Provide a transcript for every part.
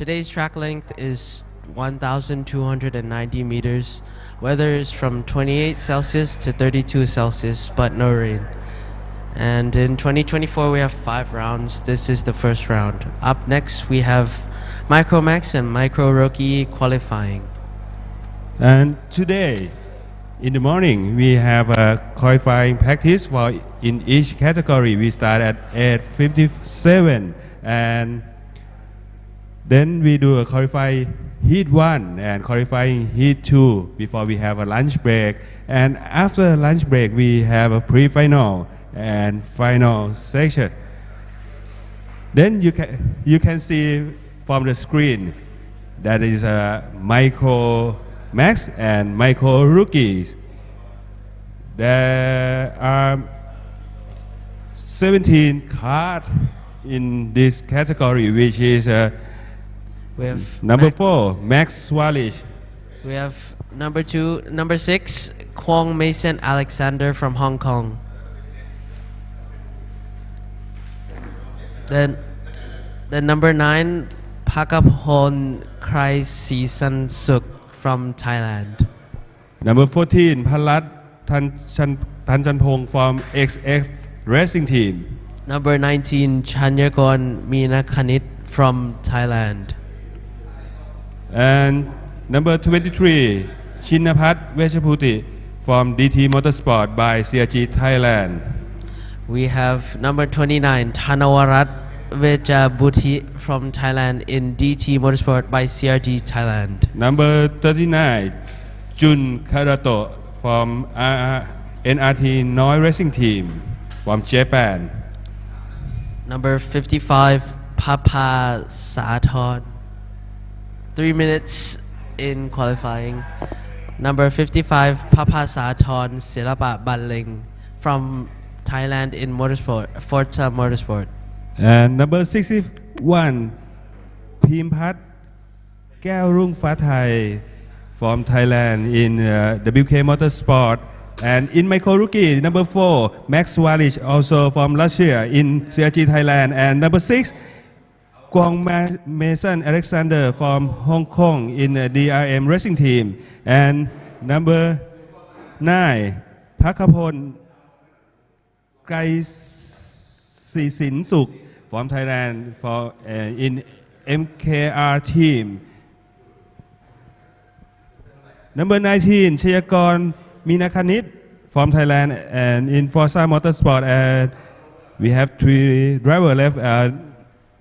Today's track length is 1,290 meters. Weather is from 28 Celsius to 32 Celsius, but no rain. And in 2024, we have 5 rounds. This is the first round. Up next, we have Micro Max and Micro Rookie qualifying. And today, in the morning, we have a qualifying practice for in each category. We start at 8:57 and then we do a qualifying heat 1 and qualifying heat 2 before we have a lunch break. And after lunch break, we have a pre-final and final section. Then you can see from the screen that is a Micro Max and Micro Rookies. There are 17 cars in this category, which is We have number 4, Max Swalish. We have number 6, Kwong Mason Alexander from Hong Kong. Then number 9, Pakapon Krai Sisan Suk from Thailand. Number 14, Palat Tanchanpong from XX Racing Team. Number 19, Chanyakon Minakanit from Thailand. And number 23, Chinapat Vechaputi from DT Motorsport by CRG Thailand. We have number 29, Thanawarat Vejabuti from Thailand in DT Motorsport by CRG Thailand. Number 39, Jun Karato from NRT Noi Racing Team from Japan. Number 55, Papa Sathon. 3 minutes in qualifying. Number 55, Papa Sathon Silapa Balling from Thailand in Motorsport, Forza Motorsport. And number 61, Phimpat Kaerung Fathai from Thailand in WK Motorsport. And in Micro Rookie, number 4, Max Swalish also from Russia in CRG Thailand. And number 6, Kwong Mason Alexander from Hong Kong in the DRM Racing Team. And number 9, Pakapon Krai Sisin Suk from Thailand for in MKR Team. Number 19, Chayakon Minakanit from Thailand and in Forza Motorsport. And we have 3 drivers left.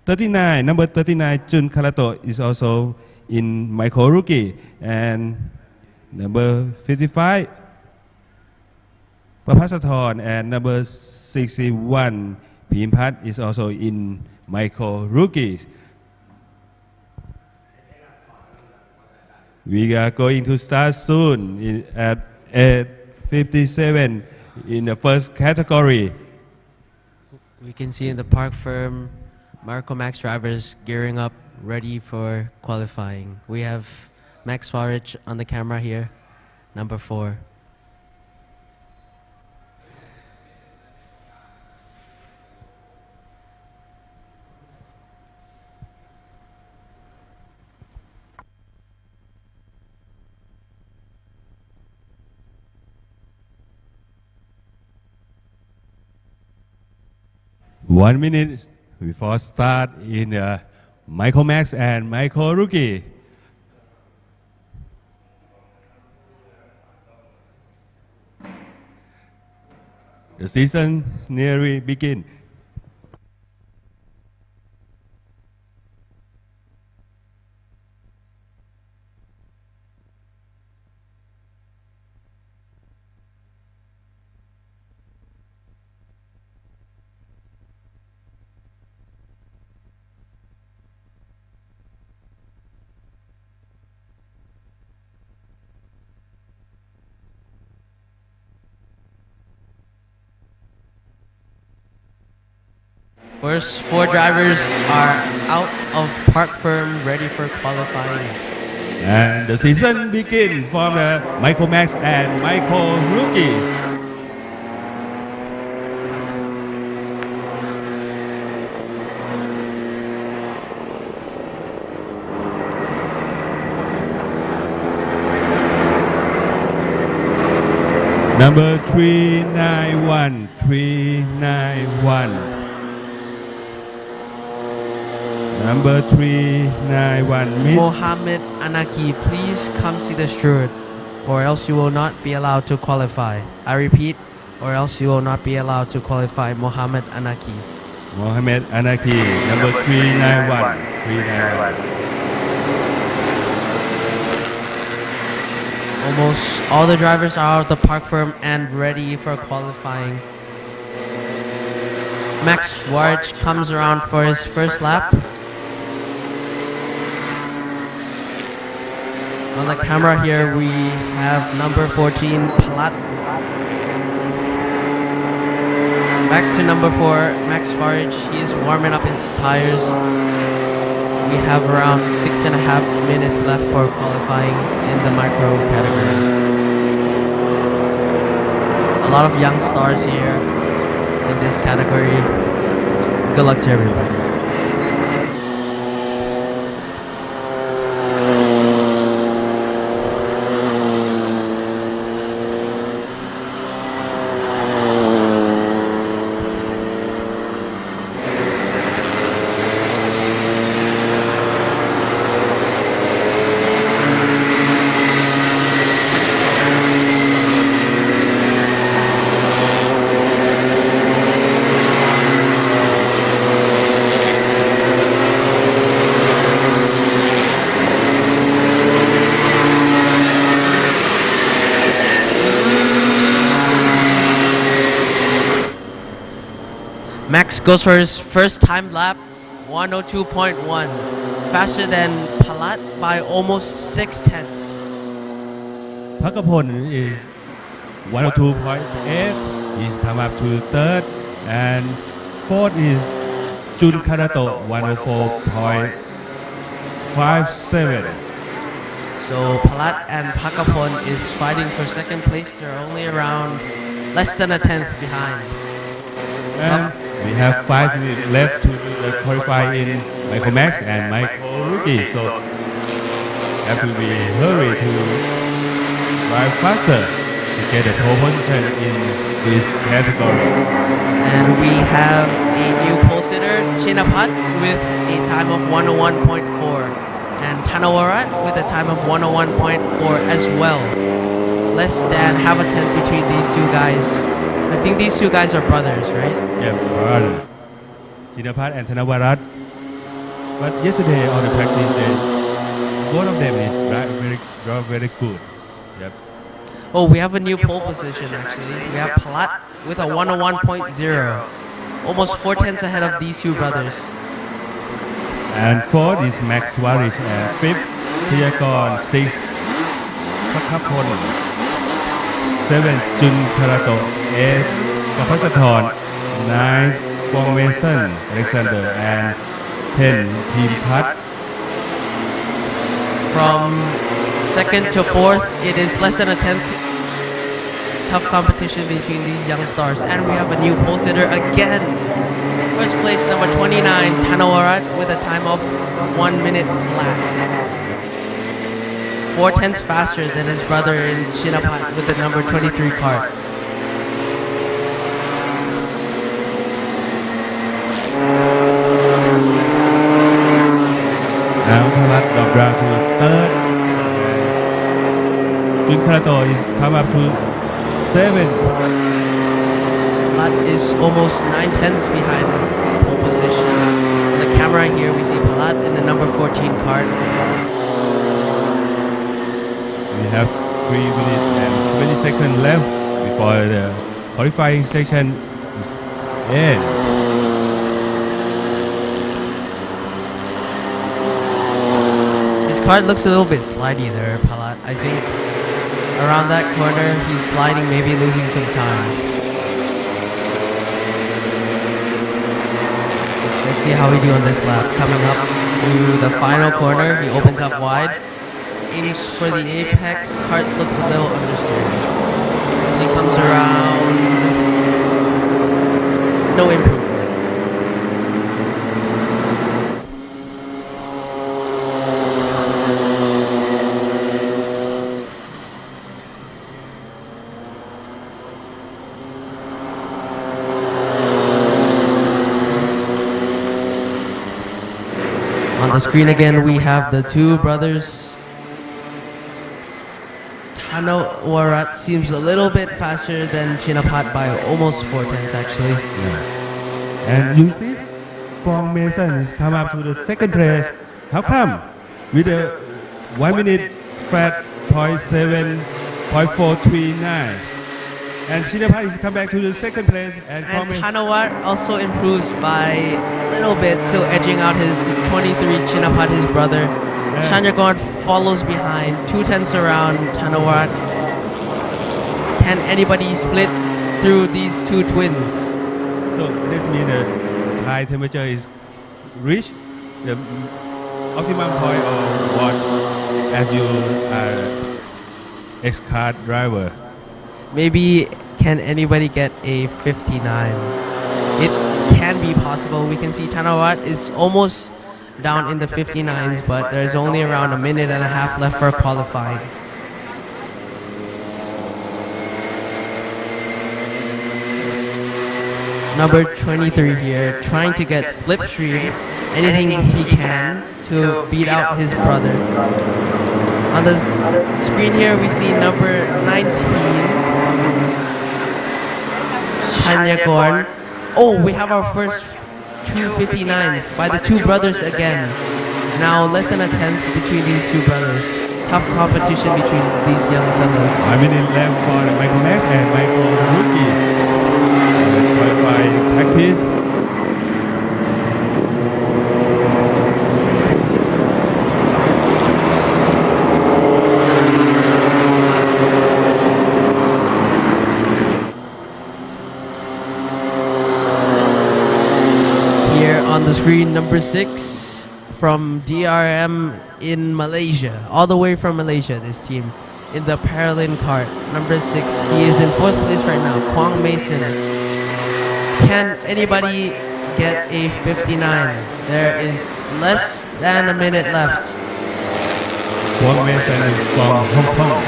39, number 39, Jun Karato is also in Micro Rookie. And number 55, Papasathon, and number 61, Phimpat is also in Micro Rookies. We are going to start soon at 8:57 in the first category. We can see in the park firm Marco Max drivers gearing up, ready for qualifying. We have Max Farage on the camera here, number 4. One minute before start in Micro Max and Micro Rookie. The season nearly begin. First 4 drivers are out of park firm, ready for qualifying. And the season begin for the Micro Max and Micro Rookie. Number 391, 391. Number 391, Miss. Mohammed Anaki, please come see the steward, or else you will not be allowed to qualify. I repeat, or else you will not be allowed to qualify. Mohammed Anaki. Mohammed Anaki, number 391, 391. Almost all the drivers are out of the park firm and ready for qualifying. Max Warch comes around for his first lap. On the camera here we have number 14 Palat. Back to number 4 Max Farage. He is warming up his tires. We have around 6.5 minutes left for qualifying in the micro category. A lot of young stars here in this category. Good luck to everybody. Max goes for his first time lap, 102.1, faster than Palat by almost 6/10. Pakapon is 102.8. He's come up to third, and fourth is Jun Karato, 104.57. So Palat and Pakapon is fighting for second place. They're only around less than a tenth behind. And we have 5 minutes left to do the qualify in Micro Max and Micro Rookie, so have to be hurry to drive faster to get a pole position in this category. And we have a new pole sitter, Chinapat, with a time of 101.4, and Tanawarat with a time of 101.4 as well. Less than half a tenth between these two guys. I think these two guys are brothers, right? Yeah, brother. Chinapat and Thanavarat. But yesterday on the practice day, both of them is very good. Yep. Oh, we have a new pole position actually. We have Palat with a 101.0. Almost 4 tenths ahead of these two brothers. And fourth is Max Warish, and fifth, Thiagon, sixth, Pakapon, seventh, Jun Karato, eighth, Kapasathon, ninth, Kwong Mason, Alexander, and 10, Team Pat. From second to fourth, it is less than a tenth. Tough competition between these young stars. And we have a new pole sitter again. First place, number 29, Tanawarat, with a time of 1 minute flat. 4 tenths faster than his brother in Chinapat with the number 23 cart. Now Palat drop down to third. Jun Karato is come up to seventh. Palat is almost 9 tenths behind pole position. On the camera here, we see Palat in the number 14 cart. We have 3 minutes and 20 seconds left before the qualifying section is end. His cart looks a little bit slidey there, Palat. I think around that corner, he's sliding, maybe losing some time. Let's see how we do on this lap. Coming up to the final corner, he opens up wide, aims for the apex. Cart looks a little understeered. As he comes around, no improvement. On screen again, we have the two brothers. Tanawarat seems a little bit faster than Chinapat by almost 4/10 actually. And you see, Kwang Mason is come up to the second place. How come? With a 1 minute flat 0.7.439. And Chinapat is come back to the second place. And Tanawarat also improves by a little bit, still edging out his 23 Chinapat, his brother. Shanyagorn follows behind, 2/10 around Tanawarat. Can anybody split through these two twins? So this means the high temperature is reached the optimum point of what as you are ex-car driver. Maybe can anybody get a 59? It can be possible. We can see Tanawarat is almost down in the 59s, but there's only around a minute and a half left for qualifying. Number 23 here, trying to get slipstream, anything he can to beat out his brother. On the screen here, we see number 19, Shanyagorn. Oh, we have our first 259s by the two brothers again. Now less than a tenth between these two brothers. Tough competition between these young fellas. I mean, in left for Michael Max and Michael Rookie. Qualifying practice. On the screen, number 6 from DRM in Malaysia, all the way from Malaysia, this team in the Paralympic cart. Number 6, he is in 4th place right now, Kwang Mason. Can anybody get a 59? There is less than a minute left. Kwang Mason is from Hong Kong.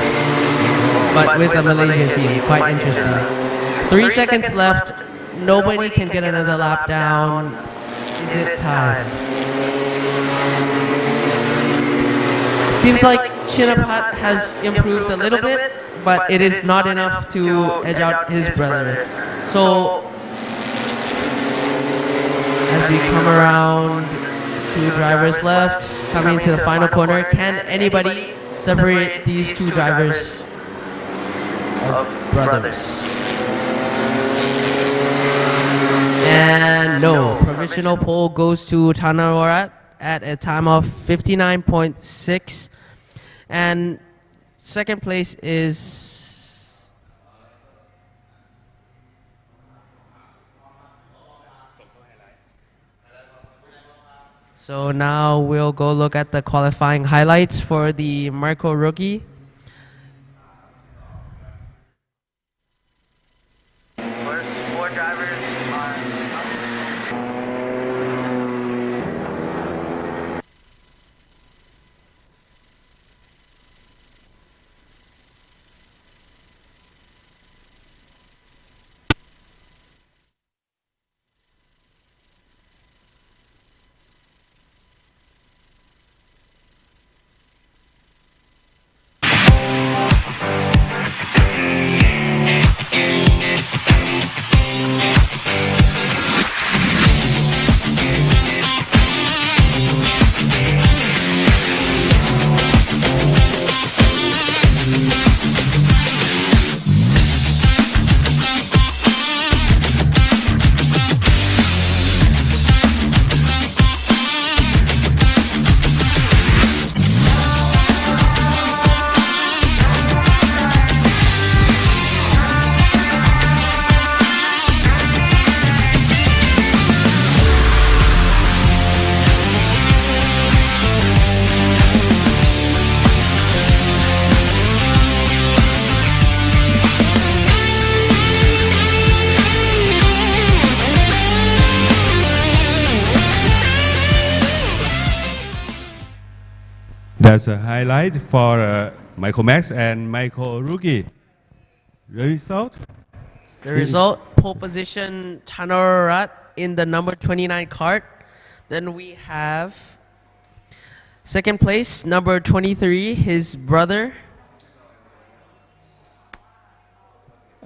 But with a Malaysian team, quite interesting. 3 seconds left, nobody can get another lap down. Is it time? Seems like Chinapat has improved a little bit, but it is not enough to edge out his brother. So, as we come around, two drivers left, coming to the final corner, can anybody separate these two drivers of brothers? And no, provisional poll goes to Tanawarat at a time of 59.6. And second place is so now we'll go look at the qualifying highlights for the Marco Rookie. First 4 drivers are That's a highlight for Michael Max and Michael Rookie. The result? The result, pole position, Tanawarat in the number 29 cart. Then we have Second place, number 23, his brother.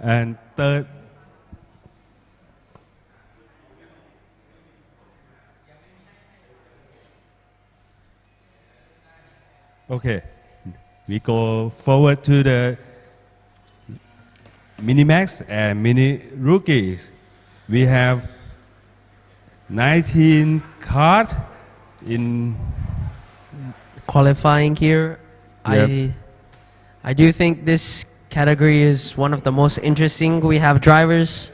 And third, okay, we go forward to the mini max and mini rookies. We have 19 cars in Qualifying here. Yep. I do think this category is one of the most interesting. We have drivers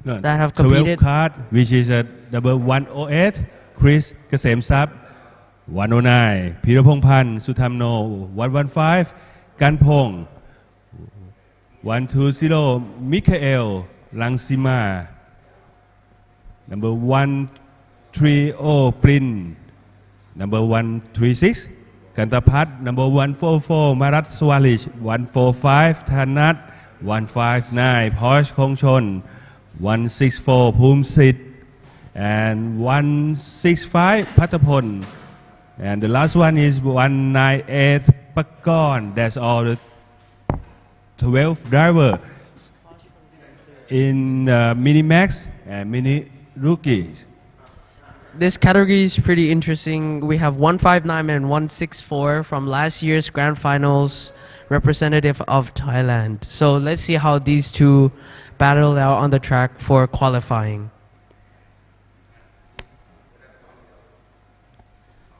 that have 12 competed. card, which is a number 108, Chris Kasem 109 พีรพงษ์พันธ์สุธรรมโน115 กันพงษ์120 มิคาเอลลังสิมา number 130 ปริน number 136 กันตพัฒน์ number 144 มารัตสวาลิช145 ธนัท159 พอชคงชน164 ภูมิสิทธิ์ and 165 พัฒพล and the last one is 198 Pakon. That's all the 12 driver in mini max and mini rookies. This category is pretty interesting. We have 159 and 164 from last year's grand finals, representative of Thailand. So let's see how these two battle out on the track for qualifying.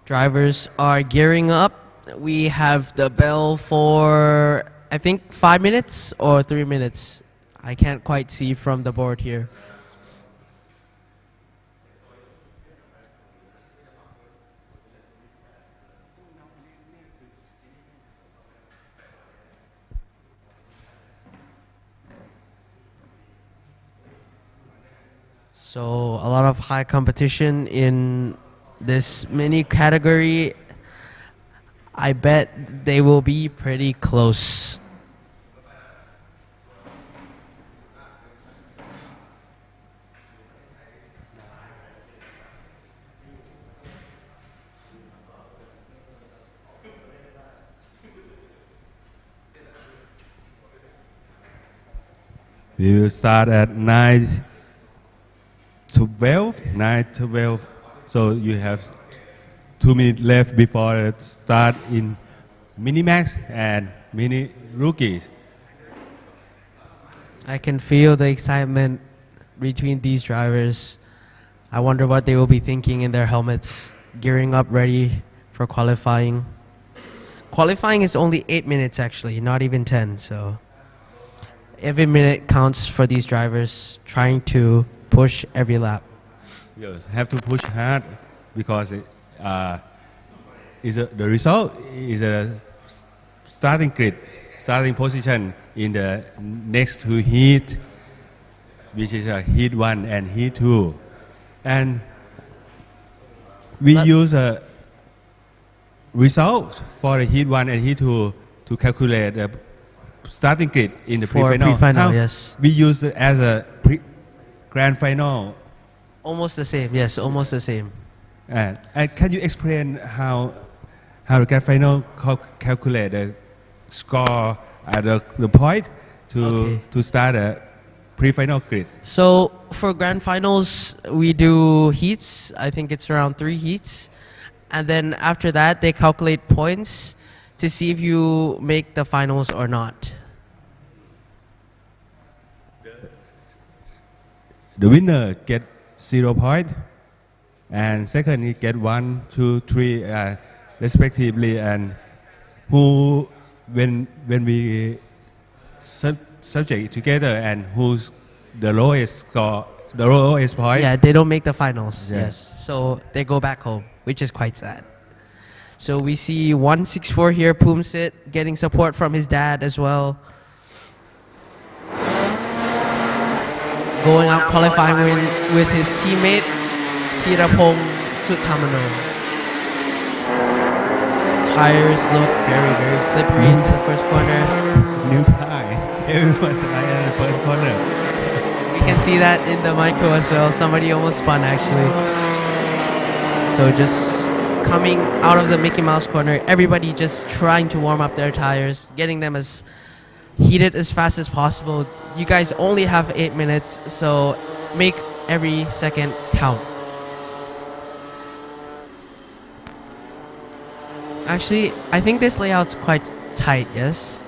Drivers are gearing up. We have the bell for, I think, 5 minutes or 3 minutes. I can't quite see from the board here. So a lot of high competition in this mini category. I bet they will be pretty close. We will start at 9:12. So you have 2 minutes left before it start in mini max and mini rookies. I can feel the excitement between these drivers. I wonder what they will be thinking in their helmets, gearing up ready for qualifying. Qualifying is only 8 minutes actually, not even 10. So every minute counts for these drivers trying to push every lap. Yes, have to push hard because the result is a starting grid, starting position in the next two heat, which is heat 1 and heat 2. And we use a result for the heat 1 and heat 2 to calculate the starting grid in the pre-final. Pre-final, yes. We use it as a grand final. Almost the same, yes, almost the same. And can you explain how the grand final calculate the score at the point to start a pre-final grid? So for grand finals, we do heats. I think it's around 3 heats. And then after that, they calculate points to see if you make the finals or not. The winner get 0 point, and second he get 1, 2, 3 respectively. And who when we subject together and who's the lowest score, the lowest point. Yeah, they don't make the finals. Yeah. Yes, so they go back home, which is quite sad. So we see 164 here, Poomsit getting support from his dad as well. Going out qualifying with his teammate, Pirapong Sutamano. Tires look very, very slippery into the first corner. New tire. Everyone's tire in the first corner. You can see that in the micro as well. Somebody almost spun actually. So just coming out of the Mickey Mouse corner, everybody just trying to warm up their tires, getting them as heated as fast as possible. You guys only have 8 minutes, so make every second count. Actually, I think this layout's quite tight, yes?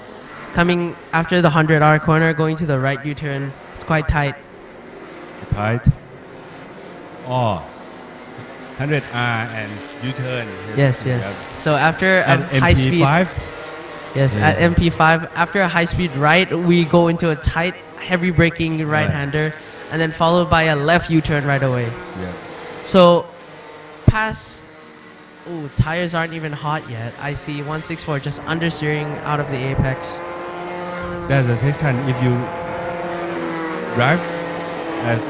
Coming after the 100R corner, going to the right U-turn, it's quite tight. Tight. Oh, 100R and U-turn. Yes. So after a high speed, yes, Yeah. at MP5, after a high speed right, we go into a tight, heavy braking right-hander, and then followed by a left U-turn right away. Yeah. So past, tires aren't even hot yet. I see 164 just understeering out of the apex. That's the section. If you drive as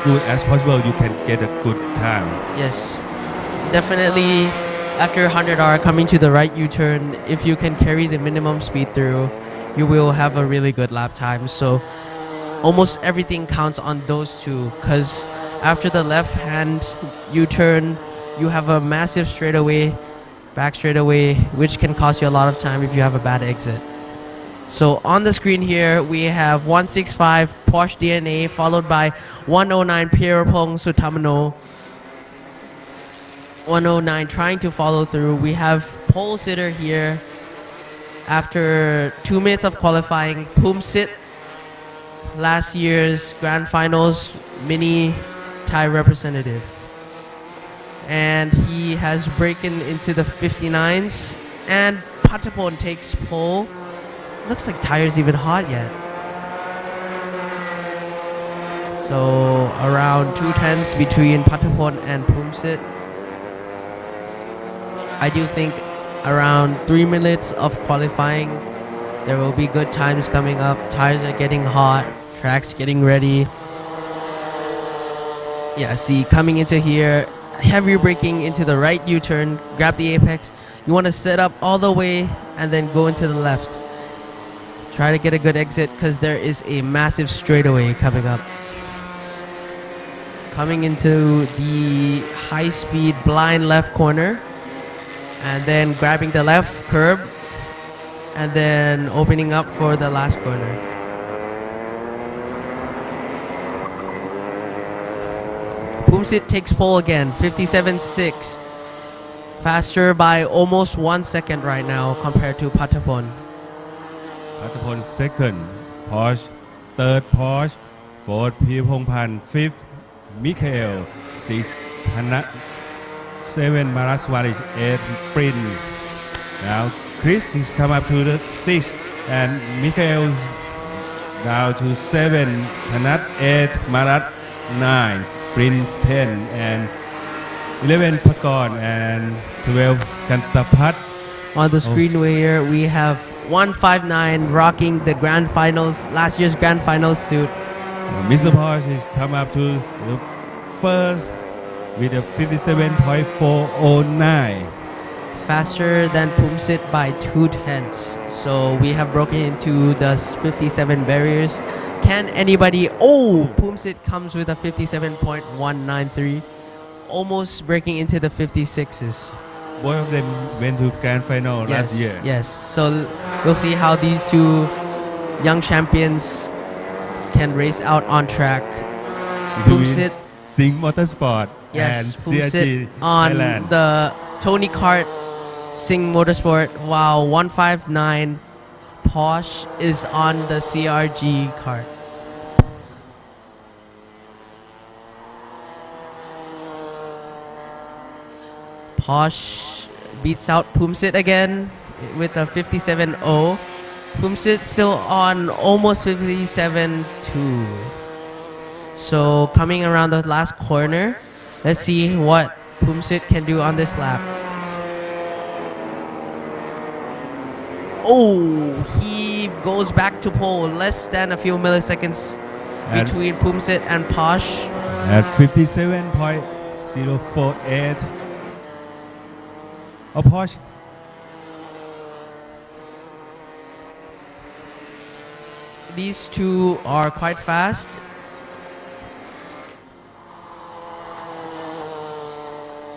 good as possible, you can get a good time. Yes, definitely. After 100R coming to the right U-turn, if you can carry the minimum speed through, you will have a really good lap time. So almost everything counts on those two, because after the left hand U-turn, you have a massive straightaway, back straightaway, which can cost you a lot of time if you have a bad exit. So on the screen here, we have 165 Porsche DNA, followed by 109 Pierpong Sutamano. 109 trying to follow through. We have pole sitter here. After 2 minutes of qualifying, Pumsit, last year's Grand Finals mini Thai representative. And he has broken into the 59s. And Patapon takes pole. Looks like tire's even hot yet. So around 2/10s between Patapon and Pumsit. I do think around 3 minutes of qualifying, there will be good times coming up. Tires are getting hot, track's getting ready. Yeah, see, coming into here, heavy braking into the right U-turn, grab the apex. You want to set up all the way and then go into the left. Try to get a good exit because there is a massive straightaway coming up. Coming into the high-speed blind left corner. And then grabbing the left curb. And then opening up for the last corner. Pumsit takes pole again, 57.6. Faster by almost 1 second right now compared to Patapon. Patapon second, Porsche third, Porsche fourth, Pirpongpan fifth, Mikhail sixth, Hana 7, Maraswari 8, Prin. Now Chris has come up to the 6th and Mikhail down to 7, Hanat 8, Marat 9, Prin 10 and 11 Pakon and 12 Kantapat. On the screen here we have 159 rocking the Grand Finals, last year's Grand Finals suit. Mr. Porsche has come up to the first with a 57.409. Faster than Pumsit by 2/10. So we have broken into the 57 barriers. Can anybody... Oh! Pumsit comes with a 57.193. Almost breaking into the 56s. Both of them went to Grand Final last year. Yes. So we'll see how these two young champions can race out on track. Pumsit, Sing Motorsport yes, and Pumsit CRG on Thailand. the Tony Kart Sing Motorsport, while 159 Porsche is on the CRG kart. Porsche beats out Pumsit again with a 57.0. Pumsit still on almost 57.2. So coming around the last corner, let's see what Pumsit can do on this lap. Oh, he goes back to pole, less than a few milliseconds And between Pumsit and Porsche. at 57.048. Oh, Porsche. These two are quite fast.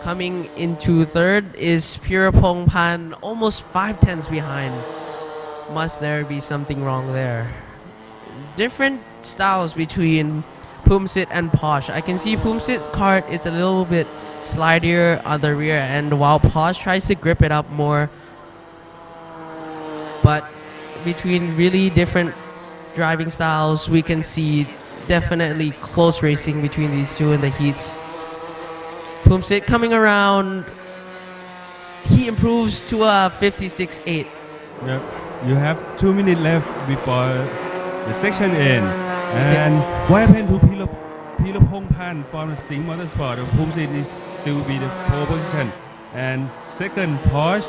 Coming into third is Pirapong Pan, almost 5/10 behind. Must there be something wrong there? Different styles between Pumsit and Posh. I can see Pumsit cart is a little bit slidier on the rear end while Posh tries to grip it up more. But between really different driving styles, we can see definitely close racing between these two in the heats. Pumsit coming around, he improves to a 56.8. Yep. You have 2 minutes left before the section end. And what happened to Pirapong Pan from the Sing Motorsport? Pumsit is still be the pole position. And second, Porsche.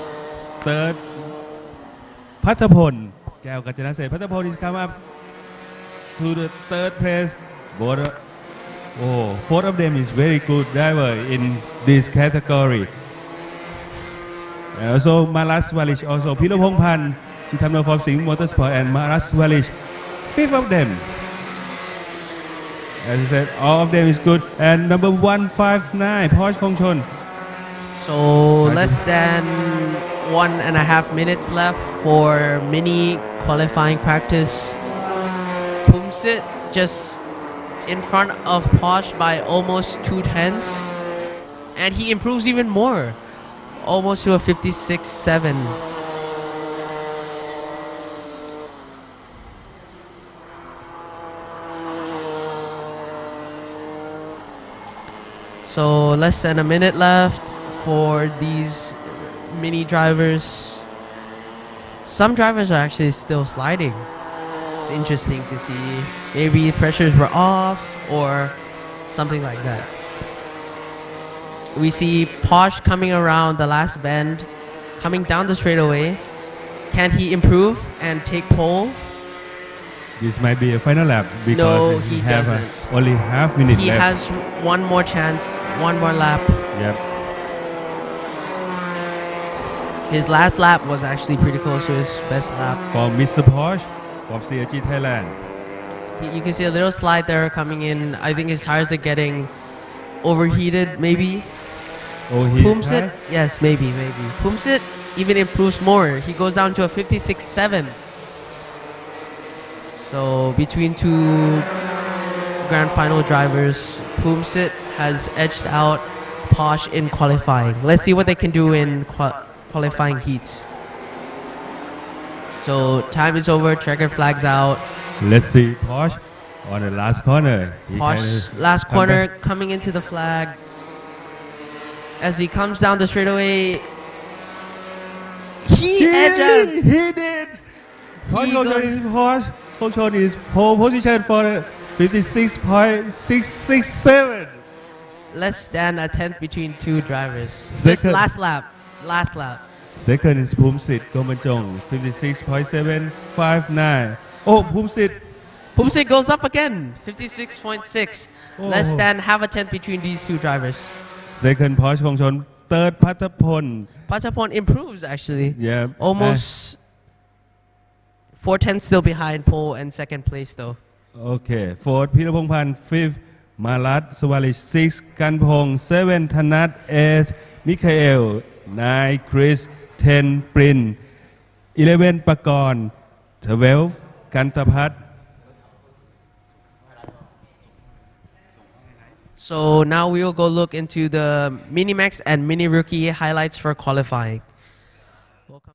Third, Patapon. Gail Kajana said Patapon is come up to the third place. Four of them is very good driver in this category. Also, Maras Walish, also Pirapong Pan, she comes from Sing Motorsport, and Maras Walish, fifth of them. As I said, all of them is good. And number 159, Porsche Kongchon. So less than 1.5 minutes left for mini qualifying practice. Pumsit just in front of Posh by almost 2/10, and he improves even more, almost to a 56.7. So less than a minute left for these mini drivers. Some drivers are actually still sliding. It's interesting to see. Maybe pressures were off or something like that. We see Posh coming around the last bend, coming down the straightaway. Can he improve and take pole? This might be a final lap because No, he have doesn't. only half minute He left. has one more chance, one more lap. Yep. His last lap was actually pretty close to his best lap. For Mr. Porsche from CRG Thailand. You can see a little slide there coming in. I think his tires are getting overheated, maybe. Pumsit, yes, maybe. Pumsit even improves more. He goes down to a 56.7. So between two grand final drivers, Pumsit has edged out Posh in qualifying. Let's see what they can do in qualifying heats. So time is over, checkered flags out. Let's see Porsche on the last corner. Posh last corner coming into the flag. As he comes down the straightaway, he edges. He did. Porsche Kongchon is pole position for 56.667. Less than a tenth between two drivers. This last lap. Second is Pumsit Gomanjong, 56.759. Oh, Pumsit goes up again, 56.6. Less than half a tenth between these two drivers. Second Porsche Kongchon. Third Patapon. Patapon improves actually. Yeah. Almost 4/10 still behind pole and second place though. Okay. Fourth Pirapong Pan. Fifth Marat Swalish. Sixth Kanpong. 7 Thanat. 8 Mikhael. 9 Chris. 10 Prin. 11 Pakon. 12 Kantapat. So now we will go look into the Minimax and Mini Rookie highlights for qualifying. Welcome.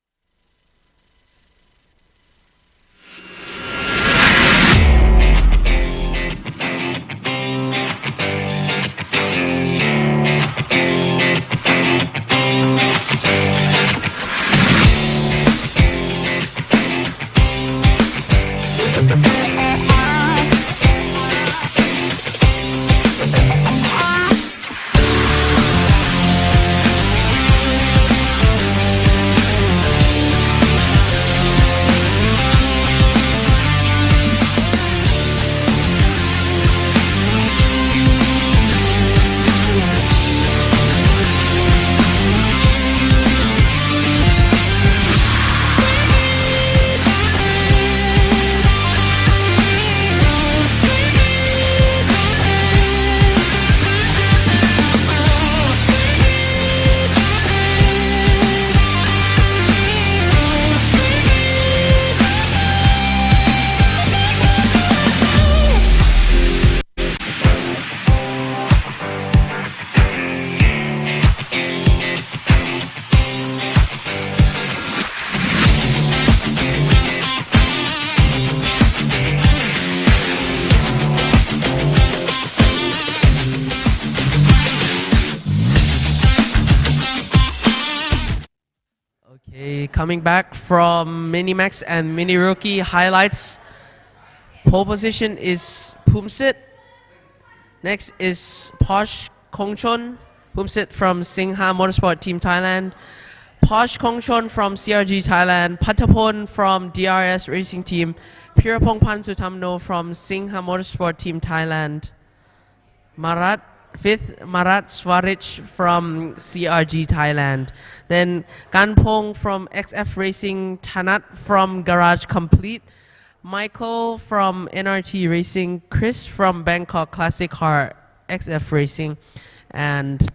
coming back from Minimax and Mini Rookie highlights. Pole position is Pumsit. Next is Posh Kongchon. Pumsit from Singha Motorsport Team Thailand. Posh Kongchon from CRG Thailand. Patapon from DRS Racing Team. Pirapongpan Sutamno from Singha Motorsport Team Thailand. Fifth, Marat Swarich from CRG Thailand. Then Ganpong from XF Racing. Tanat from Garage Complete. Michael from NRT Racing. Chris from Bangkok Classic Car XF Racing. And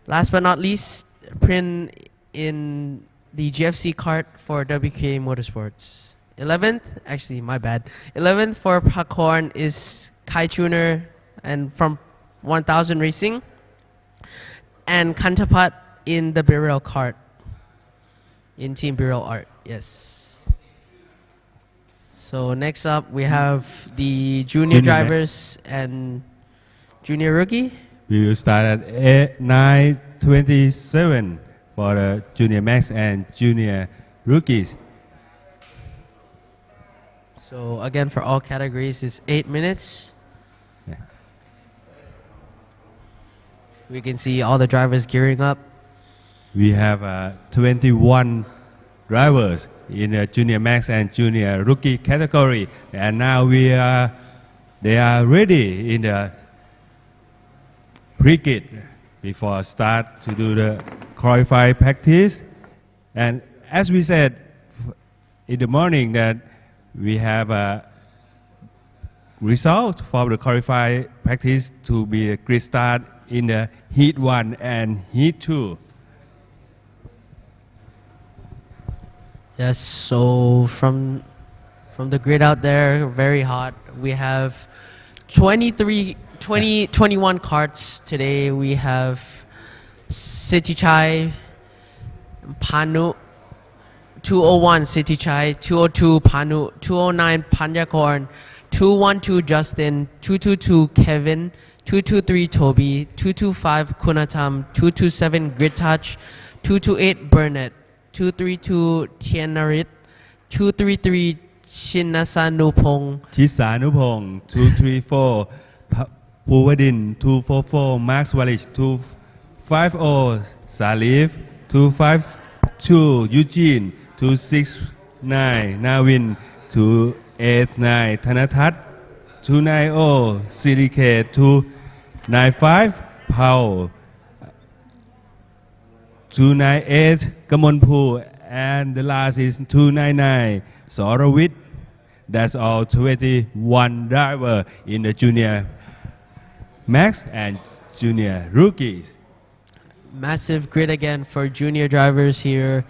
last but not least, Prin in the GFC kart for WK Motorsports. 11th, actually my bad. 11th for Pakorn is Kai Tuner and from 1000 Racing. And Kantapat in the BIRA kart. In Team BIRA Art, yes. So next up we have the junior drivers and junior rookie. We will start at 9:27 for the junior max and junior rookies. So again, for all categories, it's 8 minutes. Yeah. We can see all the drivers gearing up. We have 21 drivers in the junior max and junior rookie category, and now they are ready in the pre-kit before start to do the qualify practice. And as we said in the morning that we have a result for the qualify practice to be a grid start in the heat 1 and heat 2. Yes, so from the grid out there, very hot. We have 21 carts today. We have Sitichai, Panu, 201 Sitichai, 202 Panu, 209 Panyakorn, 212 Justin, 222 Kevin, 223 Toby, 225 Kunatam, 227 Grid Touch, 228 Burnett, 232 Tienarit, 233 Chinasanupong, 234 Puwadin, 244 Max Wallich, 250 Salif, 252 Eugene, 269 Navin, 289 Thanatat, 290 CDK, 295 Paul, 298 Kamonpu, and the last is 299 Sorawit. That's all 21 drivers in the junior max and junior rookies. Massive grid again for junior drivers here.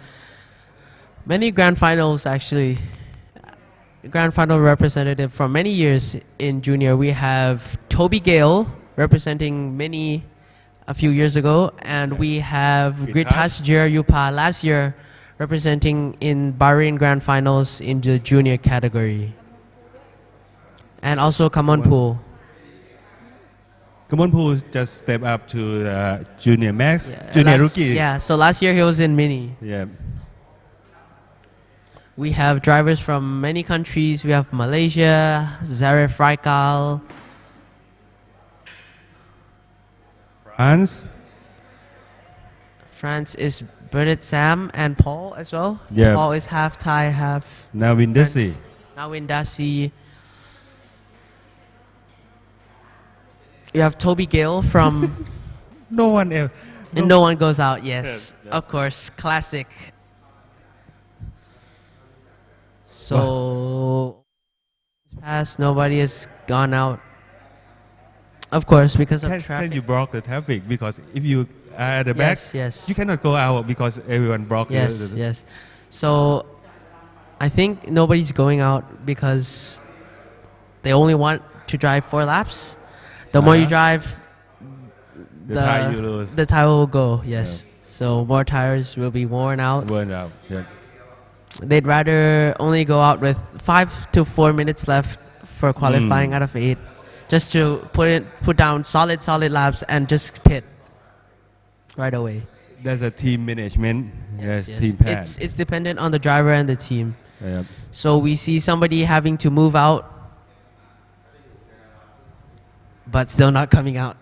Many grand finals actually. Grand final representative for many years in junior. We have Toby Gale representing Mini a few years ago, and we have Gritas Jirayupa last year representing in Bahrain Grand Finals in the junior category. And also Kamonpool. Kamonpool just stepped up to the junior max, junior rookie. Yeah, so last year he was in Mini. Yeah. We have drivers from many countries. We have Malaysia, Zaref Raikal, France is Bernard Sam and Paul as well. Yeah. Paul is half Thai, half Navin Desi. Nawin Dasi. You have Toby Gale from No one else. And no one goes out, yes. Of course, classic. So past nobody has gone out. Of course, because of traffic. Can you block the traffic? Because if you are at the back, yes. you cannot go out because everyone blocked. Yes. So I think nobody's going out because they only want to drive 4 laps. The more you drive, the tire you lose. the tire will go, yes. Yeah. So more tires will be worn out. Yeah. They'd rather only go out with 5 to 4 minutes left for qualifying out of 8. Just to put down solid laps and just pit right away. There's a team management. Yes, Yes. team plan. It's dependent on the driver and the team. Yep. So we see somebody having to move out, but still not coming out.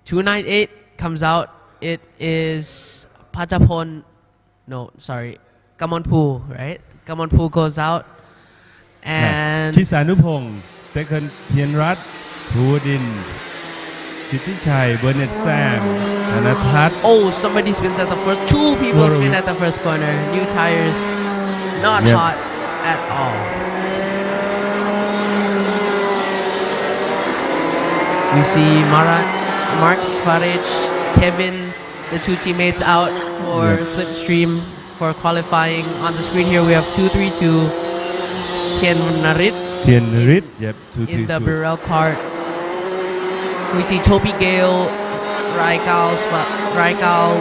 298 comes out. It is Pachapon. No, sorry. Kamonpu, right? Kamonpu goes out. And ชิสานุพงศ์ second เทียนรัตน์ภูวดินทร์สิทธิชัยเบอร์เน็ตแซมธนทัศน์ oh, somebody spins at the first. Two people spin at the first corner. New tires, not Yep. hot at all. We see Mark Farage, Kevin, the two teammates out for Yep. slipstream for qualifying. On the screen here we have 232 Tien Narit เทียนฤทธิ์ Yep. in the BIRA cart. We see Toby Gale, Raikal,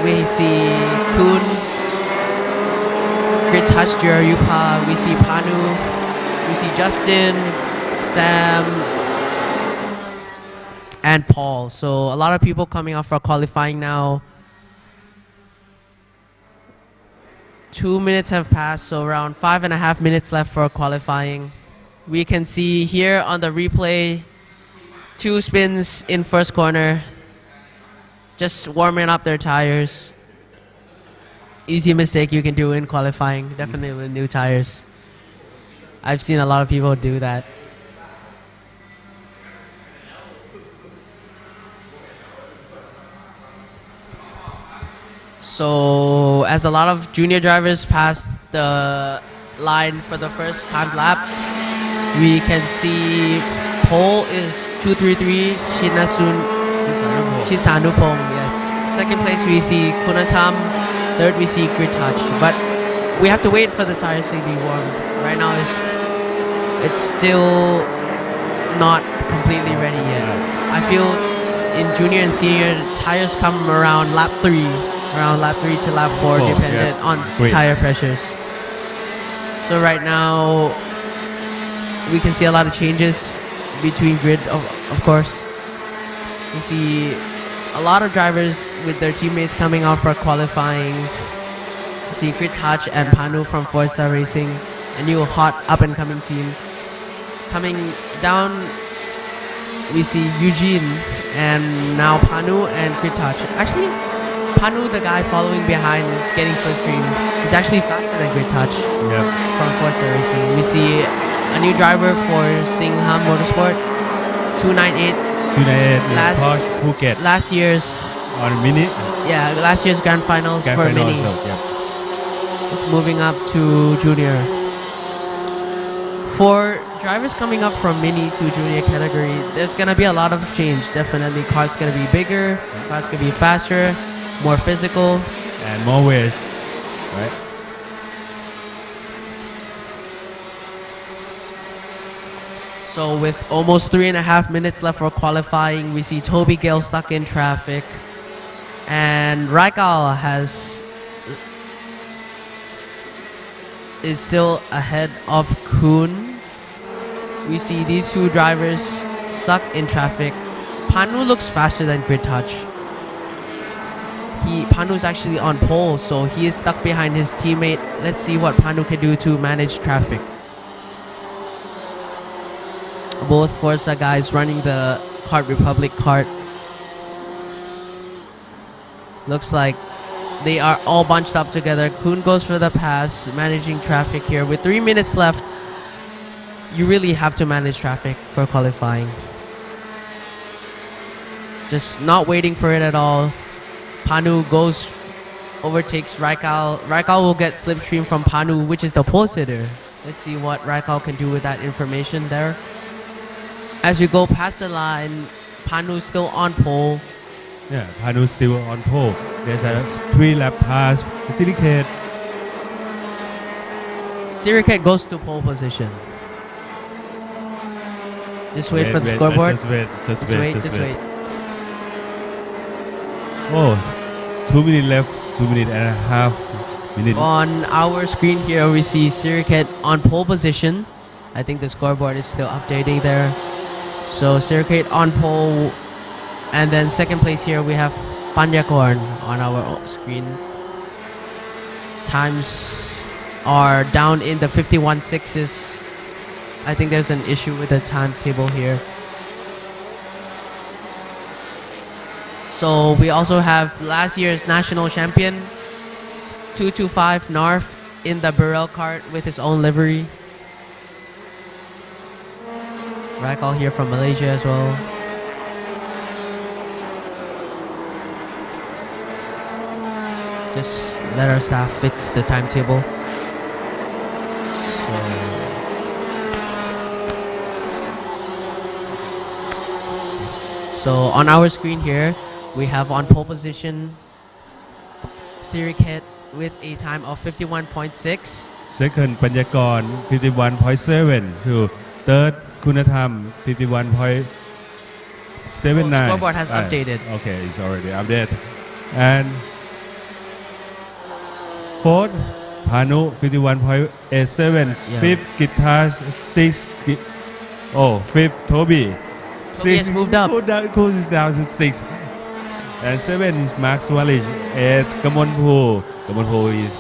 we see Kuhn, Grit Touch, Yupa, we see Panu, we see Justin, Sam, and Paul. So a lot of people coming out for qualifying now. 2 minutes have passed, so around 5.5 minutes left for qualifying. We can see here on the replay, 2 spins in first corner, just warming up their tires. Easy mistake you can do in qualifying, definitely with new tires. I've seen a lot of people do that. So as a lot of junior drivers pass the line for the first time lap, we can see pole is 233 Chisanupong, yes. Second place we see Kunatam, third we see Grit Touch. But we have to wait for the tires to be warmed. Right now it's still not completely ready yet. I feel in junior and senior tires come around lap 3 to lap 4 dependent on tire pressures. So right now we can see a lot of changes between grid of course. We see a lot of drivers with their teammates coming out for qualifying. We see Grit Touch and Panu from Forza Racing, a new hot up and coming team. Coming down we see Eugene and now Panu and Grit Touch. Actually Panu, the guy following behind, is getting slipstream. He's actually faster than Grit Touch from Forza Racing. We see a new driver for Singham Motorsport, 298. Last year's on Mini. Last year's grand finals for Mini. Moving up to junior. For drivers coming up from Mini to junior category, there's gonna be a lot of change. Definitely, car's gonna be bigger, car's gonna be faster, more physical, and more weight, right? So with almost 3.5 minutes left for qualifying, we see Toby Gale stuck in traffic, and Raikal is still ahead of Kuhn. We see these two drivers stuck in traffic. Panu looks faster than Grit Touch. Panu's actually on pole, so he is stuck behind his teammate. Let's see what Panu can do to manage traffic. Both Forza guys running the Kart Republic cart. Looks like they are all bunched up together. Kuhn goes for the pass, managing traffic here. With 3 minutes left, you really have to manage traffic for qualifying. Just not waiting for it at all. Panu overtakes Raikal. Raikal will get slipstream from Panu, which is the pole sitter. Let's see what Raikal can do with that information there. As we go past the line, Panu's still on pole. Yeah, Panu's still on pole. There's a 3-lap pass. Siriket goes to pole position. Just wait for the scoreboard. Just wait. Oh, 2 minutes left. 2.5 minutes. On our screen here, we see Siriket on pole position. I think the scoreboard is still updating there. So Siriket on pole, and then second place here we have Panyakorn on our screen. Times are down in the 51.6s. I think there's an issue with the timetable here. So we also have last year's national champion 225 Narf in the Burrell cart with his own livery. Rakal here from Malaysia as well. Just let our staff fix the timetable. So on our screen here, we have on pole position Siriket with a time of 51.6. Second Panyakon 51.7 to third Kunatham 51.79. Scoreboard has updated. Okay, it's already updated. And fourth Panu 51.87. Yeah. Fifth Guitar 6. Fifth Toby. Toby has moved up. Goes down to 6. And 7 is Mark Swalish. 8 Kamonpo. Kamonpo is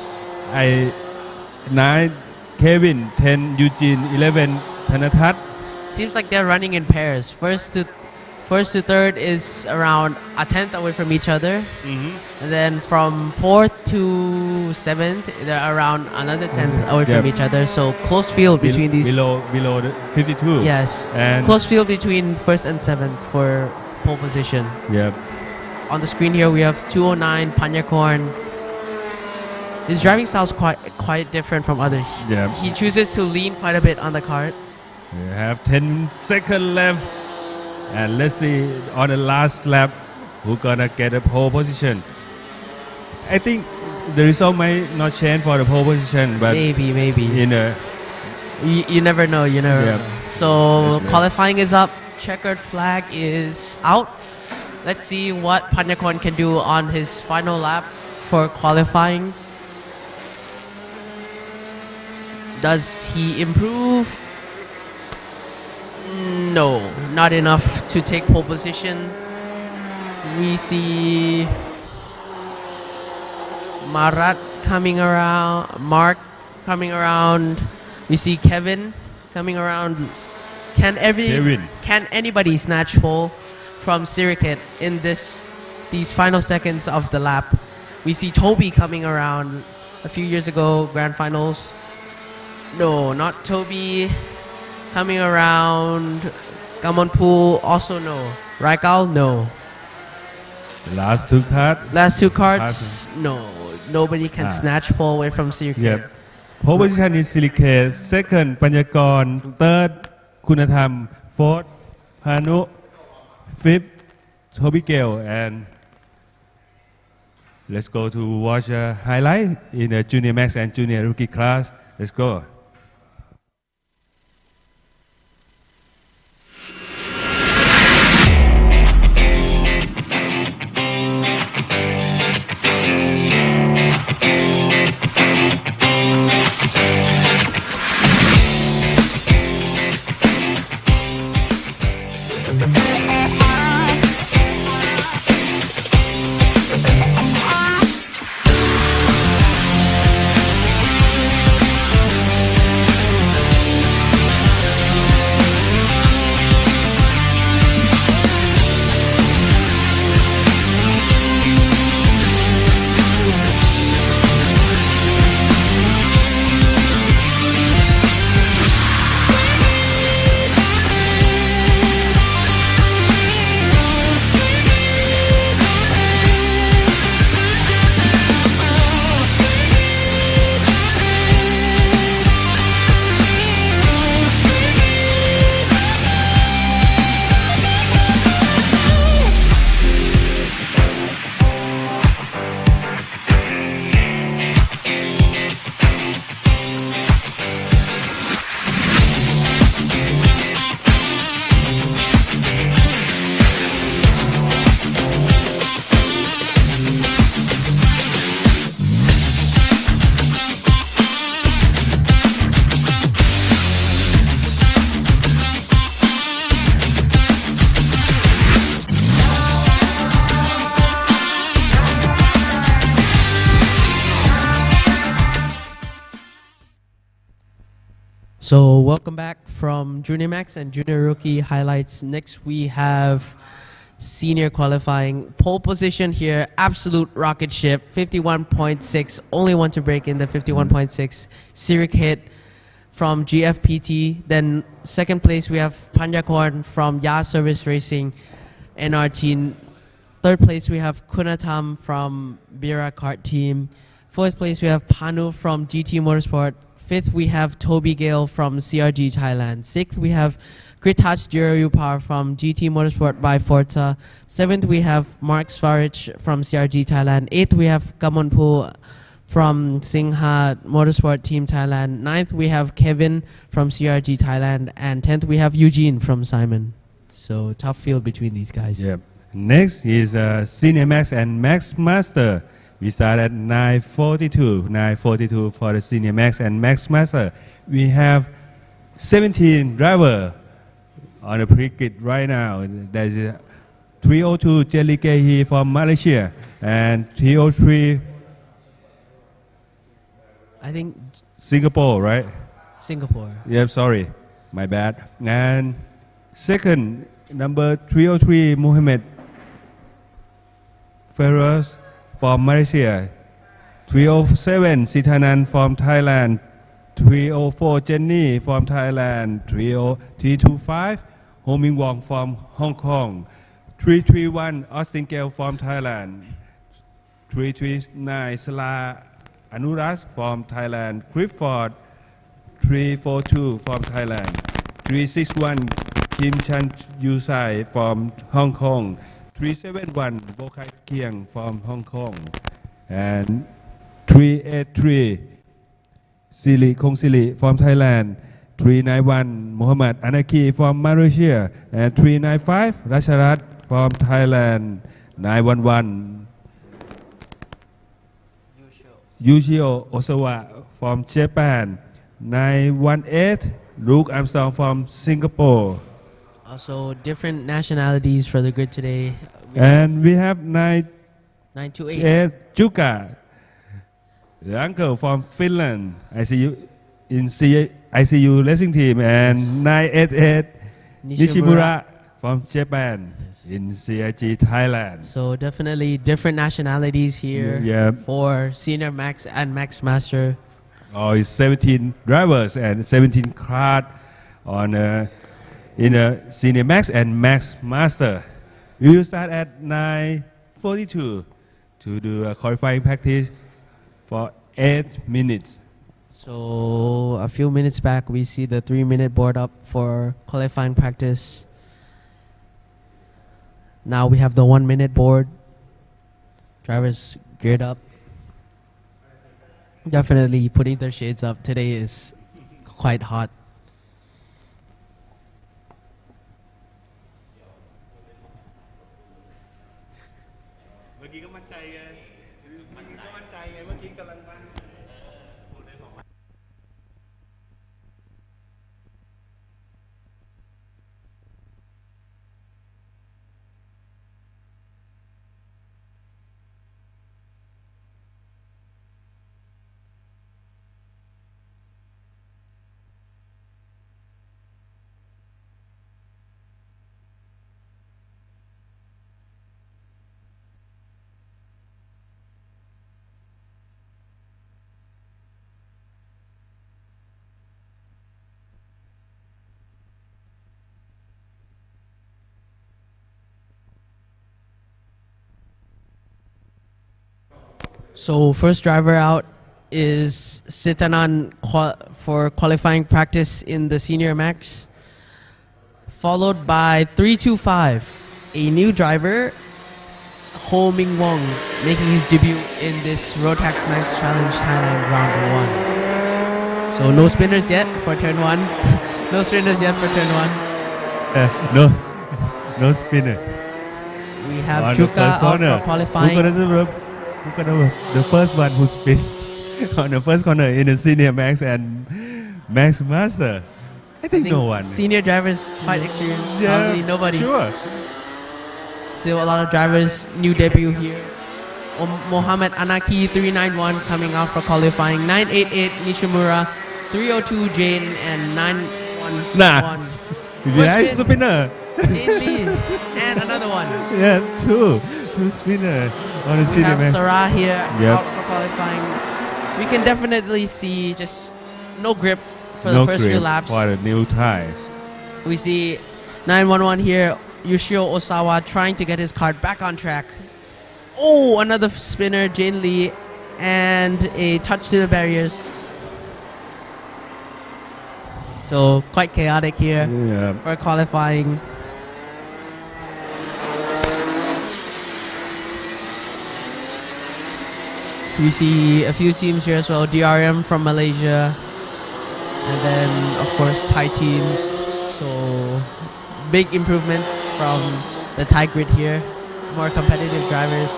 9 Kevin. 10 Eugene. 11 Thanatat. Seems like they're running in pairs. First to third is around a tenth away from each other. And then from fourth to seventh, they're around another tenth away from each other. So close field between these. Below the 52. Yes. And close field between first and seventh for pole position. Yep. On the screen here, we have 209 Panyakorn. His driving style is quite different from others. Yep. He chooses to lean quite a bit on the cart. We have 10 seconds left. And let's see on the last lap who's gonna get a pole position. I think the result might not change for the pole position, but Maybe. You never know. Yeah. So Yes, qualifying is up. Checkered flag is out. Let's see what Panyakorn can do on his final lap for qualifying. Does he improve? No, not enough to take pole position. We see Mark coming around. We see Kevin coming around. Can anybody snatch pole from Siriket in these final seconds of the lap? We see Toby coming around a few years ago, grand finals. No, not Toby. Coming around, Gamonpool, also no. Raikal, no. Last two cards. No. Nobody can snatch pole away from Siriket. Yep. Pole position is Siriket. Second Panyakorn. Third Kunatham. Fourth Panu. Fifth Toby Gale. And let's go to watch a highlight in the Junior Max and Junior Rookie class. Let's go. So welcome back from Junior Max and Junior Rookie highlights. Next we have senior qualifying. Pole position here, absolute rocket ship, 51.6, only one to break in the 51.6. Sirik hit from GFPT. Then second place we have Panjakorn from Ya Service Racing NRT. Third place we have Kunatam from BIRA Kart Team. Fourth place we have Panu from GT Motorsport. Fifth, we have Toby Gale from CRG Thailand. Sixth, we have Kritach Jirayupar from GT Motorsport by Forza. Seventh, we have Mark Svarich from CRG Thailand. Eighth, we have Kamonpu from Singha Motorsport Team Thailand. Ninth, we have Kevin from CRG Thailand. And 10th, we have Eugene from Simon. So tough field between these guys. Yep. Next is Senior Max and Max Master. We start at 9:42 for the Senior Max and Max Master. We have 17 drivers on the pre-grid right now. There's 302 Jelly Kehi from Malaysia and 303 I think Singapore, right? Singapore. Yeah, sorry, my bad. And second, number 303 Mohammed Ferraz from Malaysia, 307 Sitanan from Thailand, 304 Jenny from Thailand, 325 Ho Ming Wong from Hong Kong, 331 Austin Gale from Thailand, 339 Sala Anuras from Thailand, Clifford 342 from Thailand, 361 Kim Chan Yusai from Hong Kong, 371 Bokai Kiang from Hong Kong, and 383 Sili Kong Sili from Thailand, 391 Muhammad Anaki from Malaysia, and 395 Rasharat from Thailand, 911 Yushio Osawa from Japan, 918 Luke Armstrong from Singapore. Also different nationalities for the grid today. And we have 928 Juka, the uncle from Finland. I see you in ICU racing team, and 988 Nishimura from Japan in CIG Thailand. So definitely different nationalities here for Senior Max and Max Master. Oh, it's 17 drivers and 17 cars on in a Senior Max and Max Master. We will start at 9:42 to do a qualifying practice for 8 minutes. So a few minutes back, we see the 3-minute board up for qualifying practice. Now we have the 1-minute board. Drivers geared up. Definitely putting their shades up. Today is quite hot. So first driver out is Sitanan for qualifying practice in the Senior Max, followed by 325, a new driver, Ho Ming Wong, making his debut in this ROTAX Max Challenge Thailand round 1. So no spinners yet for turn 1. No spinners yet for turn 1. No spinner. We have Juka out for qualifying. The first one who spin on the first corner in the Senior Max and Max Master. I think no one. Senior drivers quite experienced. Probably nobody. Sure. Still a lot of drivers, new debut here. Mohammed Anaki 391 coming out for qualifying. 988 Nishimura 302 Jane and 911. Nah. Nice spin. spinner. Jane Lee and another one. Yeah, two spinner on the We city, have man. Sarah here Yep. out for qualifying. We can definitely see just no grip for No the first few grip laps. for the new tires. We see 911 here, Yoshio Osawa trying to get his cart back on track. Oh, another spinner, Jane Lee, and a touch to the barriers. So quite chaotic here Yeah. for qualifying. We see a few teams here as well, DRM from Malaysia, and then of course Thai teams. So big improvements from the Thai grid here, more competitive drivers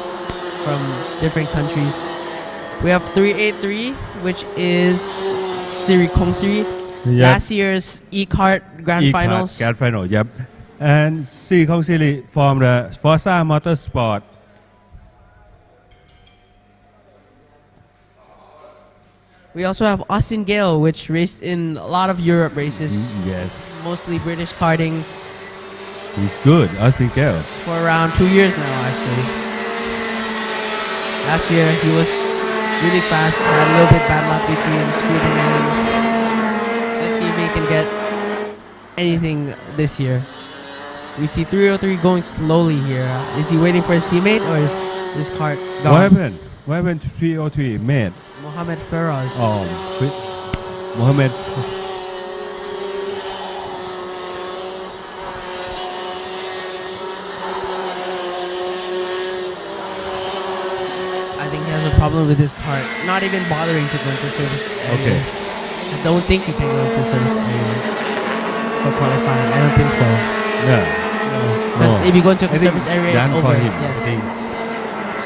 from different countries. We have 383, which is Siri Kongsiri, Yep. last year's e-kart grand finals. Grand final, yep. And Siri Kongsiri from the Forza Motorsport. We also have Austin Gale, which raced in a lot of Europe races, Yes, mostly British karting, he's good. Austin Gale. for around 2 years now actually. Last year he was really fast, had a little bit bad luck between speed and aim. Let's see if he can get anything this year. We see 303 going slowly here. Is he waiting for his teammate or is this cart gone? What happened? What happened to 303, mate? Mohamed Feroz. Oh, Mohammed. I think he has a problem with his cart. Not even bothering to go into service area. Okay. I don't think he can go into service area for qualifying. I don't think so. Yeah. Because No. if you go into I the think service area, done it's for over. him. I Yes. think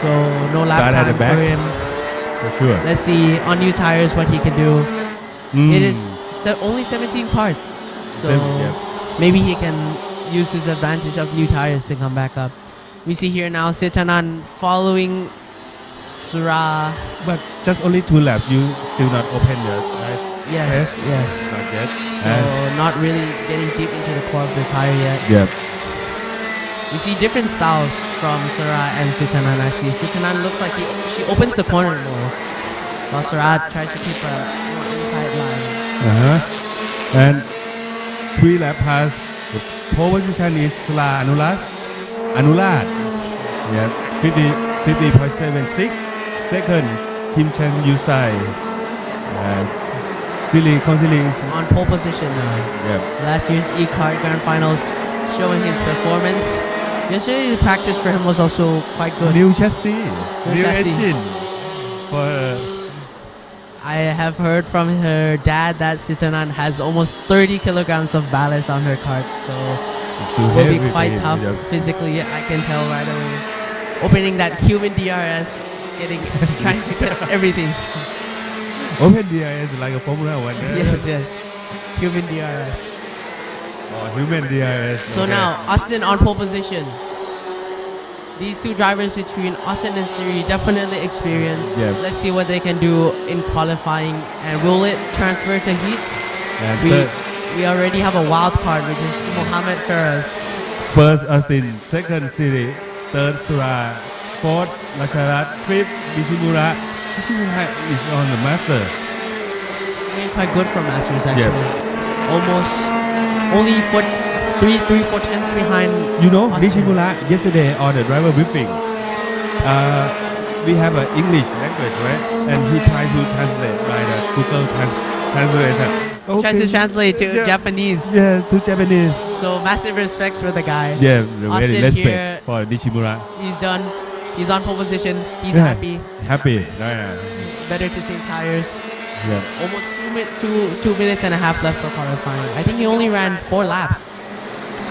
So no lap Start at time the back. for him. for sure. Let's see on new tires what he can do. Mm. It is only 17 parts. So Yep. maybe he can use his advantage of new tires to come back up. We see here now Sitanan following Surah. But just only 2 laps. You still not open your tires. Yes, Yes. yes. Not yet. So not really getting deep into the core of the tire yet. Yep. We see different styles from Surah and Sitanan actually. Sitanan looks like she opens the corner more, while Surah tries to keep a more inside line. And 3 lap pass. The pole position is Sla Anulat. Yeah, 50.76. Second, Kim Chen Yusai. Silly Consiling. On pole position now. Yeah. Last year's e-kart grand finals showing his performance. Yesterday the practice for him was also quite good. New chassis. New New chassis. engine. For I have heard from her dad that Sitanan has almost 30 kilograms of ballast on her cart, so it's too it will be heavy for quite him, tough yeah. physically. I can tell right away. Opening that human DRS, trying to get everything. Open DRS like a Formula 1. Yes. Human DRS. Or human DRS. So okay. now Austin on pole position. These two drivers between Austin and Siri definitely experienced. Yeah. Let's see what they can do in qualifying, and will it transfer to heats? And We already have a wild card, which is Mohamed Feroz. first Austin, second Siri, third Surah, fourth Lasharat, fifth Nishimura. Nishimura is on the master. Doing quite good for Masters actually. Almost only 4 tenths behind. You know, Austin. Nishimura yesterday on the driver briefing, we have an English language, right? And he tried to translate by the Google translation. Tries to translate to Yeah. Japanese. Yeah, to Japanese. So massive respects for the guy. Yeah, very Austin respect here. for Nishimura. He's done. He's on pole position. He's Yeah. happy. Happy. Yeah. Better to sink tires. Yeah. Almost 2 minutes and a half left for qualifying. I think he only ran 4 laps.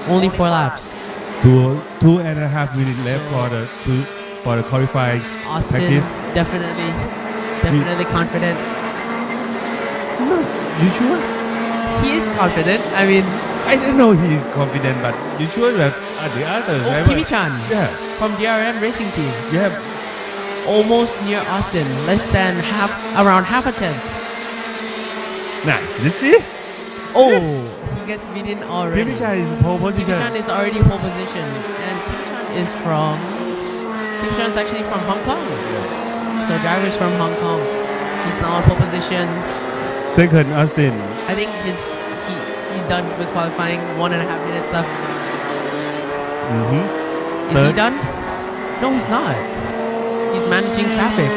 Only 4 laps. 2.5 minutes left for the qualifying Austin practice. definitely confident. No, you sure? He is confident. I mean, I don't know he is confident, but you sure that the other driver? Kimi-chan Yeah, from DRM Racing Team, yeah. almost near Austin, less than around half a tenth. Nice. You see? Oh, he gets beaten already. Kim is pole position. Kim is already pole position, and Kim is from. Kim is actually from Hong Kong. So drivers from Hong Kong. He's now on pole position. Second, Austin. I think he's done with qualifying. 1.5 minutes left. Is he done? No, he's not. He's managing traffic.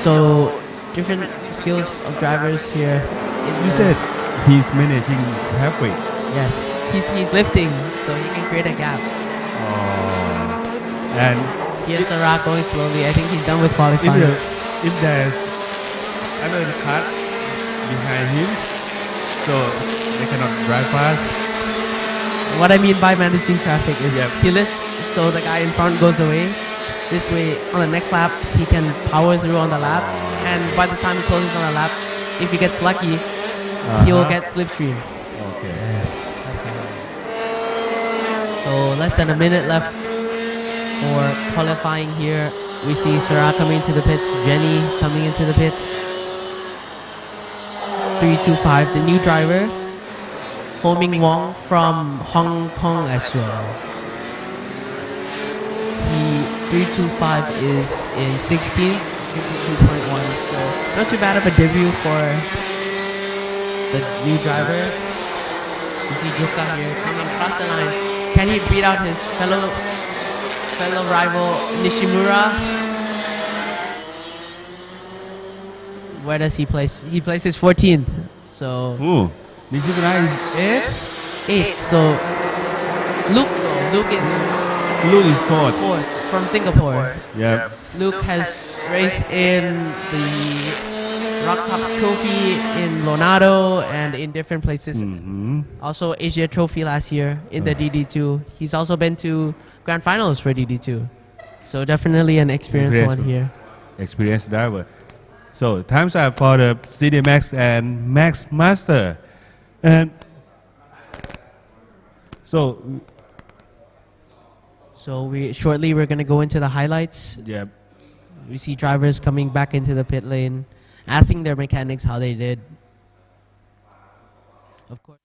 So different skills of drivers here. You said he's managing traffic. Yes, he's lifting, so he can create a gap. And Here's Sarah going slowly. I think he's done with qualifying. if there's another car behind him, so they cannot drive fast. What I mean by managing traffic is he lifts so the guy in front goes away. This way, on the next lap, he can power through on the lap. And by the time he closes on the lap, if he gets lucky, he'll get slipstream. Okay. Yes, that's right. So less than a minute left for qualifying here. We see Sarah coming into the pits, Jenny coming into the pits. 325, the new driver. Ho Ming Wong from Hong Kong as well. 325 is in 16th, 52.1. So not too bad of a debut for the new driver. You see Juka here coming across the line. Can he beat out his fellow rival Nishimura? Where does he place? He places 14th. So Nishimura is 8th. So Luke is 4th from Singapore. Yeah. Luke has raced in the Rock Cup Trophy in Lonado and in different places. Also Asia Trophy last year in the DD2. He's also been to Grand Finals for DD2. So definitely an experienced one here. Experienced driver. So times up for the CD Max and Max Master. And so we're going to go into the highlights. Yeah. We see drivers coming back into the pit lane, asking their mechanics how they did. Of course.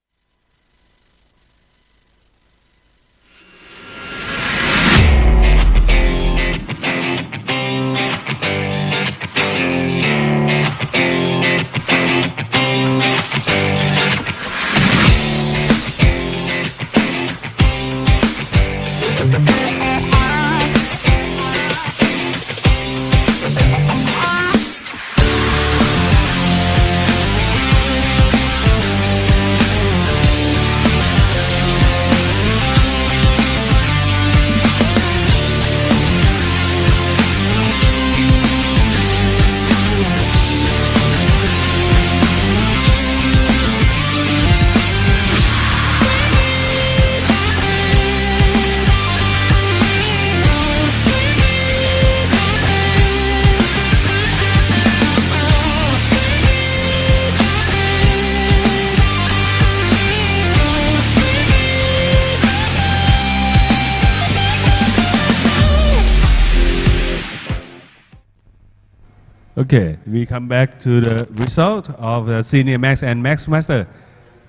Okay, we come back to the result of the Senior Max and Max Master.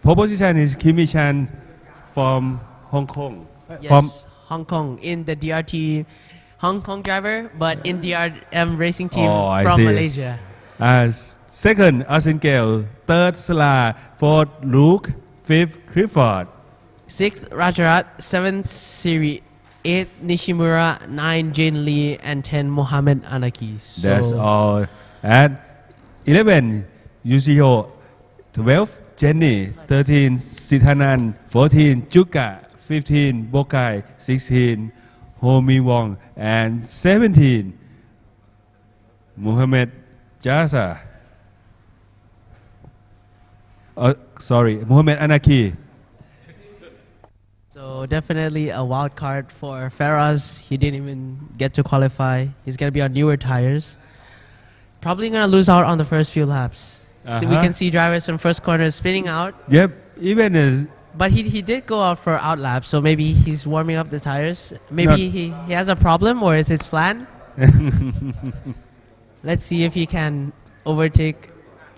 Pole position is Kimi Chan from Hong Kong. Yes, From Hong Kong in the DRT Hong Kong driver, but in DRM racing team I from see. Malaysia. Second, Austin Gale. Third, Sla. Fourth, Luke. Fifth, Clifford. 6th, Rajarat. 7th, Siri. 8th, Nishimura. 9, Jane Lee. And 10, Mohammed Anaki. So That's all. And 11, Yuzio. 12, Jenny. 13, Sithanan. 14, Juka. 15, Bokai. 16, Ho Mi Wong. And 17, Mohammed Jaza. Mohammed Anaki. So definitely a wild card for Faraz. He didn't even get to qualify. He's going to be on newer tires. Probably going to lose out on the first few laps. So we can see drivers from first corner spinning out. Yep, even But he did go out for out laps, so maybe he's warming up the tires. Maybe he has a problem, or is his plan? Let's see if he can overtake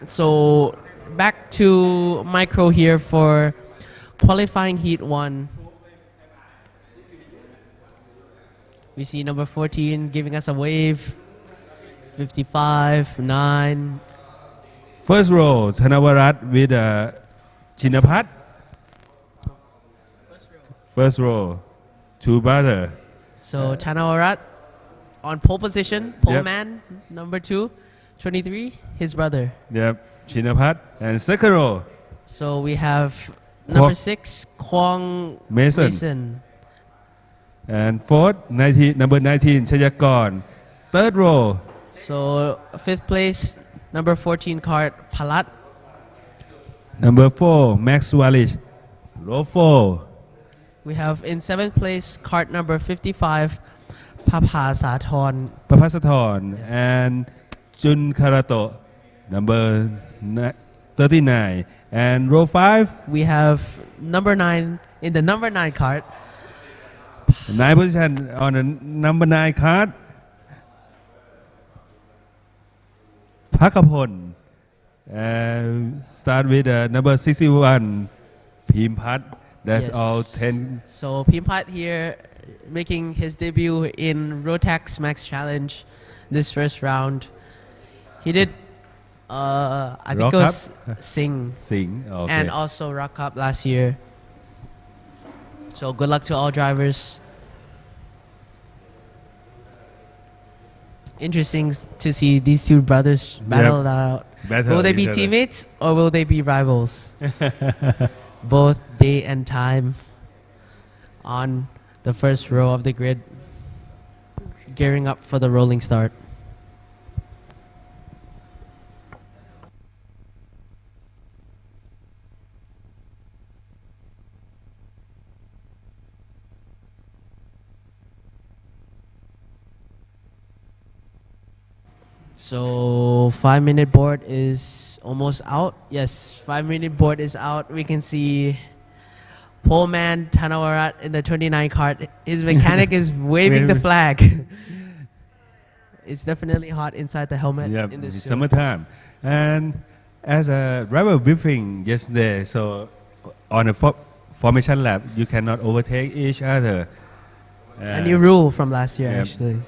So back to micro here for qualifying heat 1. We see number 14 giving us a wave. 55, 9. First row, Thanavarat with Chinapat. First row, two brother. So Tanawarat on pole position, pole Yep. man, number 2, 23, his brother. Yep, Chinapat. And second row, So we have number Kwok 6, Kwong Mason. Mason. And fourth, number 19, Chayakon. Third row, So fifth place, number 14 card, Palat. number 4, Max Walish. Row 4, We have in seventh place, card number 55, Papa Sathorn. Papasathorn. And Jun Karato, number 39. And row 5, We have number 9 in the number 9 card. 9 position on the number 9 card. Pakapon. Start with number 61, Pimpat. That's Yes. all 10. So Pimpat here making his debut in ROTAX Max Challenge this first round. He did, I think Rock it was Sing Sing. Okay. and also Rock Cup last year. So good luck to all drivers. Interesting to see these two brothers battle it out. Battle Will they be each other. teammates or will they be rivals? Both day and time on the first row of the grid, gearing up for the rolling start. So 5-minute board is almost out. Yes, 5-minute board is out. We can see pole man Tanawarat in the 29 cart. His mechanic is waving the flag. It's definitely hot inside the helmet Yep, in this it's show. summertime. And as a driver briefing yesterday, so on a formation lap, you cannot overtake each other. A new rule from last year, Yep. actually.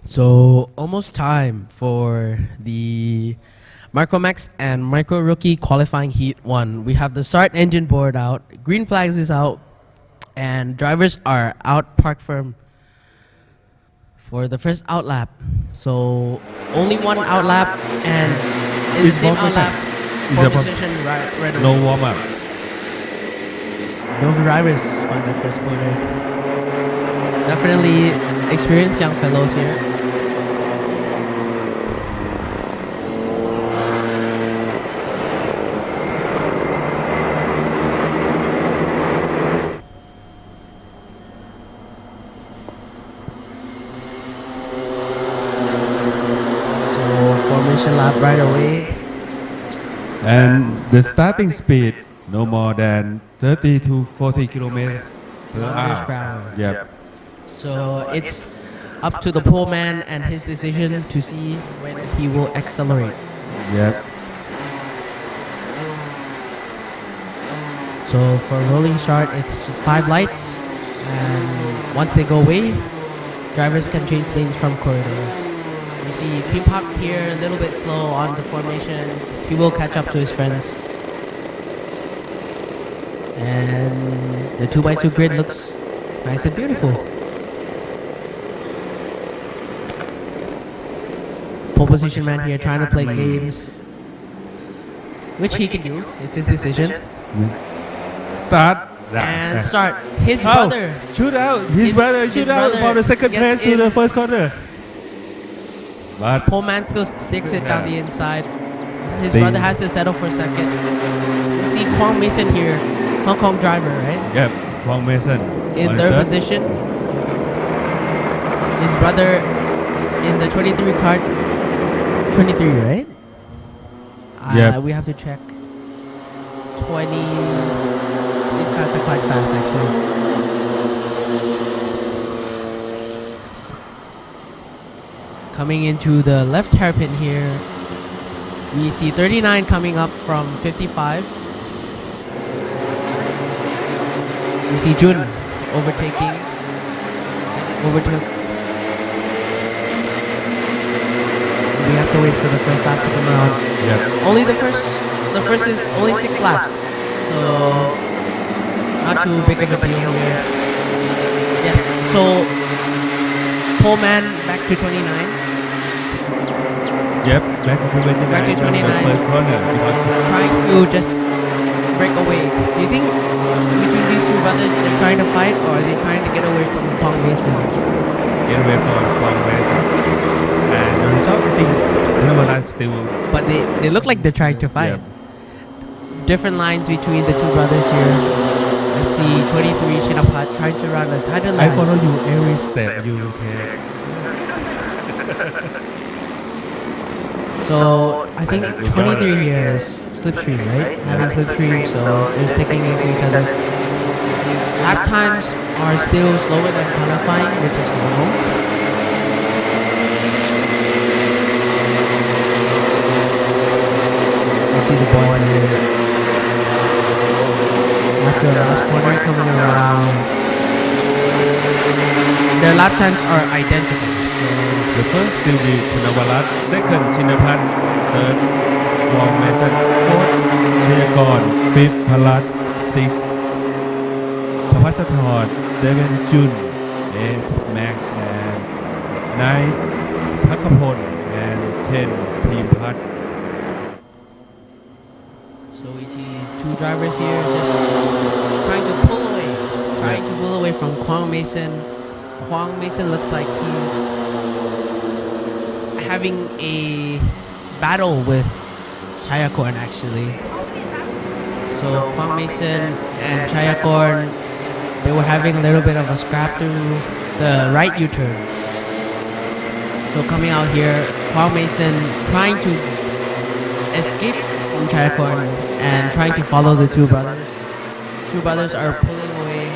So almost time for the Micromax and Micro Rookie qualifying heat 1. We have the start engine board out, green flags is out, and drivers are out park firm for the first out lap. So only one out lap, and in the It's same one out lap, Is four a pop- position right away. No warm up. No drivers on the first corner. Definitely experienced young fellows here. So formation lap right away. And the starting speed no more than 30 to 40 kilometers per Kilometers per hour. hour. Yep. So it's up to the pole man and his decision to see when he will accelerate. Yep. So for rolling start, it's 5 lights, and once they go away, drivers can change lanes from corridor. You see Pim Pop here a little bit slow on the formation. He will catch up to his friends. And the 2x2 grid looks nice and beautiful. Pole position man here trying to play games, which he can do. It's his decision. Start. And start. His Oh, brother. shoot out. His brother shoot his out brother for the second gets place to in. the first corner. But Pole man still sticks it down the inside. His Sting. brother has to settle for second. You see Kwang Mason here, Hong Kong driver, right? yep, Kwang Mason In on third position. His brother in the 23 card. 23, right? Yep. We have to check. 20. These cards are quite fast, actually. Coming into the left hairpin here, we see 39 coming up from 55. We see Jun overtaking. Overtook. We have to wait for the first lap to come around. Yep. Only the first is only 6 laps, so not too big of a deal here. Yes, so pole man back to 29. Yep, back to 29 Back to on 29. the first corner because Trying to just break away. Do you think between these two brothers they're trying to fight, or are they trying to get away from Kwang Mason? get away from Kwang Mason. And the result, I think Neverland still But they look like they're trying to fight. Yep. Different lines between the two brothers here. I see 23 Chinapat trying to run a tighter I line. follow you every step you take. So I think 23 here is slipstream, right? Having slipstream, so they're sticking into each other. Lap times are still slower than qualifying, which is normal. You see the boy here. After the last corner coming around, their lap times are identical. The first will be Punavarat, second Chinapat, third Kwang Mason, fourth Chayakon, fifth Palat, sixth Papasathon, seventh Jun, eighth Max, and ninth Pakapon, and 10 Teampat. So we see two drivers here just trying to pull away from Kwang Mason. Kwang Mason looks like he's having a battle with Chayakorn actually. So Kwang Mason and Chayakorn, they were having a little bit of a scrap through the right U-turn. So coming out here, Kwang Mason trying to escape from Chayakorn and trying to follow the two brothers. Two brothers are pulling away.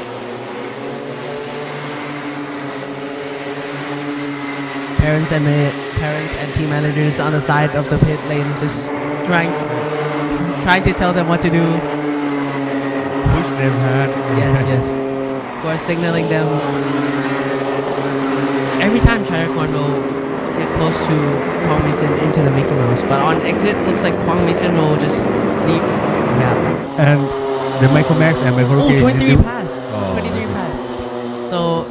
Parents and team managers on the side of the pit lane just trying to tell them what to do. Push them hard. Yes. Of course, signaling them. Every time Chayakorn will get close to Kwang Mason into the Mickey Mouse. But on exit, looks like Kwang Mason will just leave. Yeah. And the Michael Max and Michael Oh, Roque 23 still- passed. Oh, 23 okay. passed. So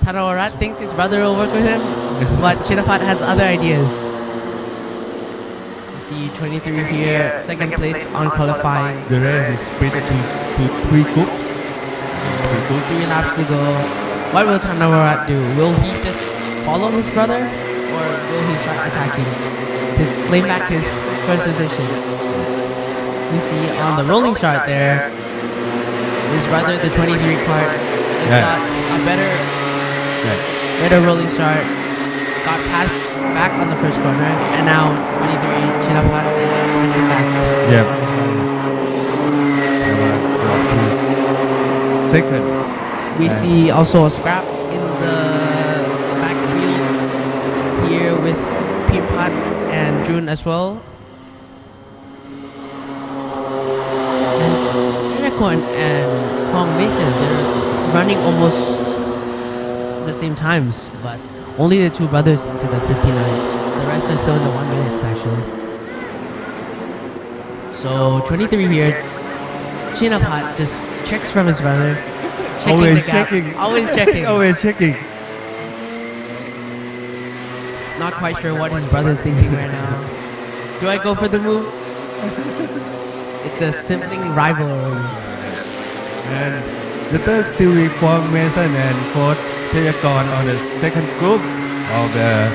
Thanawarat thinks his brother will work with him, but Chinapat has other ideas. You see 23 here, second place on qualifying. The race is split to three groups. Three groups. 3 laps to go. What will Thanawarat do? Will he just follow his brother, or will he start attacking to claim back his first position? You see on the rolling start there, his brother, the 23 cart, has Yeah. got a better rolling start. Got passed back on the first corner, and now 23 Chinapat is pressing back. Yep. on his brother. Second. We And- see also a scrap in the backfield here with Pimpat and Jun as well. And Unicorn and Kwang Mason, they're running almost the same times, but only the two brothers into the 59s. The rest are still in the 1 minutes actually. So 23 here, Chinapat just checks from his brother. Checking Always the gap. checking. Always checking. Always checking. Not quite sure what his brother's thinking right now. Do I go for the move? It's a sibling rivalry. And the third still be Kwang Mason and fourth Thayakon on the second group of the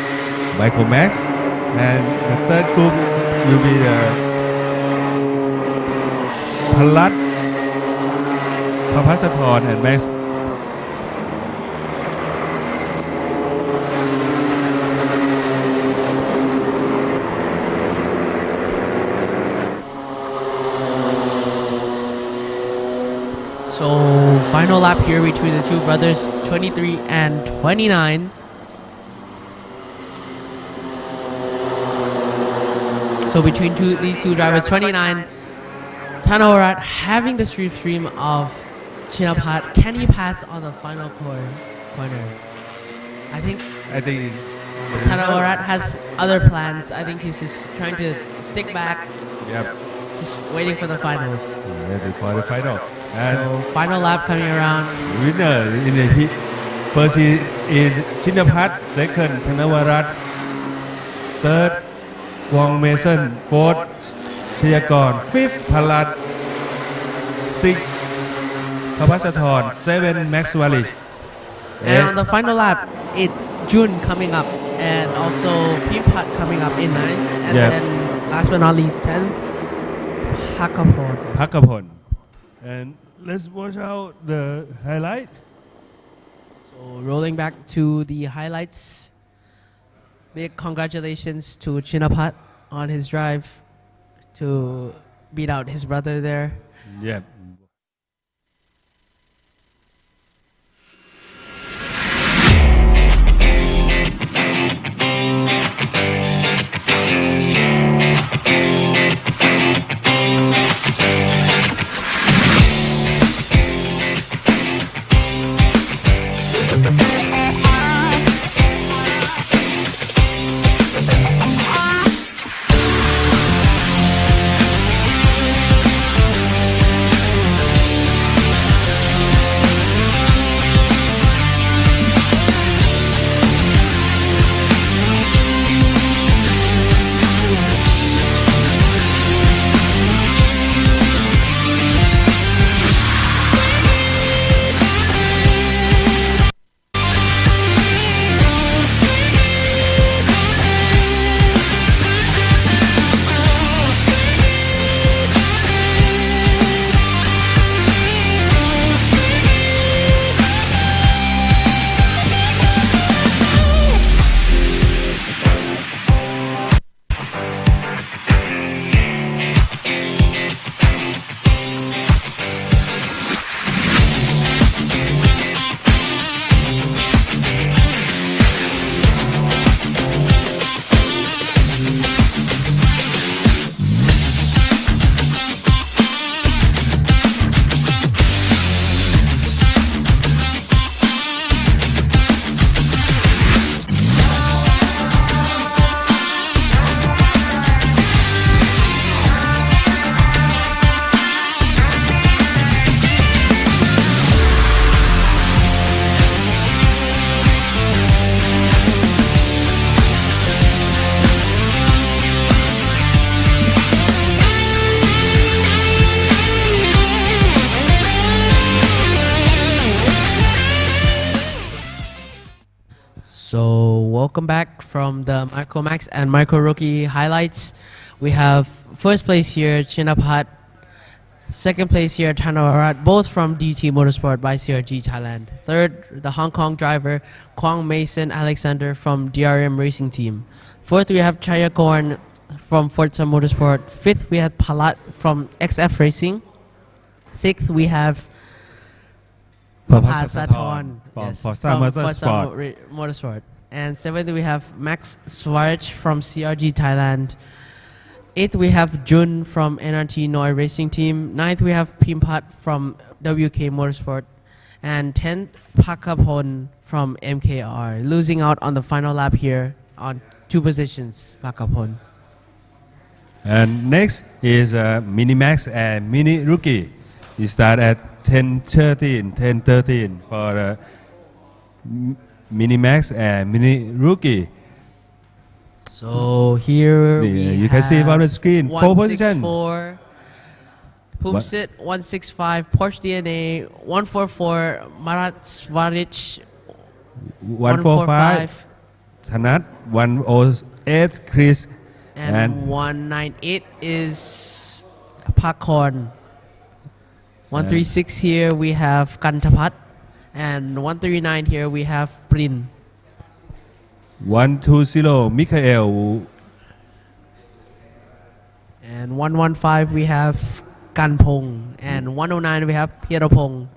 Michael Max. And the third group will be the Palat, Papasathorn and Max. So final lap here between the two brothers, 23 and 29. So between these two drivers, 29, Thanawarat having the stream of Chinapat. Can he pass on the final corner? I think I think Thanawarat has other plans. I think he's just trying to stick back, yep. just waiting for the finals. Ready for the final. And So final lap coming around. winner in the heat. First is Chinapat, second Thanawarat, third Kwang Mason, fourth Chayakon, fifth Palat, sixth Papasathorn, seven Max Wallish. And on the final lap, it Jun coming up, and also Pimpat coming up in 9th, and Yeah. then last but not least 10th, Hakapon. Hakapon. And let's watch out the highlight. So rolling back to the highlights, big congratulations to Chinapat on his drive to beat out his brother there. Yeah. welcome back from the Micro Max and Micro Rookie highlights. We have first place here, Chinapat. Second place here, Thanawarat, both from DT Motorsport by CRG Thailand. Third, the Hong Kong driver, Kwang Mason Alexander from DRM Racing Team. Fourth, we have Chayakorn from Forza Motorsport. Fifth, we have Palat from XF Racing. Sixth, we have Papasathorn from Forza Motorsport. Motorsport. And seventh, we have Max Swaraj from CRG Thailand. Eighth, we have Jun from NRT Noi Racing Team. Ninth, we have Pimpat from WK Motorsport. And 10th, Pakapon from MKR. Losing out on the final lap here on 2 positions, Pakapon. And next is Mini Max and Mini Rookie. We start at 10:13 for Mini Max and Mini Rookie. So here you can see it on the screen. 4 positions. 164, Pumsit 165, Porsche DNA 144, Marat Svarich 145, Thanat 108, Chris, and 198 is Pakorn. 136 here we have Kantapat, and 139 here we have Prin. 120, Mikael. And 115 we have Kanpong, and 109 we have Pierapong.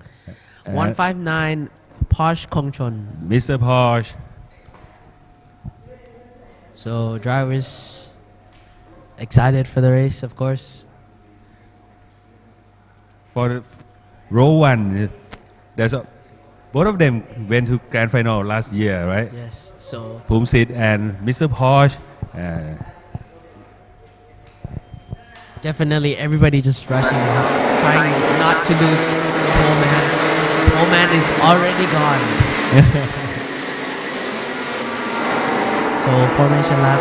159 Posh Kongchon. Mr. Posh. So drivers excited for the race, of course. For row 1, both of them went to grand final last year, right? Yes. So Pumsit and Mr. Posh. definitely everybody just rushing out, trying not to lose the pole man. The pole man is already gone. So formation lap.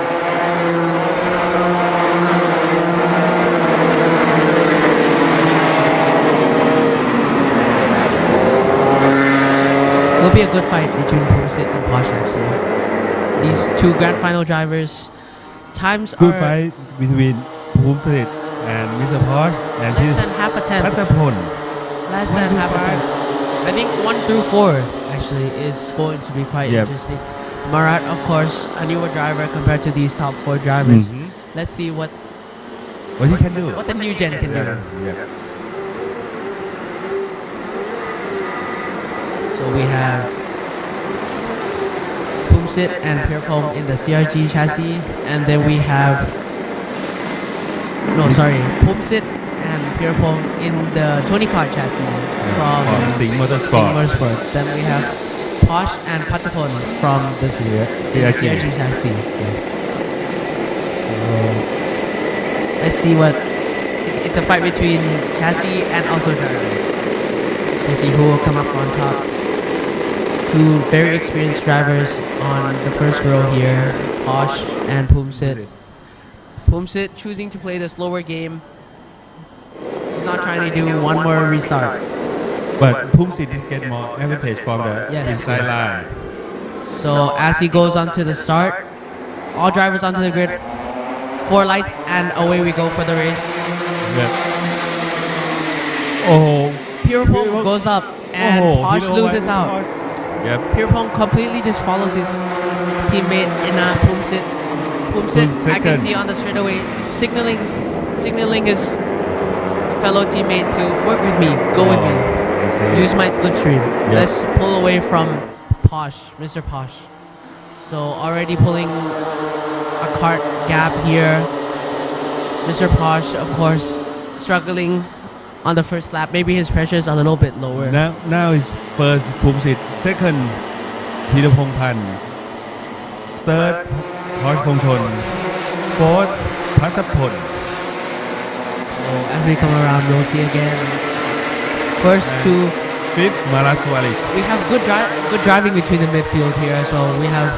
Will be a good fight between Pumsit and Posh actually. These 2 grand final drivers, times Good are fight between Pumsit and Mr. Posh and less than half a tenth. Patapon. Less than half a tenth. I think 1 through 4 actually is going to be quite interesting. Marat, of course, a newer driver compared to these top 4 drivers. Let's see what he can do. What the new gen can do. Yeah. So we have Pumsit and Pierpong in the CRG chassis, and then we have Pumsit and Pierpong in the Tony Kart chassis from Sing Motorsport. Then we have Posh and Patapon from the CRG chassis. Yes. So let's see what it's a fight between chassis and also drivers. Let's see who will come up on top. 2 very experienced drivers on the first row here, Posh and Pumsit. Pumsit choosing to play the slower game. He's not trying to do one more restart. But Pumsit did get more advantage from the inside line. So as he goes onto the start, all drivers onto the grid, 4 lights, and away we go for the race. Pierpong goes up and Posh loses out. Pierpong completely just follows his teammate in Pumsit. Pumsit, I can see on the straightaway signaling his fellow teammate to work with me, go with me, use my slipstream. Let's pull away from Posh, Mr. Posh. So already pulling a kart gap here. Mr. Posh, of course, struggling on the first lap. Maybe his pressure is a little bit lower. Now is first Pumsit, second Pirapong Pan, third Posh Kongchon, fourth Patapon. So as we come around, we'll see again. First 2. Fifth Marat Svarich. We have good driving between the midfield here as well. We have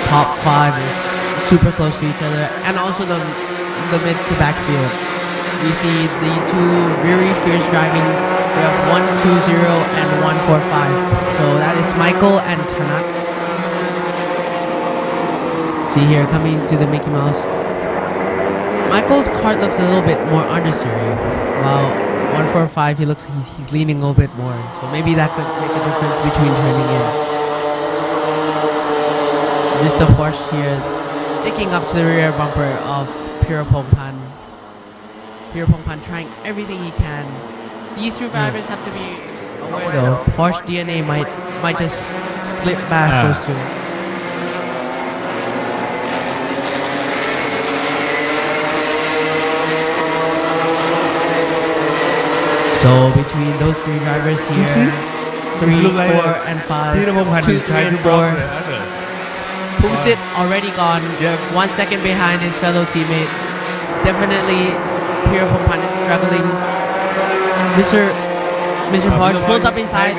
top 5 is super close to each other, and also the mid to backfield. We see the 2 very fierce driving We have 120 and 145. So that is Michael and Tanak. See here, coming to the Mickey Mouse. Michael's cart looks a little bit more understeery, while 145 he's leaning a little bit more. So maybe that could make a difference between turning in. Mr. Porsche here sticking up to the rear bumper of Pirapongpan. Pirapongpan trying everything he can. These two drivers have to be aware though. Porsche DNA might just slip past those two. So between those three drivers here, 3, 4, and 5, 2, 3, and 4. Pumsit already gone, 1 second behind his fellow teammate. Definitely, Pirapongpan is struggling. Mr. Porsche pulls up inside.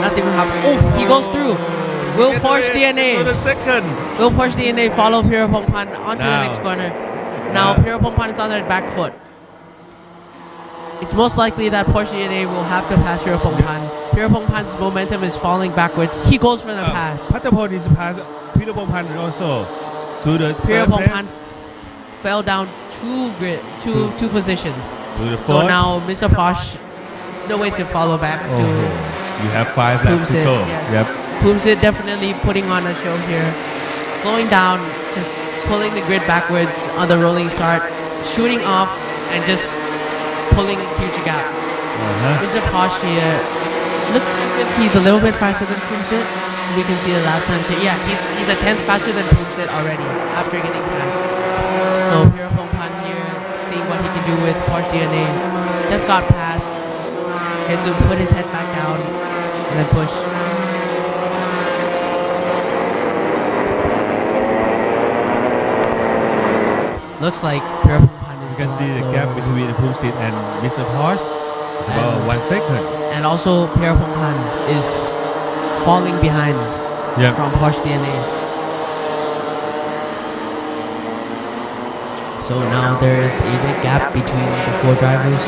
Nothing will happen. Oh, he goes through. Will Porsche DNA follow Pirapongpan onto the next corner? Now Pirapongpan is on their back foot. It's most likely that Porsche DNA will have to pass Pirapongpan. Pirapongpan's momentum is falling backwards. He goes for the pass. Patapon is past Pirapongpan also to the Pirapongpan fell down two positions. So now Mr. Porsche, no way to follow back to. You have 5 laps to go. Yes. Yep. Pumsit definitely putting on a show here. Slowing down, just pulling the grid backwards on the rolling start, shooting off, and just pulling huge gap. Mr. Porsche here looks as if he's a little bit faster than Pumsit. We can see the lap time here. Yeah, he's a tenth faster than Pumsit already after getting passed. So Pirapongpan here, seeing what he can do with Porsche DNA. Just got passed. Has to put his head back down and then push. Looks like Pirapongpan is. You can see the gap between Pumsit and Mr. Porsche. It's about 1 second. And also Pirapongpan is falling behind from Porsche DNA. So now there is a big gap between the 4 drivers.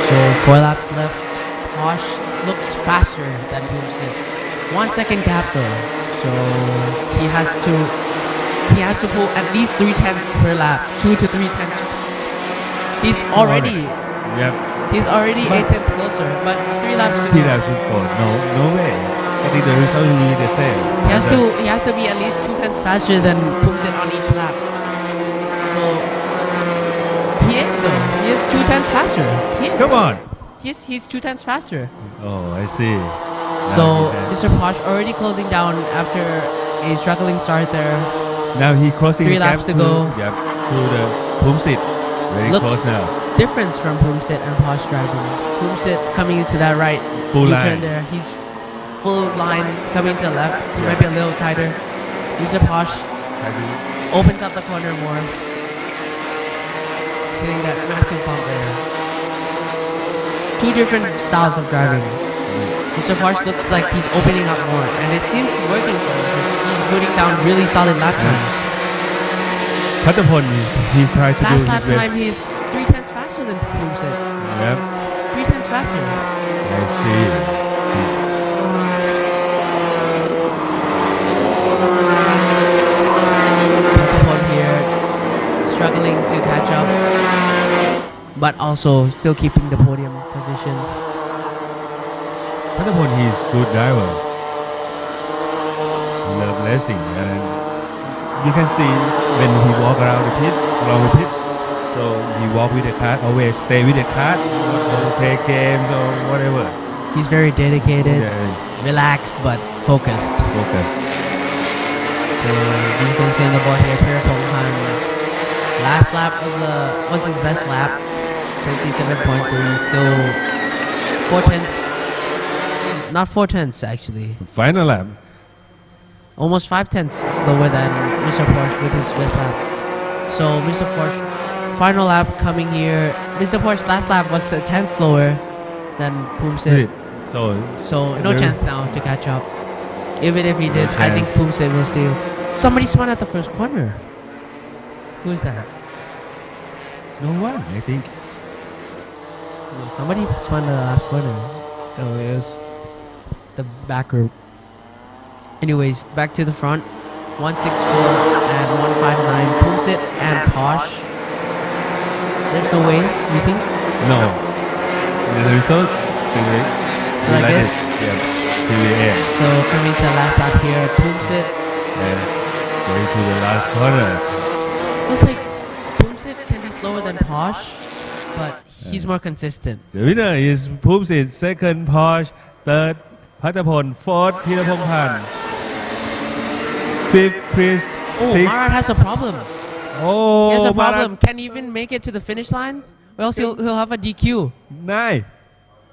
So 4 laps left. Porsche looks faster than Pumsit. 1 second gap though. So he has to pull at least 3/10 per lap. 2 to 3/10. He's already 8/10 closer, but 3 laps to go. 3 laps to go. No way. I think the result will be the same. He has to be at least 2/10 faster than Pumsit on each lap. So he is though. He is 2/10 faster. Come on. He's 2/10 faster. Oh, I see. So Mr. Porsche already closing down after a struggling start there. Now he crossing 3 the gap laps to go. To the Pumsit. Very Looks close now. Difference from Pumsit and Porsche driving. Pumsit coming into that right Full U-turn line. there. He's full line coming to the left. He might be a little tighter. Mr. Porsche opens up the corner more. Hitting that massive bump there. 2 different styles of driving. Mr. Porsche looks like he's opening up more, and it seems working for him. He's putting down really solid lap times. Patapon, he's trying to do Last his lap best. time, he's 3/10 faster than Pumsit. Yep. 3/10 faster. I see. Patapon here, struggling to catch up, but also still keeping the podium position. Patapon, he's good driver. Love racing, and you can see when he walk around the pit, so he walk with the cart, always stay with the cart, or play games or whatever. He's very dedicated, relaxed, but focused. So you can see on the board here, Pirapongpan. Last lap was his best lap, 57.3, still 4/10. Not 4/10 actually. Final lap. Almost 5/10 slower than Mr. Porsche with his best lap. So Mr. Porsche, final lap coming here. Mr. Porsche last lap was a 10 slower than Pumsit. So no chance now to catch up. Even if he did, I think Pumsit will steal. Somebody spun at the first corner. Who's that? No one, I think. Somebody spun the last corner. Oh, it was the back group. Anyways, back to the front. 164 and 159. Pumsit and Posh. There's no way, you think? No. The result, So like this? Yeah. So coming to the last lap here, Pumsit. Yeah. Going to the last corner. Looks like Pumsit can be slower than Posh, but he's more consistent. The winner is Pumsit, second Posh, third Patapon, fourth Pirapongpan, fifth Chris, Oh, sixth. Marat has a problem. Oh, He has a Marat, problem. Can he even make it to the finish line? Or else he'll have a DQ. nine.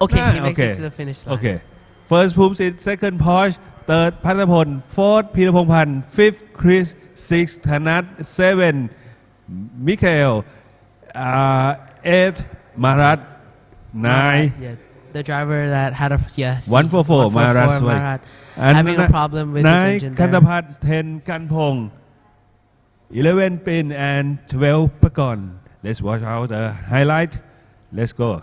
Okay, he Nah, makes okay. it to the finish line. Okay. First Pumsit, second Posh, third Patapon, fourth Pirapongpan, fifth Chris, sixth Thanat, seventh Mikael, eighth Marat, nine. Yeah, the driver that had a 144 Marat, Marat and having a problem with his nine engine there. Kantapat, 10 Kanpong, 11 Pin and 12 Pakon. Let's watch out the highlight. Let's go.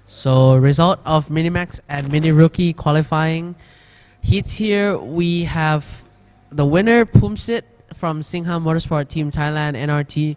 So result of Minimax and Mini Rookie qualifying heats here. We have the winner Pumsit from Singha Motorsport Team Thailand NRT.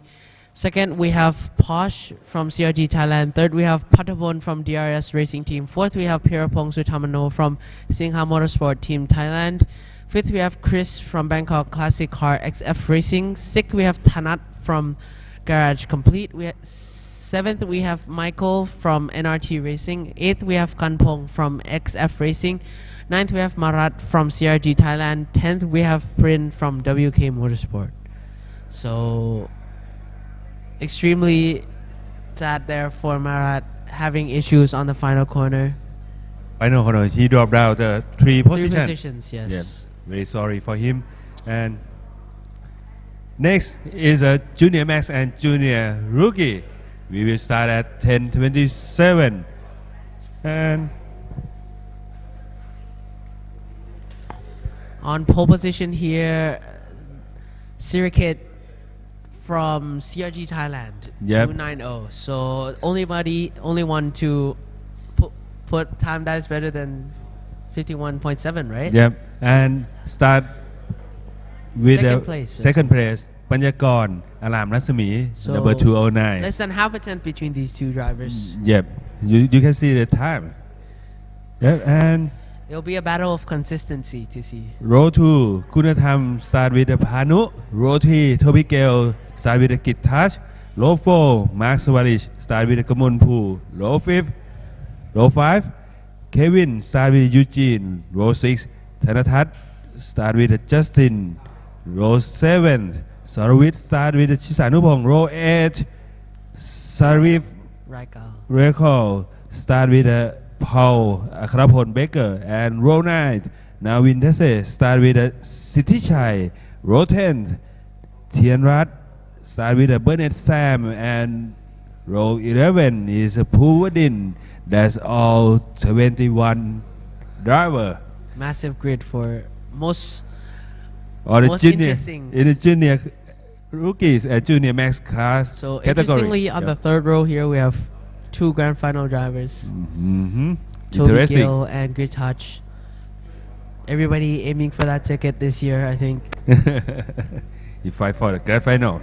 Second, we have Posh from CRG Thailand. Third, we have Patapon from DRS Racing Team. Fourth, we have Pirapong Sutamano from Singha Motorsport Team Thailand. Fifth, we have Chris from Bangkok Classic Car XF Racing. Sixth, we have Thanat from Garage Complete. Seventh, we have Michael from NRT Racing. Eighth, we have Kanpong from XF Racing. Ninth, we have Marat from CRG Thailand. 10th, we have Prin from WK Motorsport. So extremely sad there for Marat having issues on the final corner. Final corner, he dropped out the three Three positions. positions, yes. Yeah, very sorry for him. And next is a Junior Max and Junior Rookie. We will start at 10:27. And on pole position here, Sirikit from CRG Thailand, Yep. 290. So only one to put time that is better than 51.7, right? yep, and start with Second the place. second place. Panyakon, Alam Rasmi, So number 209. less than half a tenth between these two drivers. Yep, you can see the time. Yep, and It'll be a battle of consistency to see. Row 2 คุณธรรม start with the Panu Row 3 Toby Gale start with the Kit Touch Row 4 Mark Swarish start with the Kamun Pu Row 5 Kevin start with Eugene Row 6 Thanatat start with the Justin Row 7 Saravit start with the Chisanupong Row 8 Sarif Raikal. Recall start with the Paul Akrapon Baker and Row 9 Navin Dese start with the Sitichai Row 10 Tianrat start with the Bernard Sam and Row 11 is a Puwadin. That's all 21 driver. Massive grid for most In the junior rookies and junior max class So category. interestingly, on the third row here, we have two grand final drivers, Toby Interesting. Gill and Grit Touch. Everybody aiming for that ticket this year, I think. You fight for the grand final.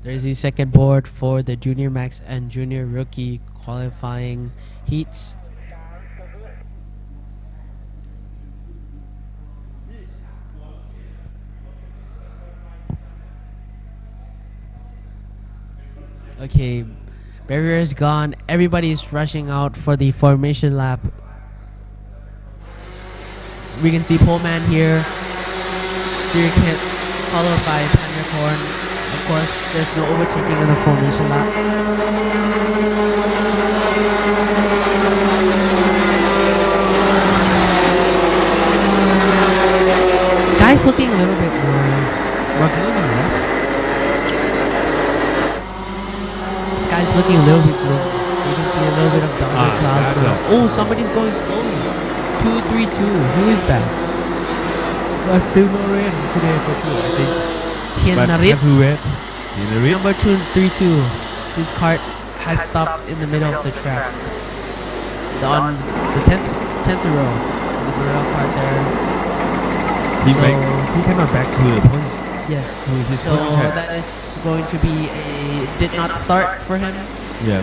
There's the second board for the Junior Max and Junior Rookie qualifying heats. Okay, barrier is gone. Everybody's rushing out for the formation lap. We can see pole man here, Sirkit, followed by Pandercorn. Of course, there's no overtaking in the formation lap. Sky's looking a little bit more gloomy, yes? Sky's looking a little bit gloomy. You can see a little bit of darker clouds now. Oh, somebody's going slowly. 232. Who is that? But still no rain today for sure, I think. But Tianarit. have to wait. Tianarit. Number 232. His cart has stopped in the middle of the track. On the 10th row. The BIRA cart there. He cannot back to the post. Yes. To his So position. that is going to be a did not start for him. Yeah.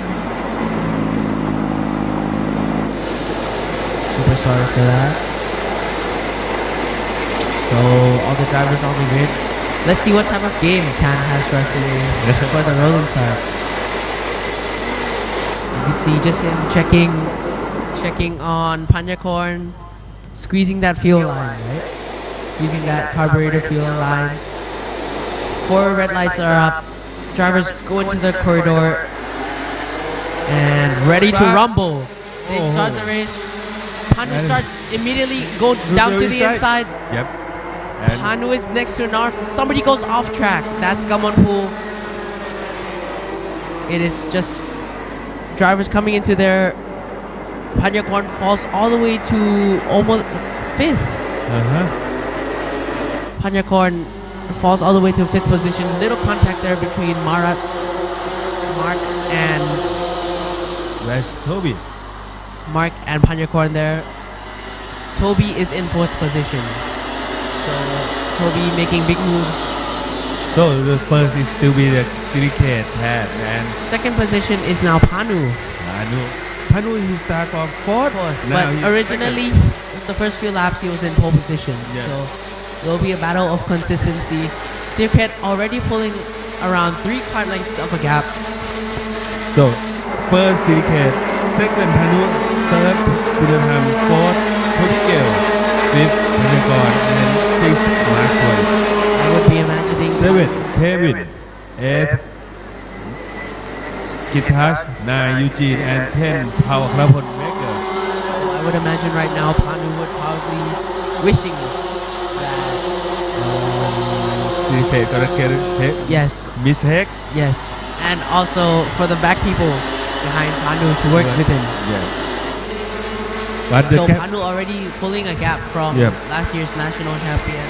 Super sorry for that. So all the drivers on the grid. Let's see what type of game Tan has for us today for the rolling start. You can see just him checking on Panyakorn, squeezing that fuel line, right? Squeezing that carburetor fuel line. 4 red lights are up. Drivers go into the corridor and ready to rumble. They start the race. Panu starts immediately, go down to the inside. Yep. And Panu is next to Narf. Somebody goes off track. That's Gamonpool. It is just drivers coming into their. Panyakorn falls all the way to almost 5th. Panyakorn falls all the way to 5th position. Little contact there between Mark and where's Toby? Mark and Panyakorn there. Toby is in 4th position. So Toby making big moves. So the first is still be the Silicate Tad and 2nd position is now Panu. Panu he start from 4th. But originally, the first few laps he was in pole position. Yeah. So it will be a battle of consistency. Sirkit already pulling around 3 car lengths of a gap. So first Silicate, second Panu, third Kudatham, 4th Toby Gale, 5th Panyakorn and 6th Maxwell. I would be imagining 7th Kevin, 8th Gitash, 9 Eugene and 10 Paul Krapon Maker. I would imagine right now Panu would probably wishing that Silicate gonna get it. yes, Miss Heck. yes, and also for the back people behind Panu to work with him. Yeah. But the So gap, Panu already pulling a gap from Yep. last year's national champion,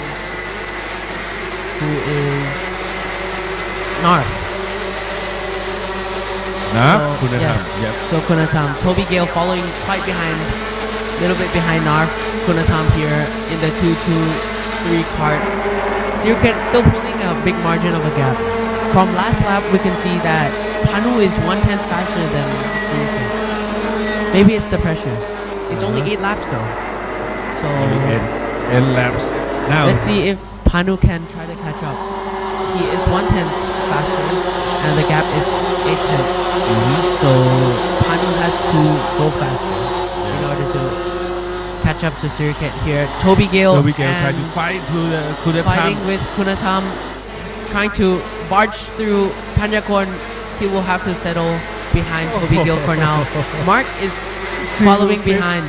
who is Narf. Narf, So, Kunatam, yes. yep. So Kunatam, Toby Gale following quite behind, little bit behind Narf. Kunatam here in the 2-2-3 cart. Circuit still pulling a big margin of a gap. From last lap, we can see that Panu is 1/10 faster than Circuit. Maybe it's the pressures. It's only 8 laps though. So N laps. Now, let's see if Panu can try to catch up. He is 1/10 faster, and the gap is 8/10. So Panu has to go faster in order to catch up to Circuit here. Toby Gale trying to fight to the fighting with Kunatam, trying to barge through Panjakorn. He will have to settle behind Toby Gale for now. Mark is following behind.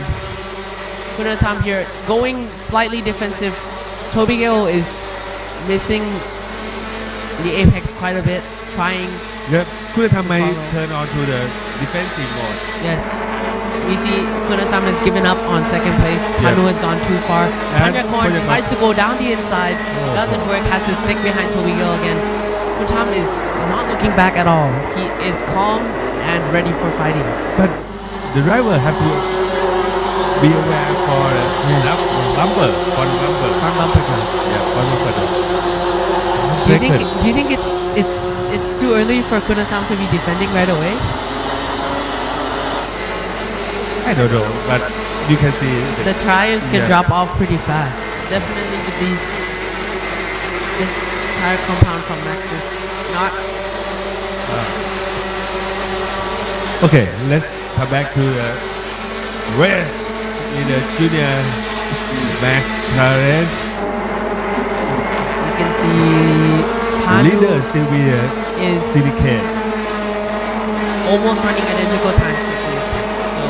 Kunatam here going slightly defensive. Toby Gale is missing the apex quite a bit, trying. Yep. Kunatam may follow. turn on to the defensive mode. Yes. We see Kunatam has given up on second place. Yeah. Panu has gone too far. And Panjakorn Panjakorn. tries to go down the inside. Oh. Doesn't work. Has to stick behind Toby Gale again. Kunatam is not looking back at all. He is calm and ready for fighting. But the driver have to be aware for bumper, front bumper. Front bumper drive. Yeah, front bumper. Do you think it's too early for Kunatam to be defending right away? I don't know, but you can see The tires can Yeah. drop off pretty fast. Definitely with this tire compound from Maxxis, not. Okay, let's come back to the race in the junior max challenge. You can see The Panu leader still be is syndicate. almost running identical times to Circuit. So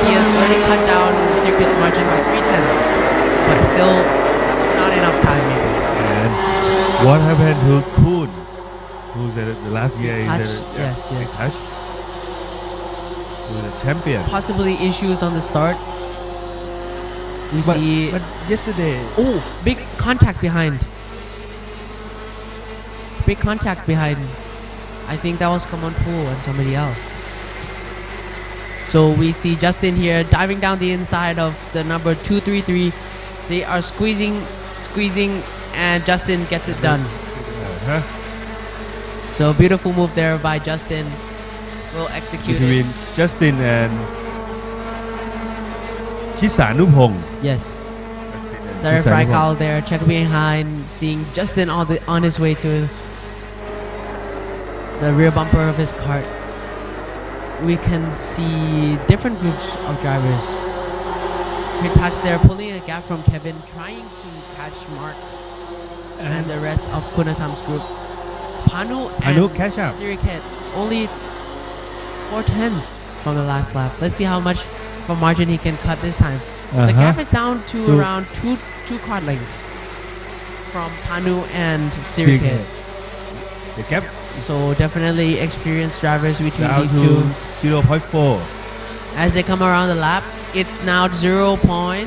he has already cut down Circuit's margin by 3/10, but still not enough time maybe. And what happened to Kuhn, who's the last year in Touch, the yes. touch? Who's the champion? Possibly issues on the start. We see. But yesterday, Oh, big contact behind. Big contact behind. I think that was Common Pool and somebody else. So we see Justin here diving down the inside of the number 233. They are squeezing, and Justin gets it done. huh? So beautiful move there by Justin. Will execute it. Between Justin and Chisanupong. Yes. Sarah Freikal there, check behind, seeing Justin on his way to the rear bumper of his cart. We can see different groups of drivers. Touch there, pulling a gap from Kevin, trying to catch Mark and the rest of Kunatam's group. Panu and catch up. Circuit only 4/10 from the last lap. Let's see how much of a margin he can cut this time. The gap is down to around two cart lengths from Panu and Circuit. The gap So definitely experienced drivers between down these to two. 0.4. As they come around the lap, it's now 0.4.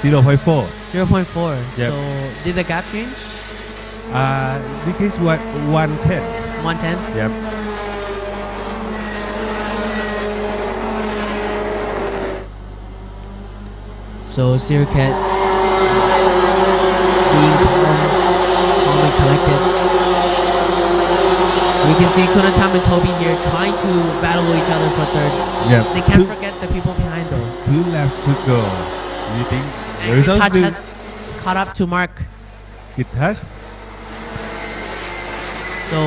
0.4. Yep. So did the gap change? Because what 110. 110? Yep. So Circuit being calmly collected. We can see Kunatam and Toby here trying to battle each other for third. Yep. They can't forget the people behind though. 2 laps to go. You think the And results Touch will has caught up to Mark. get touch? So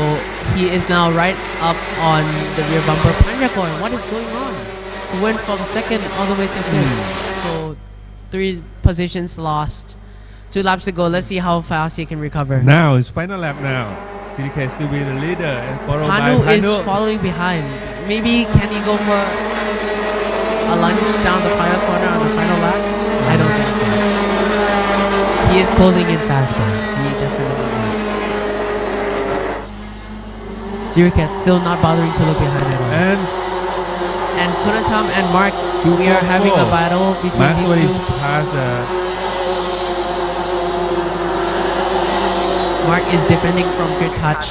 he is now right up on the rear bumper. Panjakorn, what is going on? He went from second all the way to fifth. So 3 positions lost. 2 laps to go. Let's see how fast he can recover. Now it's final lap now. CDK still be the leader and followed Panu by is following behind. Maybe can he go for a lunge down the final corner on the final lap? I don't think so. He is closing in faster. He definitely is. Circuit still not bothering to look behind at all. And Kunatam and Mark, we are having a battle between these two. Mark is defending from good touch.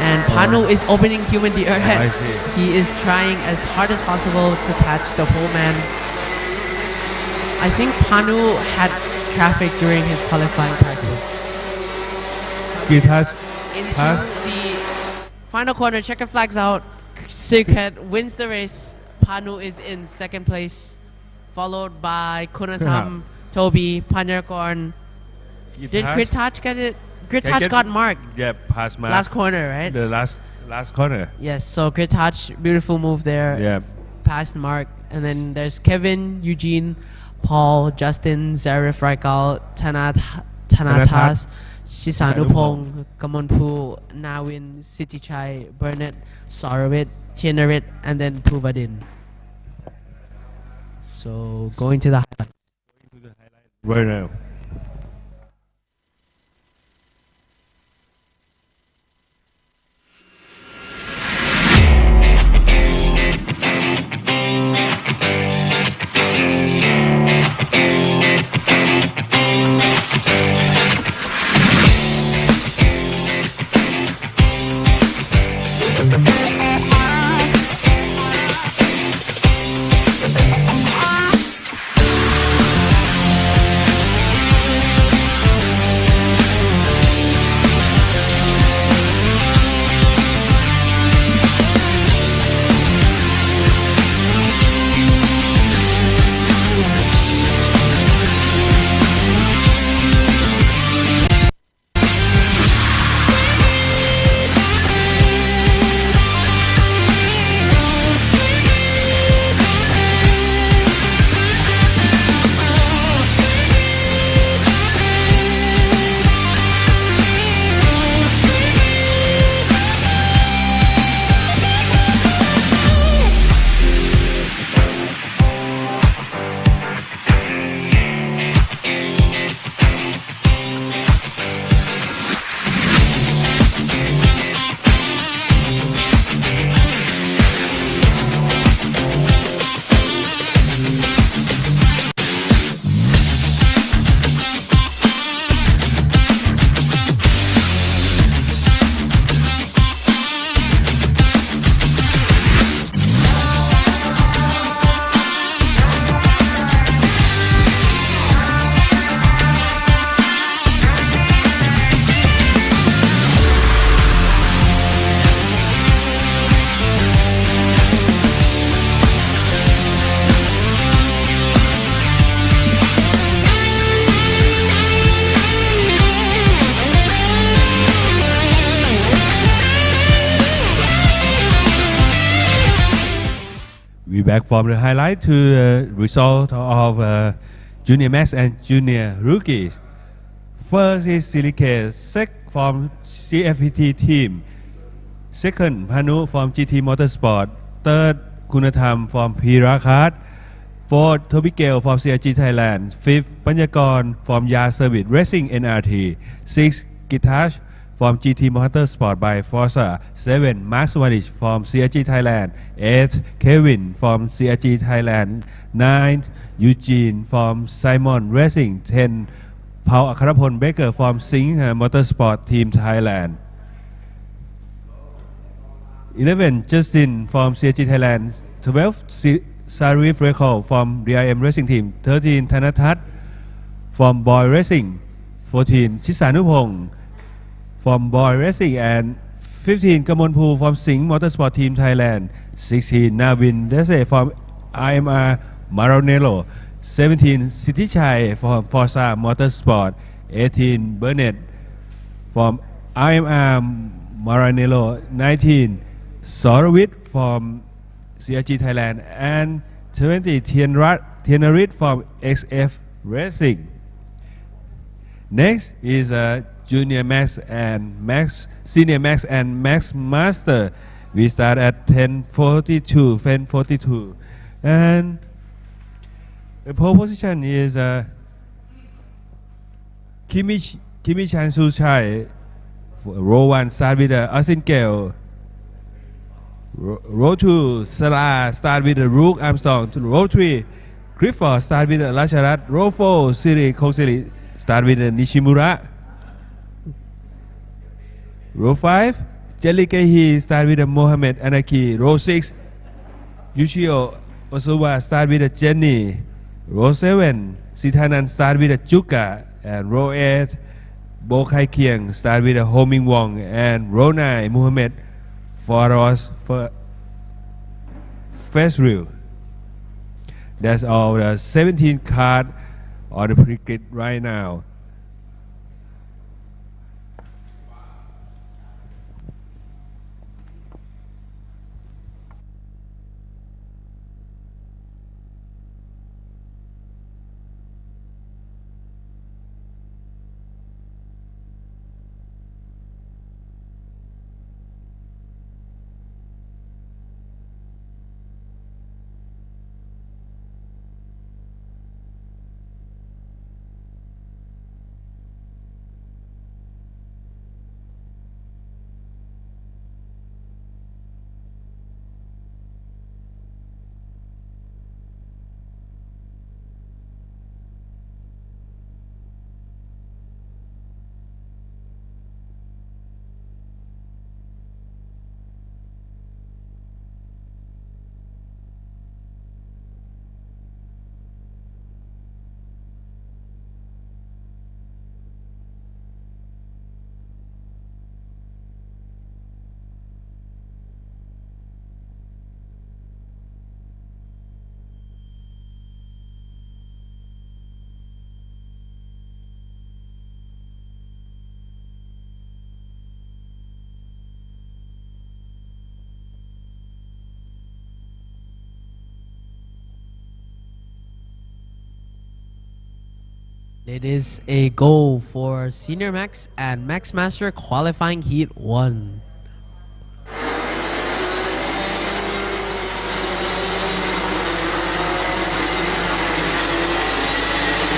And Panu is opening human I DRS. see. He is trying as hard as possible to catch the pole man. I think Panu had traffic during his qualifying practice. กีทัช Into Huh? the final corner, checker flags out. Sirkat wins the race. Panu is in second place, followed by Kunatam, Toby, Panarkorn. Did Kritaj get it? Kritaj got marked Yeah, pass mark. last corner, right? The last corner. Yes, so Kritaj, beautiful move there. Yeah. Past Mark. And then there's Kevin, Eugene, Paul, Justin, Zarif, Raikal, Tanatas, Shisanupong, Kamonpu, Nawin, Sitichai, Burnett, Sarawit, Tienarit, and then Puvadin. So going to the highlights. Right now. We back from the highlight to the result of Junior Max and Junior Rookies. First is Silicate, from CFPT team. Second, Panu from GT Motorsport. Third, Kunatham from BIRA Kart. Fourth, Tobigel from CRG Thailand. Fifth, Panyakorn from Ya Service Racing NRT. Sixth, Gitash from GT Motorsport by Forza. 7. Mark Swanich from CRG Thailand. 8. Kevin from CRG Thailand. 9. Eugene from Simon Racing. 10. Paul Akarapon Baker from Singh Motorsport Team Thailand. 11. Justin from CRG Thailand. 12. Sarif Rekho from RIM Racing Team. 13. Thanatat from Boy Racing. 14. Chisanupong from Boy Racing, and 15 Kamonpu from Singh Motorsport Team Thailand. 16 Navin Dese from IMR Maranello. 17 Sitichai from Forza Motorsport. 18 Burnett from IMR Maranello. 19 Sorawit from CRG Thailand, and 20 Tienarit from XF Racing. Next is Junior Max and Max, Senior Max and Max Master. We start at 10:42, and the pole position is Kimi Chan Suchai. Row 1 start with Austin Gale. Row 2 Salah start with Rook Armstrong. Row 3 Clifford start with Rasharat. Row 4 Siri Kosiri start with Nishimura. Row 5 Jelly Kehi start with a Mohammed Anaki. Row 6, Yushio Osawa start with a Jenny. Row 7, Sitanan start with a Juka. And row 8, Bo Kai Kieng start with a Homing Wong. And row 9, Mohammed Faros Fesril. That's all the 17 card on the cricket right now. It is a goal for Senior Max and Max Master qualifying Heat 1.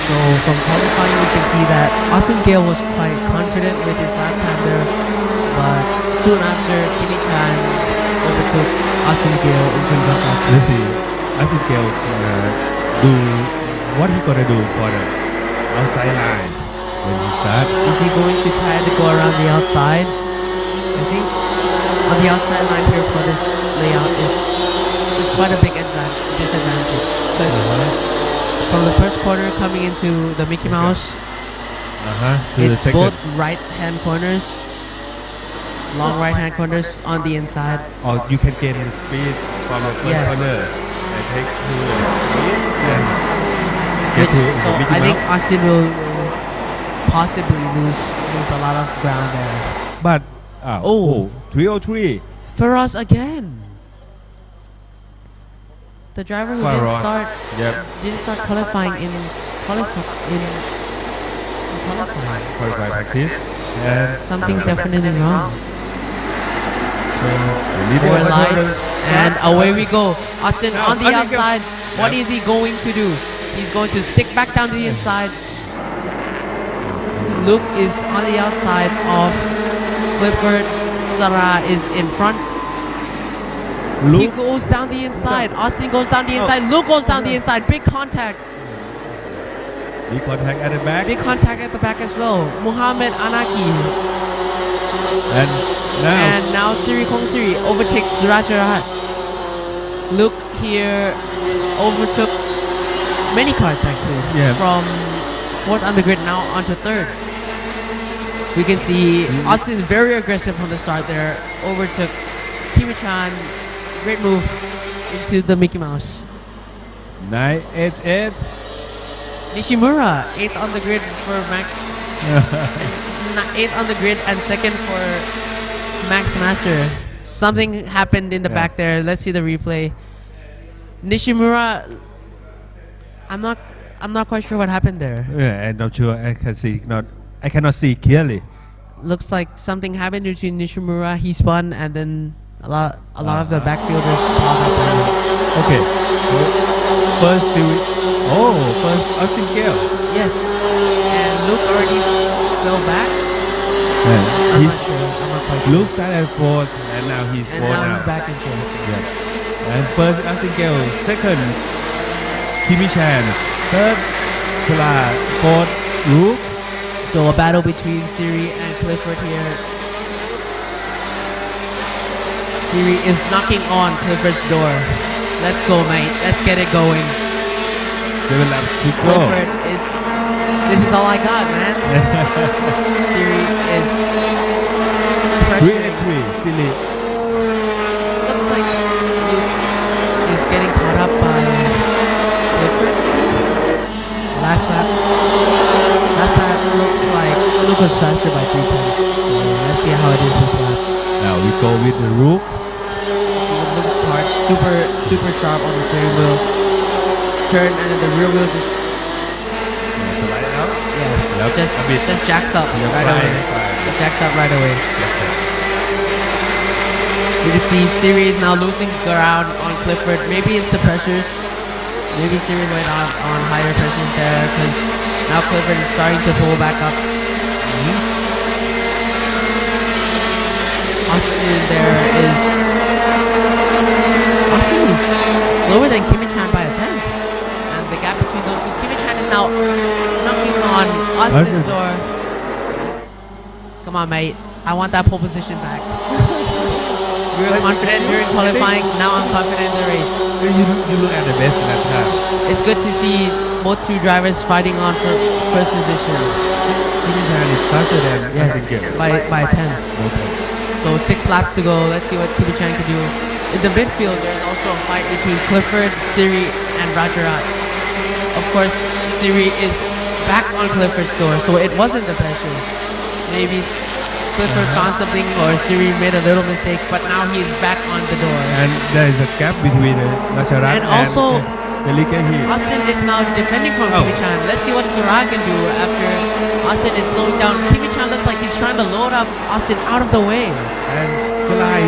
So from qualifying we can see that Austin Gale was quite confident with his lap time there, but soon after Kimi Chan overtook Austin Gale in terms of lap time. Let's see. Austin Gale do what he gonna do for the outside line when he starts. Is he going to try to go around the outside? I think on the outside line here for this layout is quite a big disadvantage. From the first corner coming into the Mickey Mouse, it's both right-hand corners, long right-hand corners on the inside. Or you can gain speed from the first corner and take to so I think Austin will possibly lose a lot of ground there. But 303. Feroz again. The driver who didn't start qualifying in qualifying practice. Something's definitely wrong. So 4 lights and away we go. Austin on the outside. What is he going to do? He's going to stick back down to the inside. Luke is on the outside of Clifford. Sarah is in front. He goes down the inside. Austin goes down the inside. Luke goes down the inside. Big contact. Big contact at the back. Big contact at the back as well. Muhammad Anaki. And now Siri Kong Siri overtakes Rajarat. Luke here overtook many cars actually. From 4th on the grid now onto 3rd. We can see Austin very aggressive from the start there. Overtook Kimi-chan. Great move into the Mickey Mouse. 988. Nishimura 8th on the grid for Max. 8th on the grid and 2nd for Max Master. Something happened in the back there. Let's see the replay. Nishimura, I'm not quite sure what happened there. I'm not sure. I cannot see clearly. Looks like something happened between Nishimura. He spun and then a lot of the backfielders caught up. Okay. First Austin Gale. Yes. And Luke already fell back. I'm not sure. Luke started at 4th and now he's 4th now. He's back in 4th. Yeah. And first Austin Gale, 2nd Kimi Chan, 3rd Sla, 4th Luke. So a battle between Siri and Clifford here. Siri is knocking on Clifford's door. Let's go, mate. Let's get it going. 7 laps to go. Clifford is. This is all I got, man. Siri is. 3 and 3, Siri. Looks like Luke is getting caught up by Clifford. Last lap looks like Luke was faster by 3 tenths. So let's see how it is this lap. Now we go with the roof. Luke's part super sharp on the steering wheel. Turn and then the rear wheel just Slide out. yes, Yep, a bit. just jacks up Yeah, right away. fine. It jacks up right away. You can see Siri is now losing ground on Clifford. Maybe it's the pressures. Maybe Siri went on higher pressures there because now Clifford is starting to pull back up. Austin there is. Austin is slower than Kimi-chan by a tenth. And the gap between those two, Kimi-chan is now knocking on Austin's door. Come on, mate. I want that pole position back. We were confident during qualifying. Now I'm confident in the race. You look at the best lap time. It's good to see both two drivers fighting on for first position. Kimi-chan is faster than Austin. by 10. So 6 laps to go. Let's see what Kimi-chan can do. In the midfield, there's also a fight between Clifford, Siri, and Rajarat. Of course, Siri is back on Clifford's door, so it wasn't the pressures. Maybe Clifford found something or Siri made a little mistake, but now he's back on the door. And there is a gap between Rajarat And also, Jalika here. Austin is now defending from Oh. Kimi-chan. Let's see what Sarah can do after Austin is slowing down. Kimi-chan looks like he's trying to load up Austin out of the way. And Salai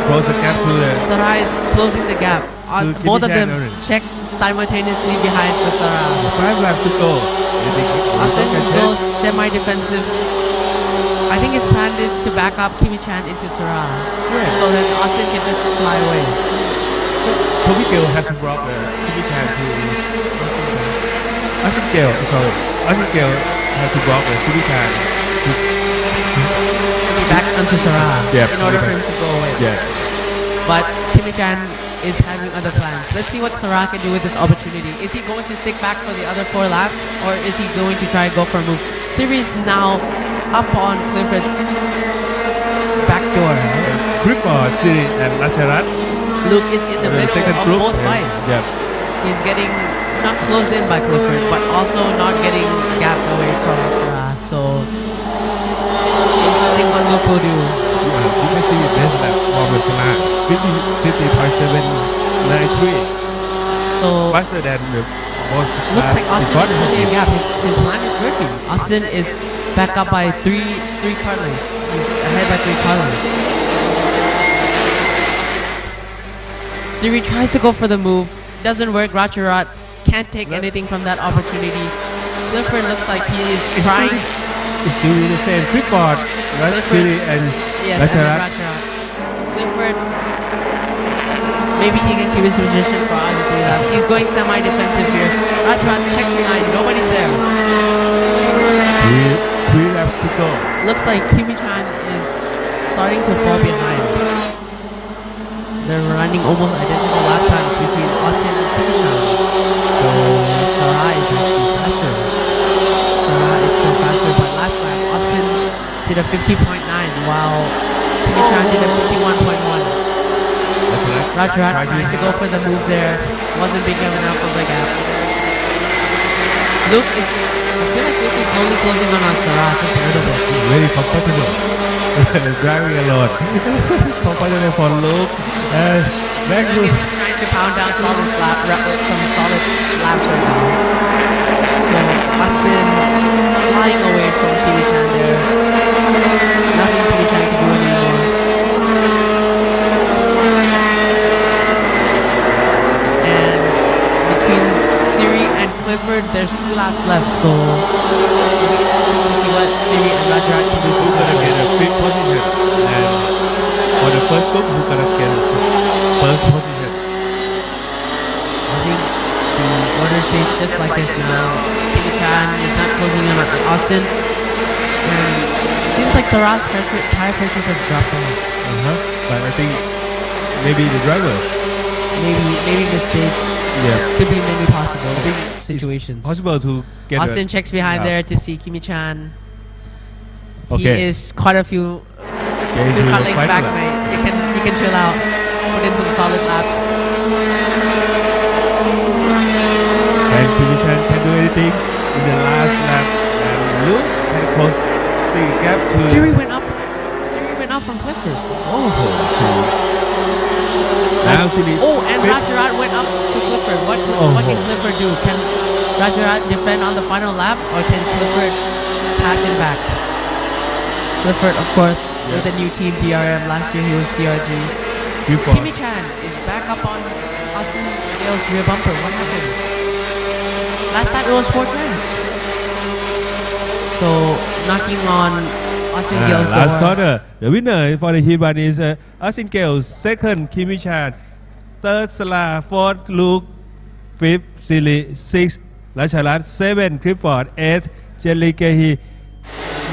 close the gap to the Sarah is closing the gap. Both of them Kimi-chan already. check simultaneously behind for Sarah. 5 laps to go. You think Austin can goes check? semi-defensive. I think his plan is to back up Kimi-chan into Sarah. Yeah. So then Austin can just fly away. Toby Gale has to block the Kimi-chan to Austin Gale has to block the Kimi-chan to Back onto Sarah Yeah, in order for him to go away. yeah. But Kimi-chan is having other plans. Let's see what Sarah can do with this opportunity. Is he going to stick back for the other 4 laps, or is he going to try and go for a move? Siri is now up on Clifford's back door. Clifford, Siri, and Rajarat. Luke is in the middle second of group. both fights. Yeah. He's getting not closed in by Clifford, but also not getting gapped away from Sarah. So interesting what Luke will do. You can see this lap from the Sonat 50.793. So Faster than the most looks like Austin is holding a gap. His plan is working. Austin is back up by three car lengths. He's ahead by 3 car lengths. Siri tries to go for the move. Doesn't work. Rajarat can't take anything from that opportunity. Clifford looks like he is trying. It's still the same. Clifford, right? Clifford, Siri, and yes, and then Rajarat. Rajarat. Clifford, maybe he can keep his position for other 3 laps. He's going semi-defensive here. Rajarat checks behind. Nobody's there. Three laps to go. Looks like Kimi-chan is starting to fall behind. They're running almost identical lap times between Austin and Kimi-chan. So Sarah is actually faster. Sarah is still faster, but last lap Austin did a 50.9 while Kimi-chan did a 51.1. Rajarat trying to go for the move there. Wasn't big enough of the gap. Luke is, I feel like Luke is slowly closing on Sarah just a little bit. Very comfortable. Driving alone. Comfortable for Luke. Back to He's trying to pound down some solid laps right now. So Austin flying away from Kimi-chan there. Nothing Kimi-chan can do anymore. And between Siri and Clifford, there's 2 laps left. So we get to see what Siri and Rajarat can do. who's gonna get a quick position, and for the first group, who's gonna get a first position. I think the order stays just like this now. Kimi-chan is not closing in on Austin. And it seems like Sarah's tire pressures have dropped off. But I think maybe the driver. Maybe mistakes. Yeah. Could be many possible situations. Possible to get Austin checks behind Yeah. there to see Kimi-chan. Okay. He is quite a few Getting to car the lengths final back, lap. mate. You can chill out. Put in some solid laps. And Kimi-chan can do anything in the last lap. And look at close see gap to Siri went up from Clifford. Oh, now Siri. Oh, and Rajarat went up to Clifford. What can Clifford do? Can Rajarat defend on the final lap, or can Clifford pass him back? Clifford, of course, with the new team DRM. Last year he was CRG. Kimi-chan is back up on Austin Gale's rear bumper. What happened? Last time it was 4 turns. So knocking on Austin Gale's door. Last corner. The winner for the heat one is Austin Gale. Second, Kimi-chan. Third, Salah. Fourth, Luke. Fifth, Sili. Sixth, Rajarat. 7, Clifford. 8, Jellykehi.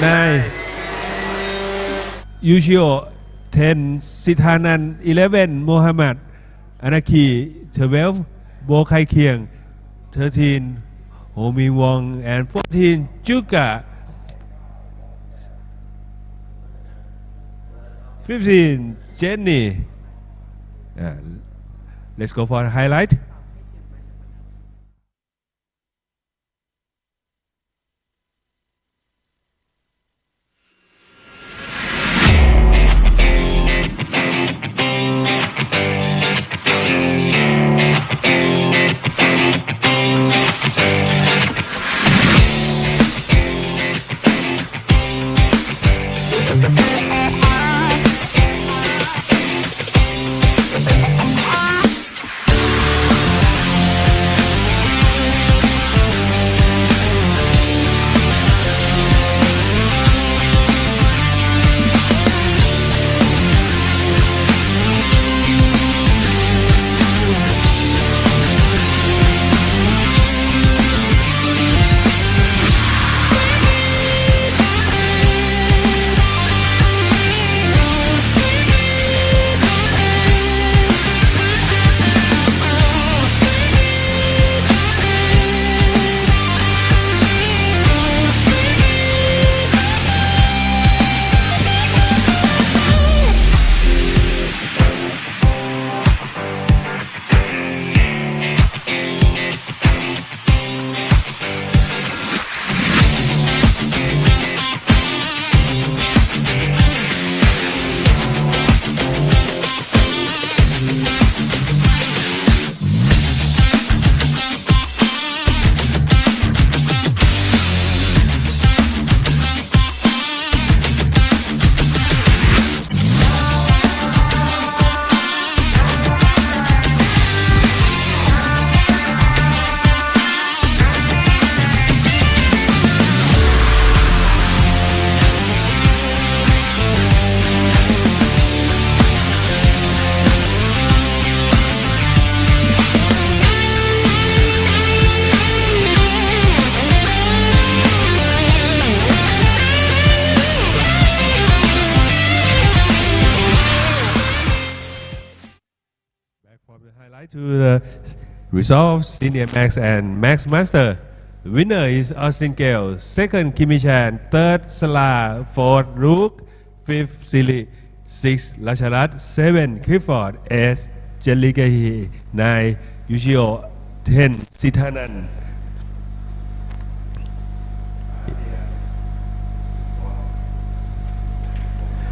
9, Yushio. 10, Sithanan. 11, Mohammad Anaki. 12, Bo Kai Kieng. 13, Ho Min Wong. And 14, Juga. 15, Jenny. Let's go for a highlight. To the result, Senior Max and Max Master. The winner is Austin Gale. Second, Kimi-chan. Third, Salah. Fourth, Rook. Fifth, Sili. Sixth, Rajarat. 7, Clifford. 8, Jellykehi. 9, Yushio. 10, Sithanan.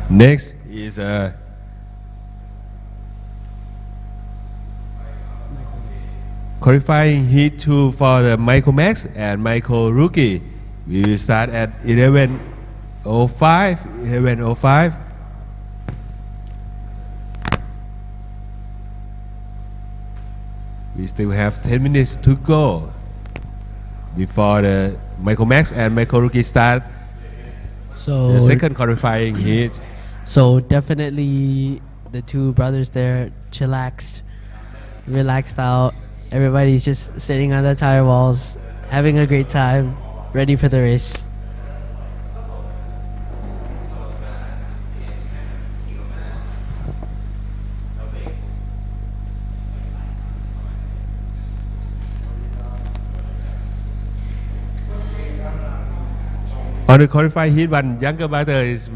Next is qualifying heat 2 for the Michael Max and Michael Rookie. We will start at 11:05. 11:05. We still have 10 minutes to go before the Michael Max and Michael Rookie start So the second qualifying heat. So definitely the two brothers there chillaxed, relaxed out. Everybody's just sitting on the tire walls, having a great time, ready for the race. On the qualified heat one, younger brother is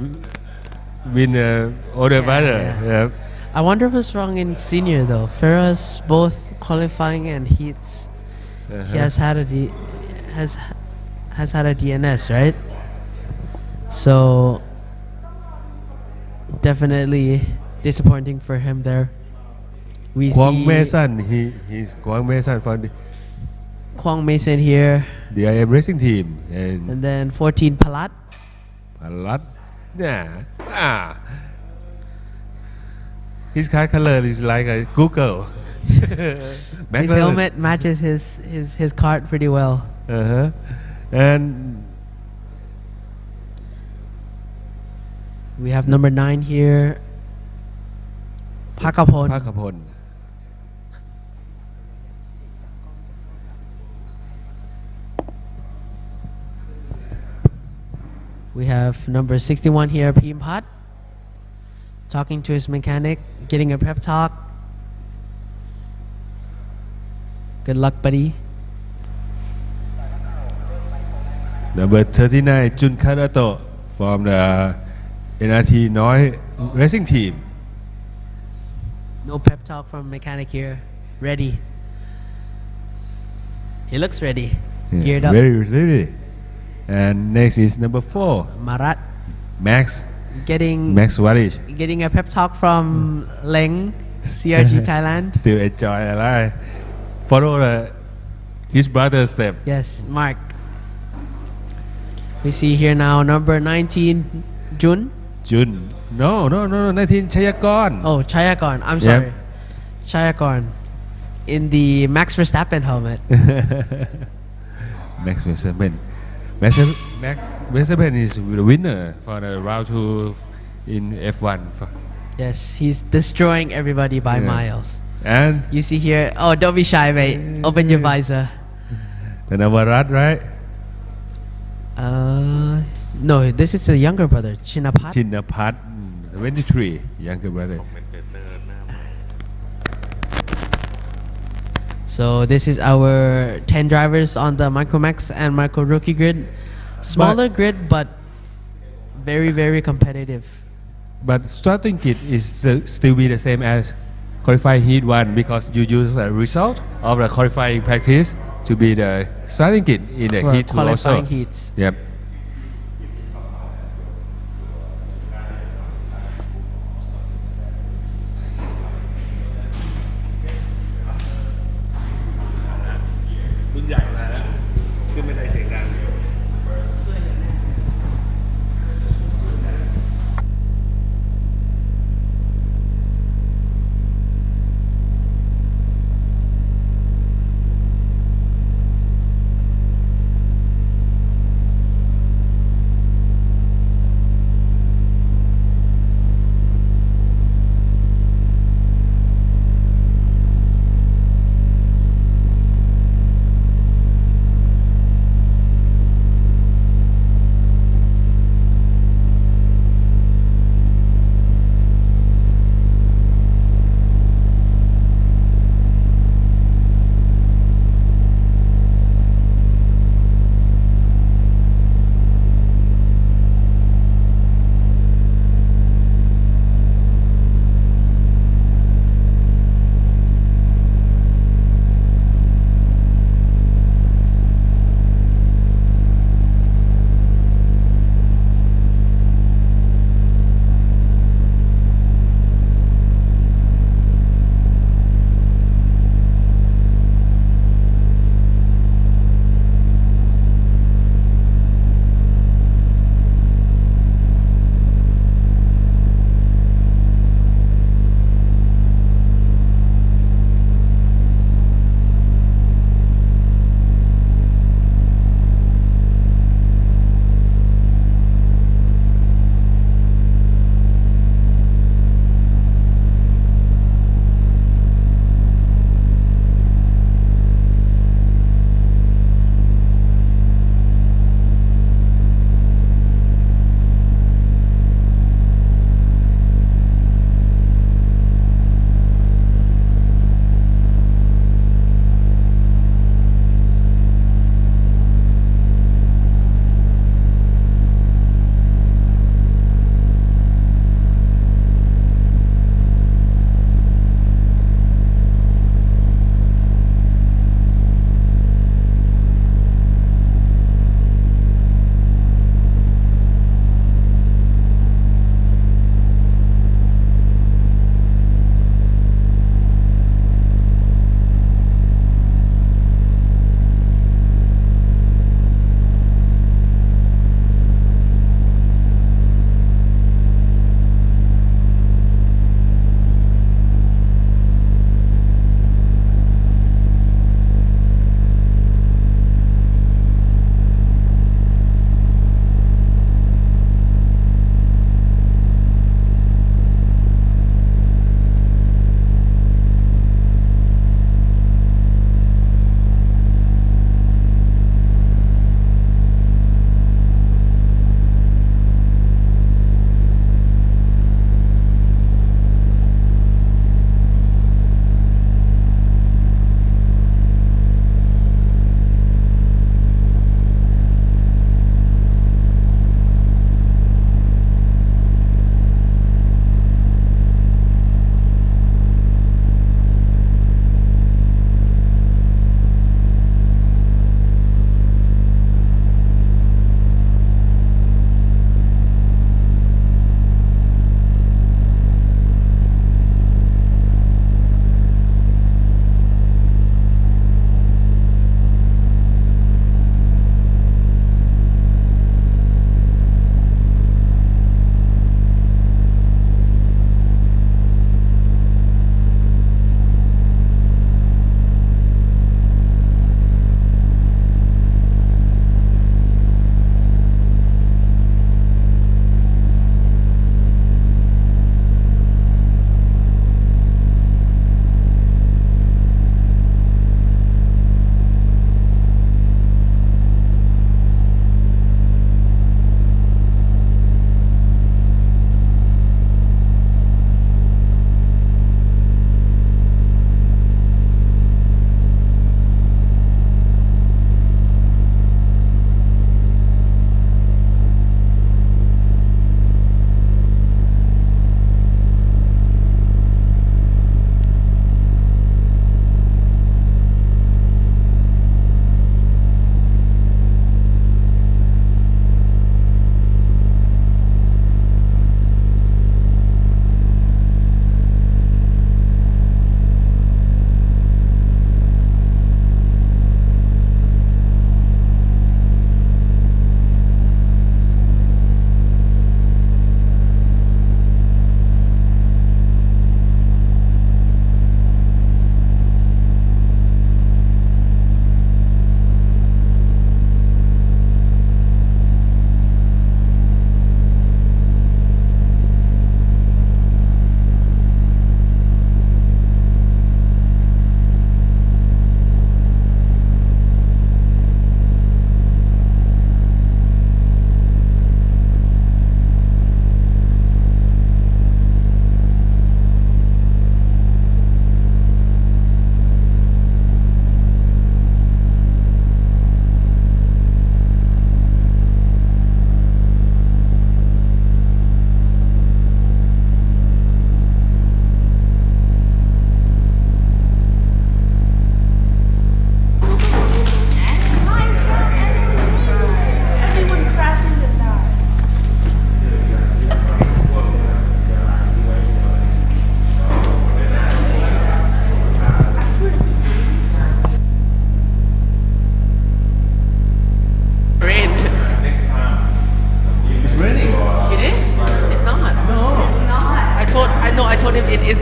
win older brother. Yeah. I wonder what's wrong in senior though. Farah's both qualifying and heats. He has had has had a DNS, right? So definitely disappointing for him there. We Kwang see Mason, he's Kwang Mason for the Kwang Mason here, IM racing team and and then 14 Palat. a lot. Yeah. His car color is like a Google. His helmet matches his cart pretty well. And We have number 9 here, Pakapon. Pakapon. We have number 61 here, Pimpat, talking to his mechanic, getting a pep talk. Good luck, buddy. Number 39, Jun Karato from the NRT Noi racing team. No pep talk from mechanic here. Ready. He looks ready. Geared up. Very ready. And next is number 4, Marat Max getting Warish. a pep talk from Leng, CRG Thailand. Still enjoy alive. Follow his brother's step. Yes, Mark. We see here now number 19, Jun. No, 19 Chayakon. Oh, Chayakon. I'm sorry. Chayakon. In the Max Verstappen helmet. Max Verstappen. Max Verstappen is the winner for the round 2 in F1. Yes, he's destroying everybody by miles. And You see here. Oh, don't be shy, mate. Open your visor. the Navarat, right? No, this is the younger brother, Chinapat. Chinapat, 23, younger brother. So this is our 10 drivers on the Micromax and Micro Rookie grid. Smaller grid, but very, very competitive. But starting kit is still be the same as qualifying heat 1 because you use a result of the qualifying practice to be the starting kit in the For heat 2 also. qualifying heats. Yep.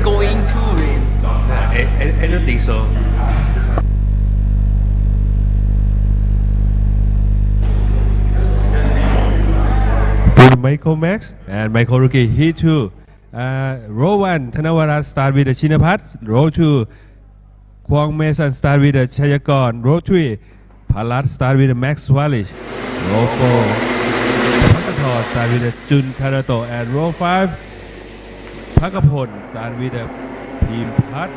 going to rain. I don't think so. For Michael Max and Michael Rookie, Heat 2. Row 1, Thanavarat start with the Chinapat. Row 2, Kwang Mason start with the Chayakon. Row 3, Palat start with the Max Walish. Row 4, Pakator start with the Jun Karato. And row 5, Pakapon start with the Pim Pat.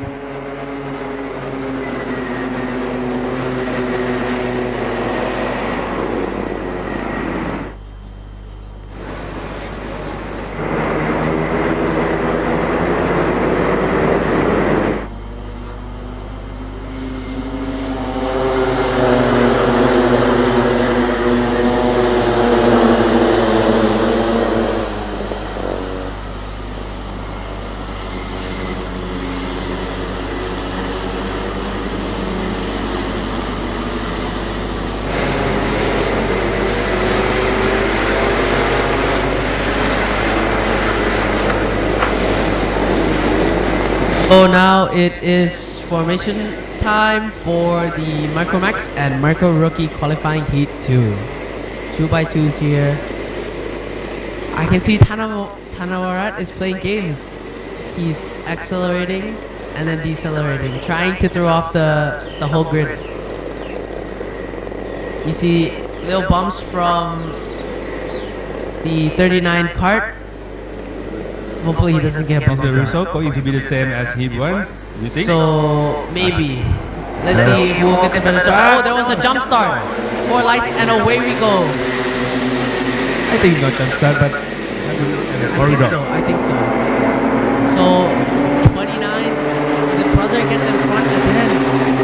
So now it is formation time for the Micromax and Micro Rookie qualifying heat 2. 2x2s here. I can see Thanavarat is playing games. He's accelerating and then decelerating, trying to throw off the whole grid. You see little bumps from the 39 cart. Hopefully he doesn't get bumped. Is the result going to be the same as Heat 1? You think? So maybe. Let's see who will get the better start. Oh, there was a jump start. 4 lights and away we go. I think not jump start, but corridor. I think so. So 29, the brother gets in front again.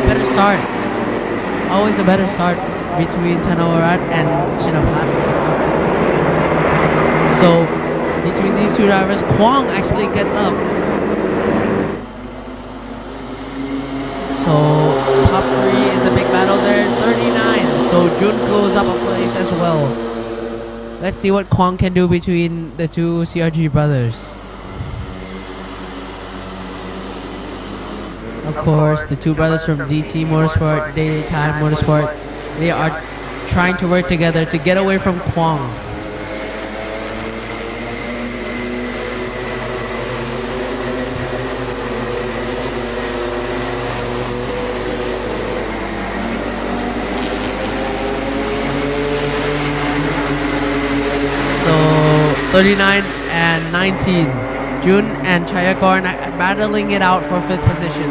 Better start. Always a better start between Thanavarat and Chinapat. So between these two drivers, Kwang actually gets up. So top 3 is a big battle there. 39. So Jun goes up a place as well. Let's see what Kwang can do between the two CRG brothers. Of course, the two brothers from DT Motorsport, Daytime Motorsport, they are trying to work together to get away from Kwang. So 39 and 19, Jun and Chayakor battling it out for 5th position.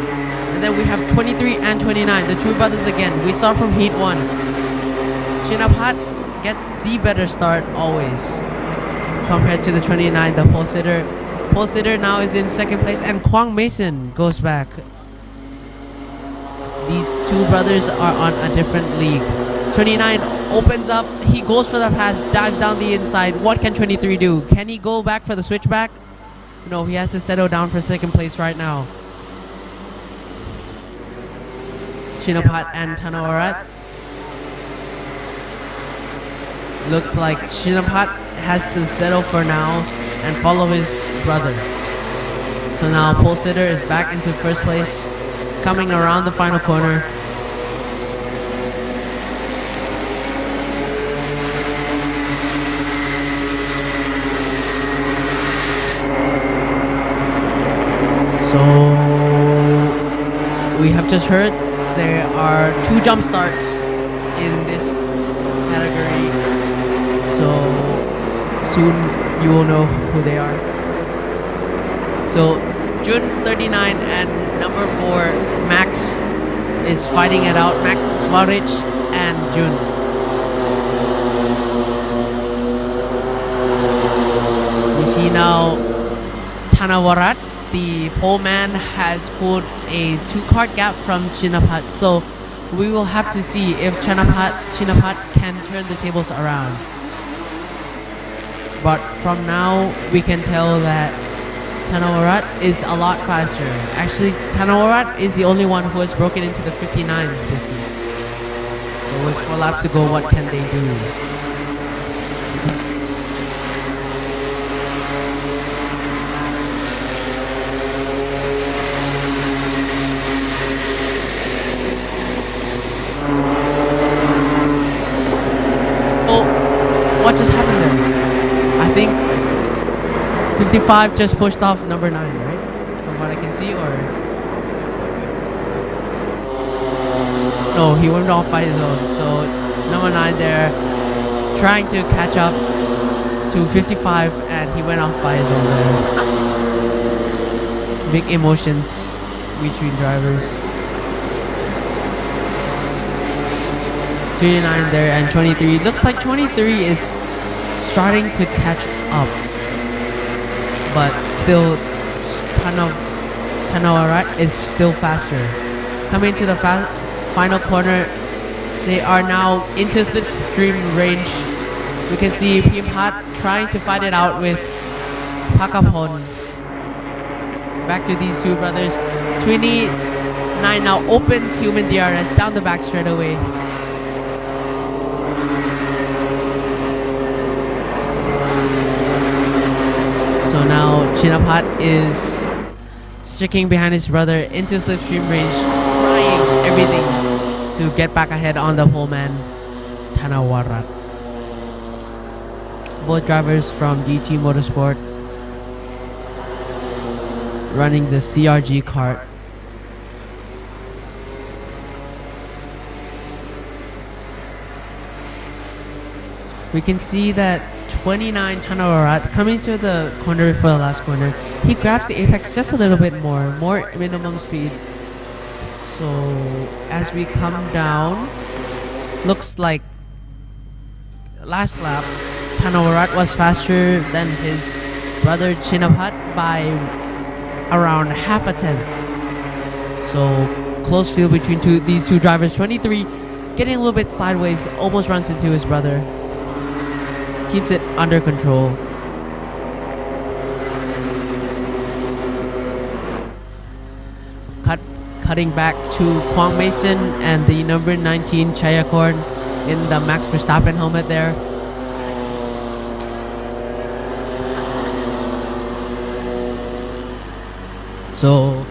And then we have 23 and 29, the two brothers again. We start from Heat 1. Chinapat gets the better start always compared to the 29, the pole sitter. Pole sitter now is in 2nd place and Kwang Mason goes back. These two brothers are on a different league. 29 opens up, he goes for the pass, dives down the inside. What can 23 do? Can he go back for the switchback? No, he has to settle down for 2nd place right now. Chinapat and Thanavarat. Looks like Chinapat has to settle for now and follow his brother. So now pole sitter is back into 1st place, coming around the final corner. So we have just heard there are 2 jump starts in this category. So soon you will know who they are. So Jun 39 and number 4 Max is fighting it out. Max Svarich and Jun. We see now Thanavarat, the pole man, has pulled a 2-cart gap from Chinapat. So we will have to see if Chinapat can turn the tables around. But from now we can tell that Thanavarat is a lot faster. Actually, Thanavarat is the only one who has broken into the 59s this year. So with 4 laps to go, what can they do? 55 just pushed off number 9, right? From what I can see, or no, he went off by his own. So number 9 there trying to catch up to 55, and he went off by his own there. Big emotions between drivers. 29 there and 23. Looks like 23 is starting to catch up, but still Tanawarat is still faster. Coming to the final corner, they are now into slipstream range. We can see Pimpat trying to fight it out with Pakapon. Back to these two brothers. 29 now opens human DRS down the back straight away. So now Chinapat is sticking behind his brother into slipstream range, trying everything to get back ahead on the pole man, Tanawarat. Both drivers from DT Motorsport running the CRG kart. We can see that 29 Tanawarat coming to the corner before the last corner. He grabs the apex just a little bit more minimum speed. So as we come down, looks like last lap Tanawarat was faster than his brother Chinapat by around half a tenth. So close field between these two drivers. 23 getting a little bit sideways, almost runs into his brother. Keeps it under control. Cutting back to Kwang Mason and the number 19 Chayakorn in the Max Verstappen helmet there. So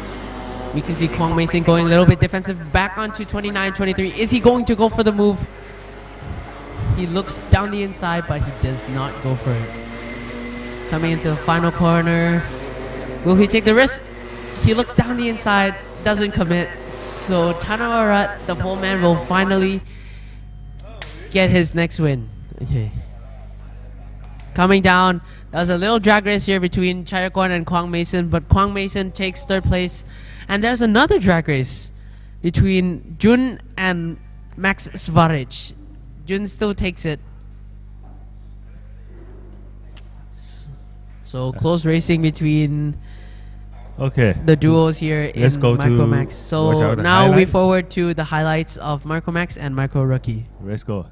we can see Kwang Mason going a little bit defensive back onto 29, 23. Is he going to go for the move? He looks down the inside, but he does not go for it. Coming into the final corner. Will he take the risk? He looks down the inside, doesn't commit. So Tanawarat, the pole man, will finally get his next win. Okay. Coming down, there's a little drag race here between Chayakorn and Kwang Mason, but Kwang Mason takes third place. And there's another drag race between Jun and Max Svaric. Jun still takes it. So close racing between the duos here in Micromax. So now we forward to the highlights of Micromax and Micro Rookie. Let's go.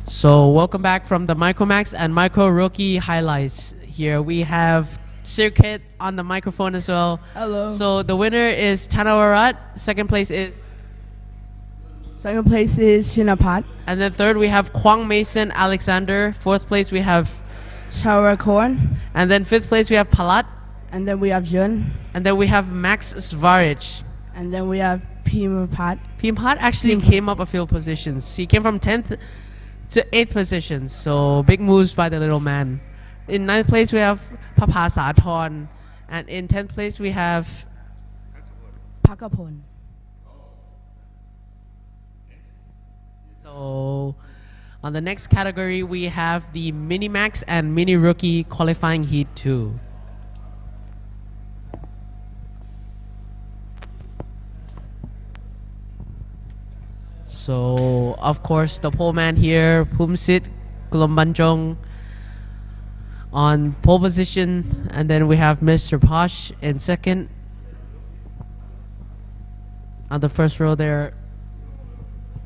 So welcome back from the Micromax and Micro Rookie highlights. Here we have Circuit on the microphone as well. Hello. So the winner is Tanawarat. Second place is Second place is Chinapat. And then third, we have Kwang Mason Alexander. Fourth place, we have. Charakorn. And then fifth place, we have Palat. And then we have Jun. And then we have Max Svaric. And then we have Pimapat. Pimpad actually came up a few positions. He came from 10th to 8th position. So big moves by the little man. In 9th place, we have Papa Sathorn. And in 10th place, we have. Pakapon. So on the next category, we have the Mini Max and Mini Rookie qualifying heat 2. So of course the pole man here, Pumsit Kulombanjong on pole position, and then we have Mr. Posh in second. On the first row there,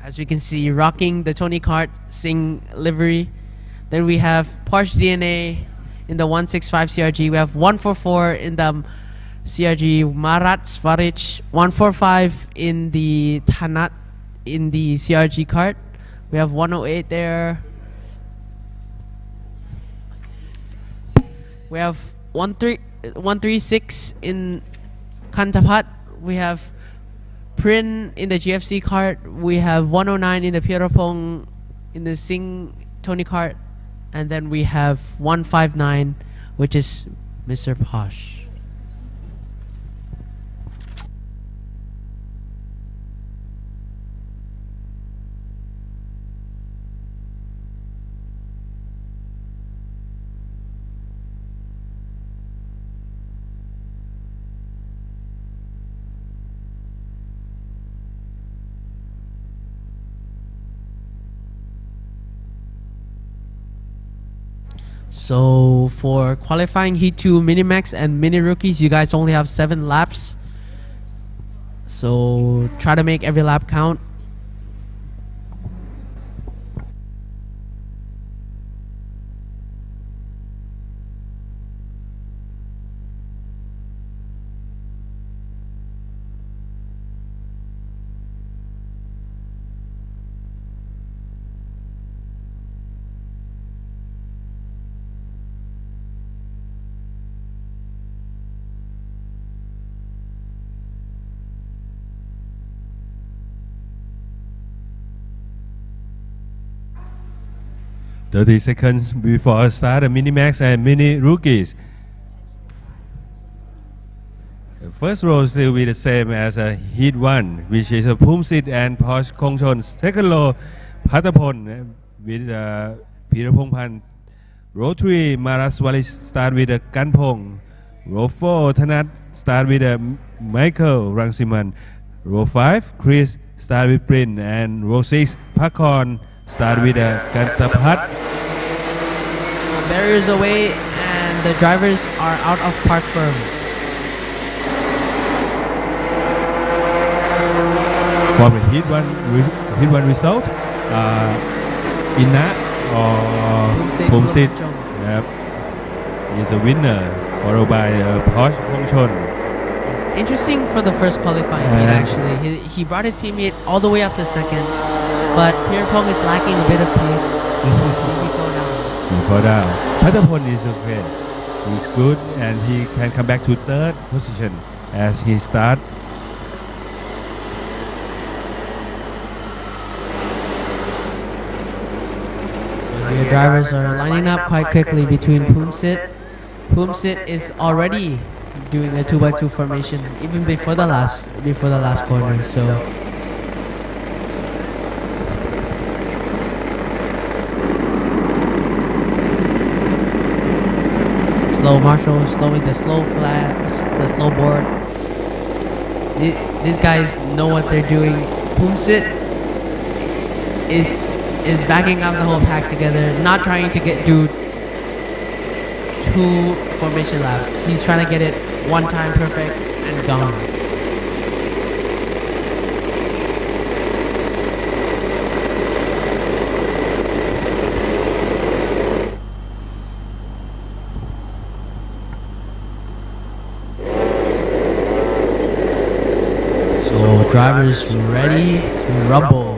as we can see, rocking the Tony Kart Singh livery. Then we have Porsche DNA in the 165 CRG. We have 144 in the CRG Marat Svaric, 145 in the Tanat in the CRG kart. We have 108 there. We have 136 in Kantapat. We have Prin in the GFC kart. We have 109 in the Pierapong in the Singh Tony kart. And then we have 159, which is Mr. Posh. So for qualifying Heat 2 Minimax and Mini Rookies, you guys only have 7 laps. So try to make every lap count. "30 seconds before start the Minimax and Mini Rookies. The first row still be the same as Heat 1, which is Pumsit and Posh Kongchon. Second row, Patapon with Pirapongpan. Row 3, Maraswali start with Kanpong. Row 4, Thanat start with Michael Rangsiman. Row 5, Chris start with Prin. And row 6, Pakon start with Kantapat. Barriers away and the drivers are out of park firm. From the Heat 1 result, Ina or Pumsit is a winner, followed by Posh Kongchon. Interesting for the first qualifying heat actually. He brought his teammate all the way up to second, but Pierpong is lacking a bit of pace. He fall down. Patapon is okay. He's good and he can come back to third position as he start. The drivers are lining up quite quickly between Pumsit. Pumsit is already doing a 2x2 formation even before the last corner. So slow Marshall slowing the slow flags, the slow board. These guys know what they're doing. Pumsit is backing up the whole pack together, not trying to do 2 formation laps. He's trying to get it one time perfect and gone. So drivers ready to rumble.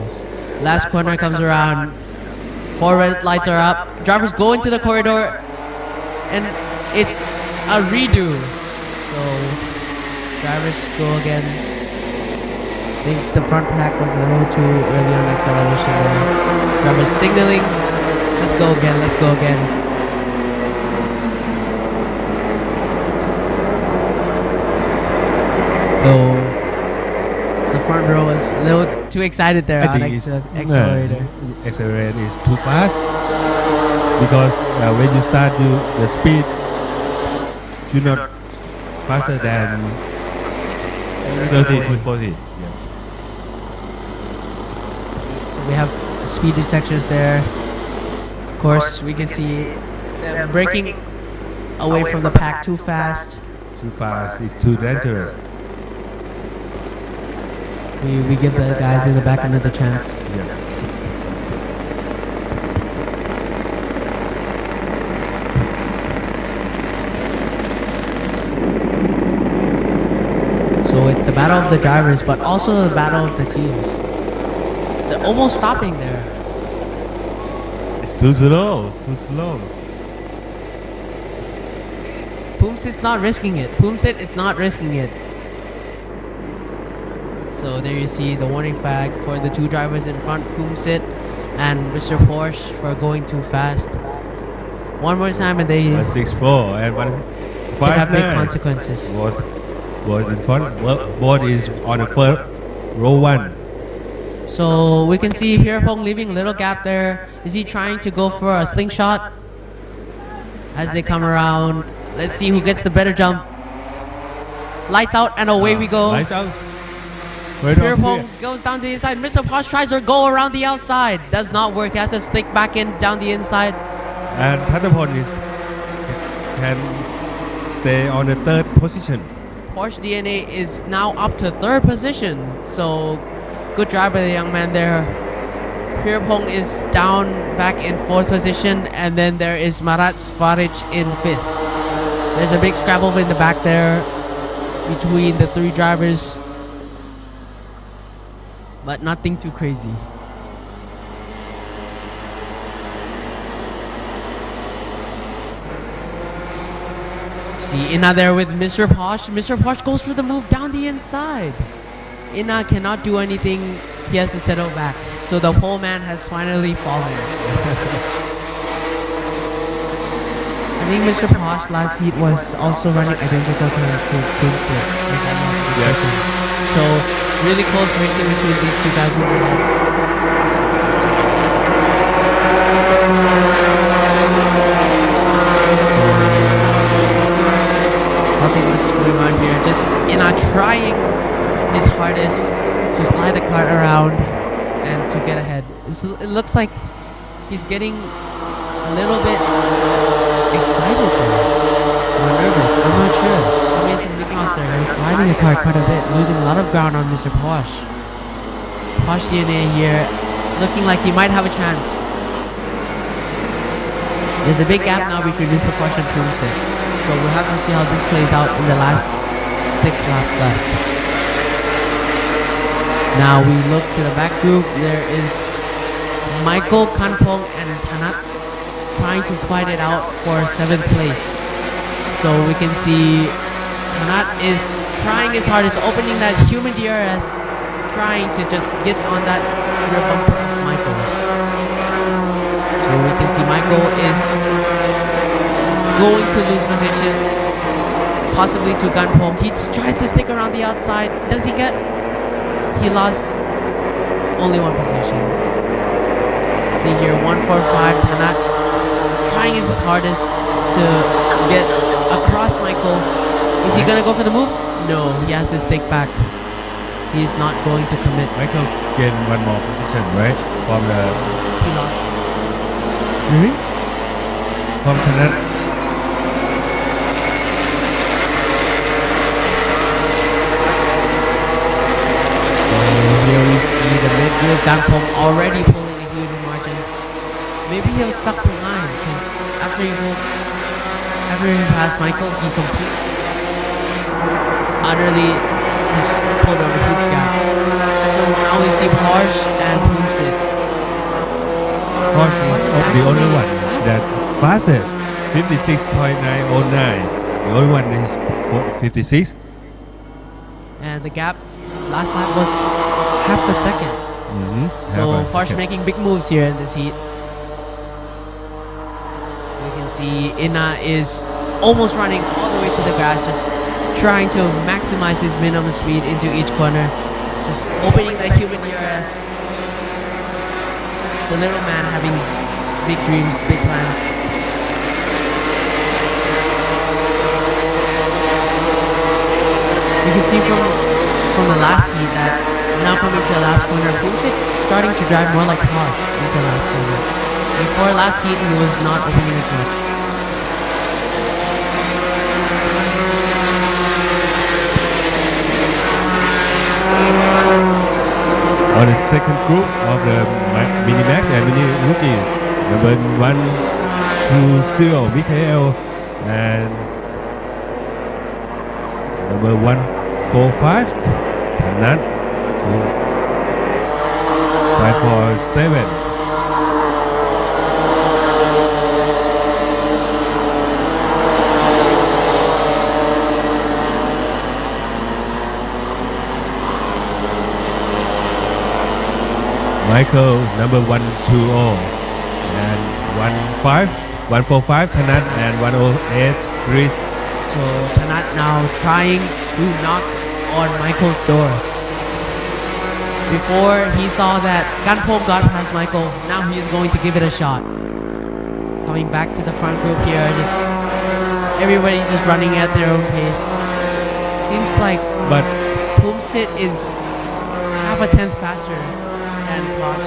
Last corner comes around. 4 red lights are up. Drivers go into the corridor, and it's a redo. So drivers go again. I think the front pack was a little too early on acceleration there. Drivers signaling. Let's go again. Let's go again. So the front row was a little too excited there on accelerator. Accelerator is too fast because when you start the speed should not faster than 30 to 40. Yeah. So we have speed detectors there. Of course, we can see them braking away from the pack too fast. Too fast is too dangerous. We give the guys in the back another chance. Yeah. So it's the battle of the drivers, but also the battle of the teams. They're almost stopping there. It's too slow. It's too slow. Poomsit's not risking it. Poomsit is not risking it. So there you see the warning flag for the two drivers in front, Poomsit and Mr. Porsche, for going too fast. One more time and they 164 and could have big 159 consequences. was in front. Board is on the first row 1. So we can see Pierpont leaving a little gap there. Is he trying to go for a slingshot? As they come around, let's see who gets the better jump. Lights out and away we go. Lights out. Right on Pierpont here. goes down the inside. Mr. Posh tries to go around the outside. Does not work. He has to stick back in down the inside. And Patapon can stay on the third position. Porsche DNA is now up to third position. So good drive by the young man there. Pierpont is down back in fourth position. And then there is Marat Svaric in fifth. There's a big scrabble in the back there between the three drivers. But nothing too crazy. See Inna there with Mr. Posh. Mr. Posh goes for the move down the inside. Inna cannot do anything. He has to settle back. So the pole man has finally fallen. I think Mr. Posh last heat was also running identical times to Poomsit. So really close racing between these two guys in the head. Nothing much going on here. Just Inna trying his hardest to slide the cart around and to get ahead. It looks like he's getting a little bit excited there. Or nervous. I'm not sure. Coming into the Mickey Mouse there, he's sliding the cart quite a bit, losing a lot of ground on Mr. Posh. Posh DNA here, looking like he might have a chance. There's a big gap now between Mr. Posh and Poomsit. So we'll have to see how this plays out in the last 6 laps left. Now we look to the back group. There is Michael, Kanpong and Tanat trying to fight it out for 7th place. So we can see Tanat is trying his hardest, opening that human DRS, trying to just get on that rear bumper of Michael. So we can see Michael is going to lose position, possibly to Gunpong. He tries to stick around the outside. Does he get? He lost only one position. See here, 145. Tanat is trying his hardest to get across Michael. Is he gonna go for the move? No, he has to stick back. He is not going to commit. Michael gained one more position, right? From the He lost. from Tanat. Here we see the mid-gear Ganpong already pulling a huge margin. Maybe he was stuck behind because after he passed Michael, he completely utterly just pulled on a huge gap. So now we see Porsche and Poomsit Porsche is the only one that fastest 56.909. The only one is 56. And the gap last lap was half a second. So Porsche making big moves here in this heat. You can see Inna is almost running all the way to the grass, just trying to maximize his minimum speed into each corner, just opening the human ERS. The little man having big dreams, big plans. You can see from the last heat that now coming to the last corner, Pumsit starting to drive more like Porsche into the last corner. Before last heat, he was not opening as much. On the second group of the Mini Max and Mini Rookie, number 120 Mikhail and number 145 Tanat 547. Michael number 120 and 145 Tanat and 108 Chris. So Tanat now trying to knock on Michael's door. Before he saw that Ganpom got past Michael, now he is going to give it a shot. Coming back to the front group here, just everybody's just running at their own pace. Seems like But Pumsit is half a tenth faster than Posh,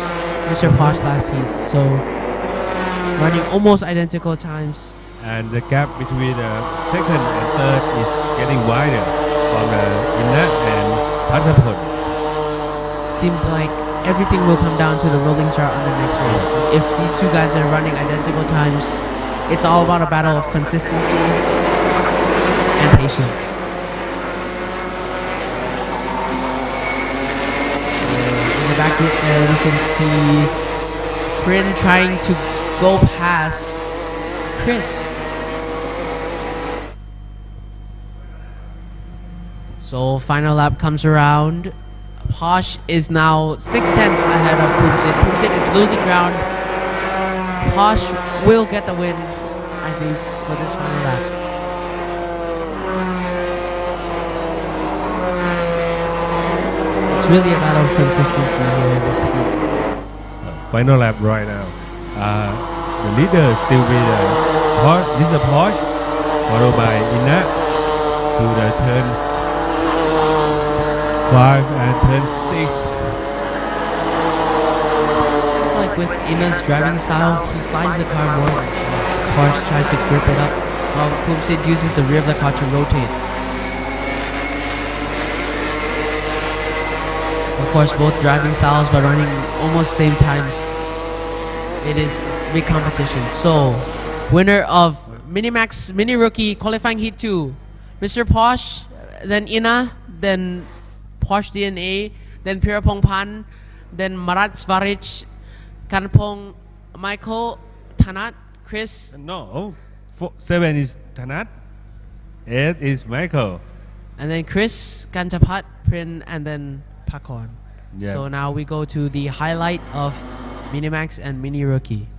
Mr. Posh last heat. So running almost identical times. and the gap between the second and third is getting wider from the Inna and Pathapon. Seems like everything will come down to the rolling chart on the next race. If these two guys are running identical times, it's all about a battle of consistency and patience. In the back there, you can see Prin trying to go past Chris. So final lap comes around. Posh is now 6/10 ahead of Pumsit. Pumsit is losing ground. Posh will get the win, I think, for this final lap. It's really a matter of consistency here in this heat. Final lap right now. The leader still be the Porsche. This is a Porsche, followed by Inna to the turn 5 and turn 6. Like with Inna's driving style, he slides the car more. Porsche tries to grip it up, while Pumsit uses the rear of the car to rotate. Of course, both driving styles, but running almost same times. It is big competition. So, winner of Minimax Mini Rookie qualifying heat 2, Mr. Posh, then Inna, then Porsche DNA, then Pirapong Pan, then Marat Svaric, Kanpong Michael, Tanat, Chris. No, 7 is Tanat, 8 is Michael. And then Chris, Kantapat, Prin, and then Pakon. Yeah. So now we go to the highlight of Minimax and Mini Rookie.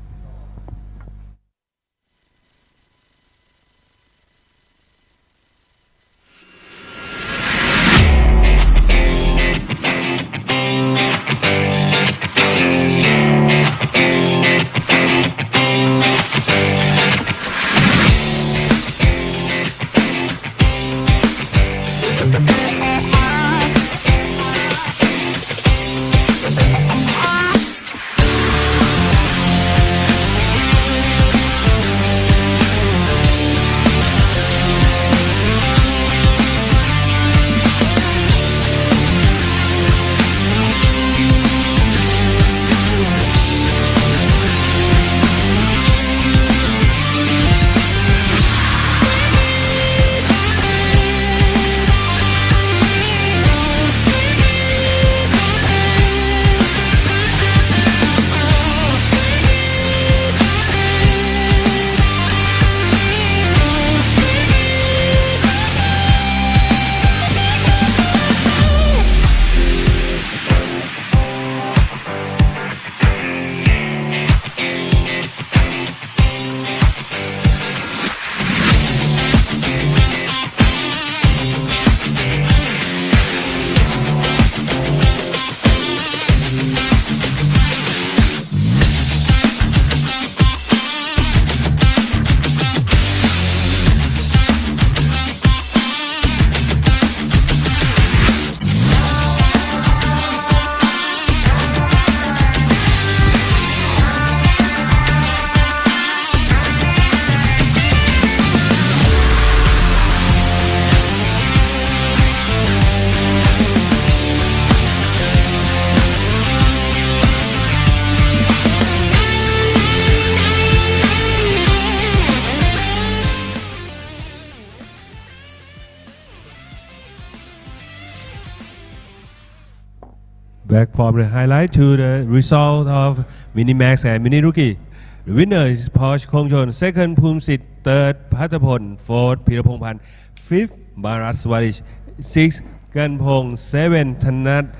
Back from the highlight to the result of Mini Max and Mini Rookie. The winner is Porsche Kongchon, second Phumsit, third Patapon, fourth Pirapongpan, fifth Bharat Swarish, sixth Kanpong, seventh Thanat,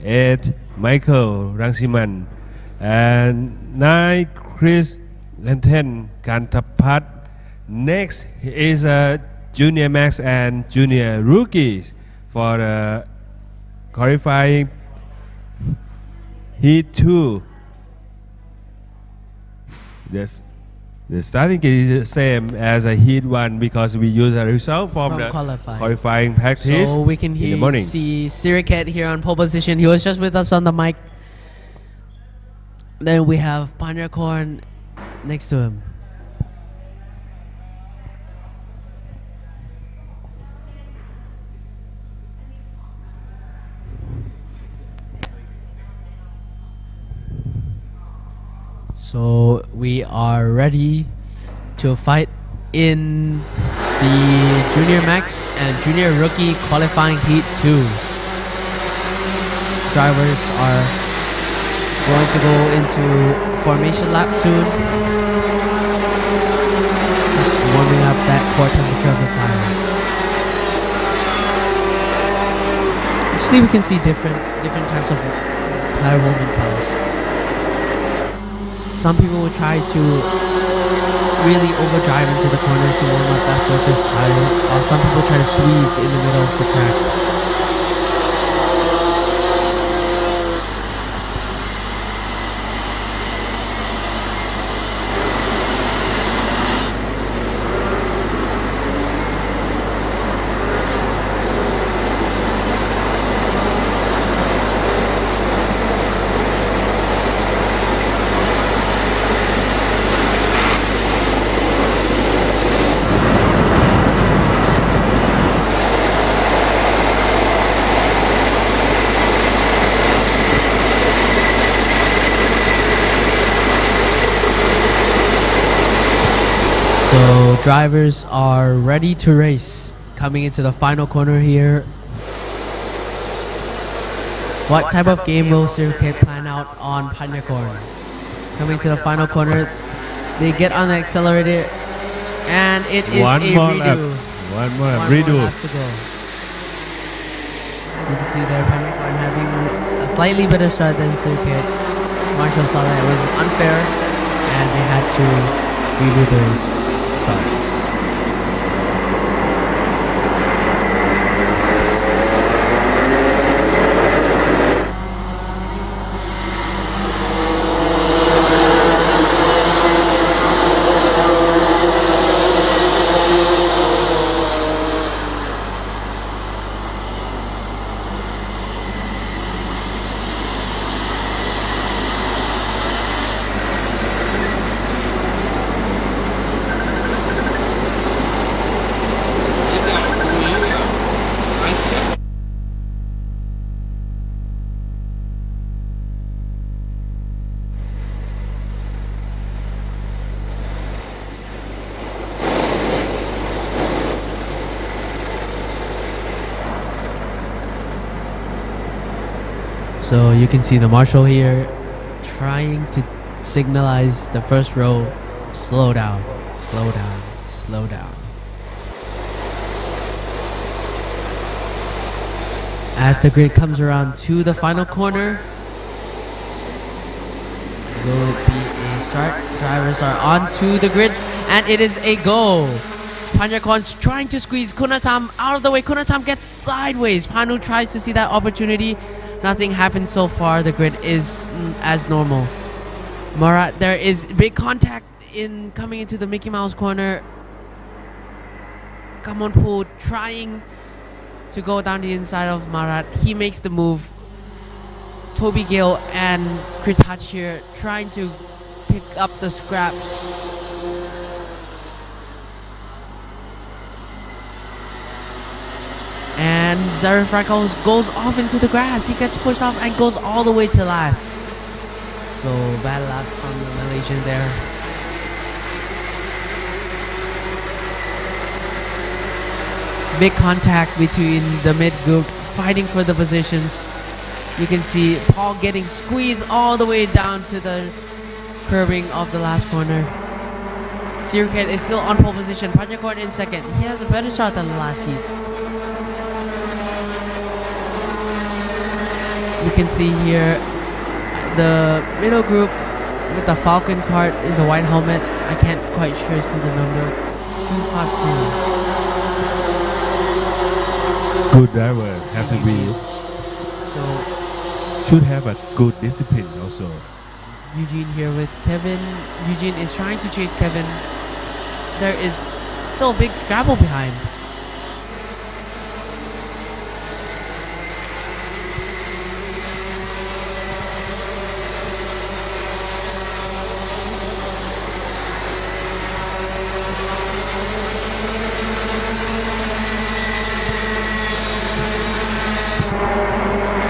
eighth Michael Rangsiman, and ninth Chris Lenten Kantapat. Next is Junior Max and Junior Rookies for the qualifying Heat 2. Yes, the starting gate is the same as a Heat 1 because we use a result from the qualifying practice So we can in the morning. see Siriket here on pole position. He was just with us on the mic. Then we have Panyakorn next to him. So we are ready to fight in the Junior Max and Junior Rookie qualifying Heat 2. Drivers are going to go into formation lap soon. Just warming up that core temperature of the tire. Actually, we can see different types of tire warming styles. Some people will try to really overdrive into the corners to warm up that surface tire, while some people try to sweep in the middle of the track. So drivers are ready to race. Coming into the final corner here. What type of game will Circuit plan out on Panyakorn? Coming to the final corner, they get on the accelerator, and it is One a more redo. lap. One more One redo. more lap to go. You can see there Panyakorn having a slightly better start than Circuit. Marshall saw that it was unfair, and they had to redo the race start. So you can see the marshal here trying to signalize the first row, slow down, slow down, slow down. As the grid comes around to the final corner, will it be a start? Drivers are onto the grid, and it is a go. Panyakorn's trying to squeeze Kunatam out of the way. Kunatam gets sideways. Panu tries to see that opportunity. Nothing happened so far. The grid is as normal. Marat, there is big contact in coming into the Mickey Mouse corner. Kamonpu trying to go down the inside of Marat. He makes the move. Toby Gill and Kritach here trying to pick up the scraps. And Zarif Rakos goes off into the grass. He gets pushed off and goes all the way to last. So bad luck from the Malaysian there. Big contact between the mid group, fighting for the positions. You can see Paul getting squeezed all the way down to the curving of the last corner. Sirket is still on pole position. Panyakorn in second. He has a better shot than the last heat. You can see here the middle group with the Falcon cart in the white helmet. I can't quite sure see the number. 252. Good driver have to be So should have a good discipline also. Eugene here with Kevin. Eugene is trying to chase Kevin. There is still a big scrabble behind.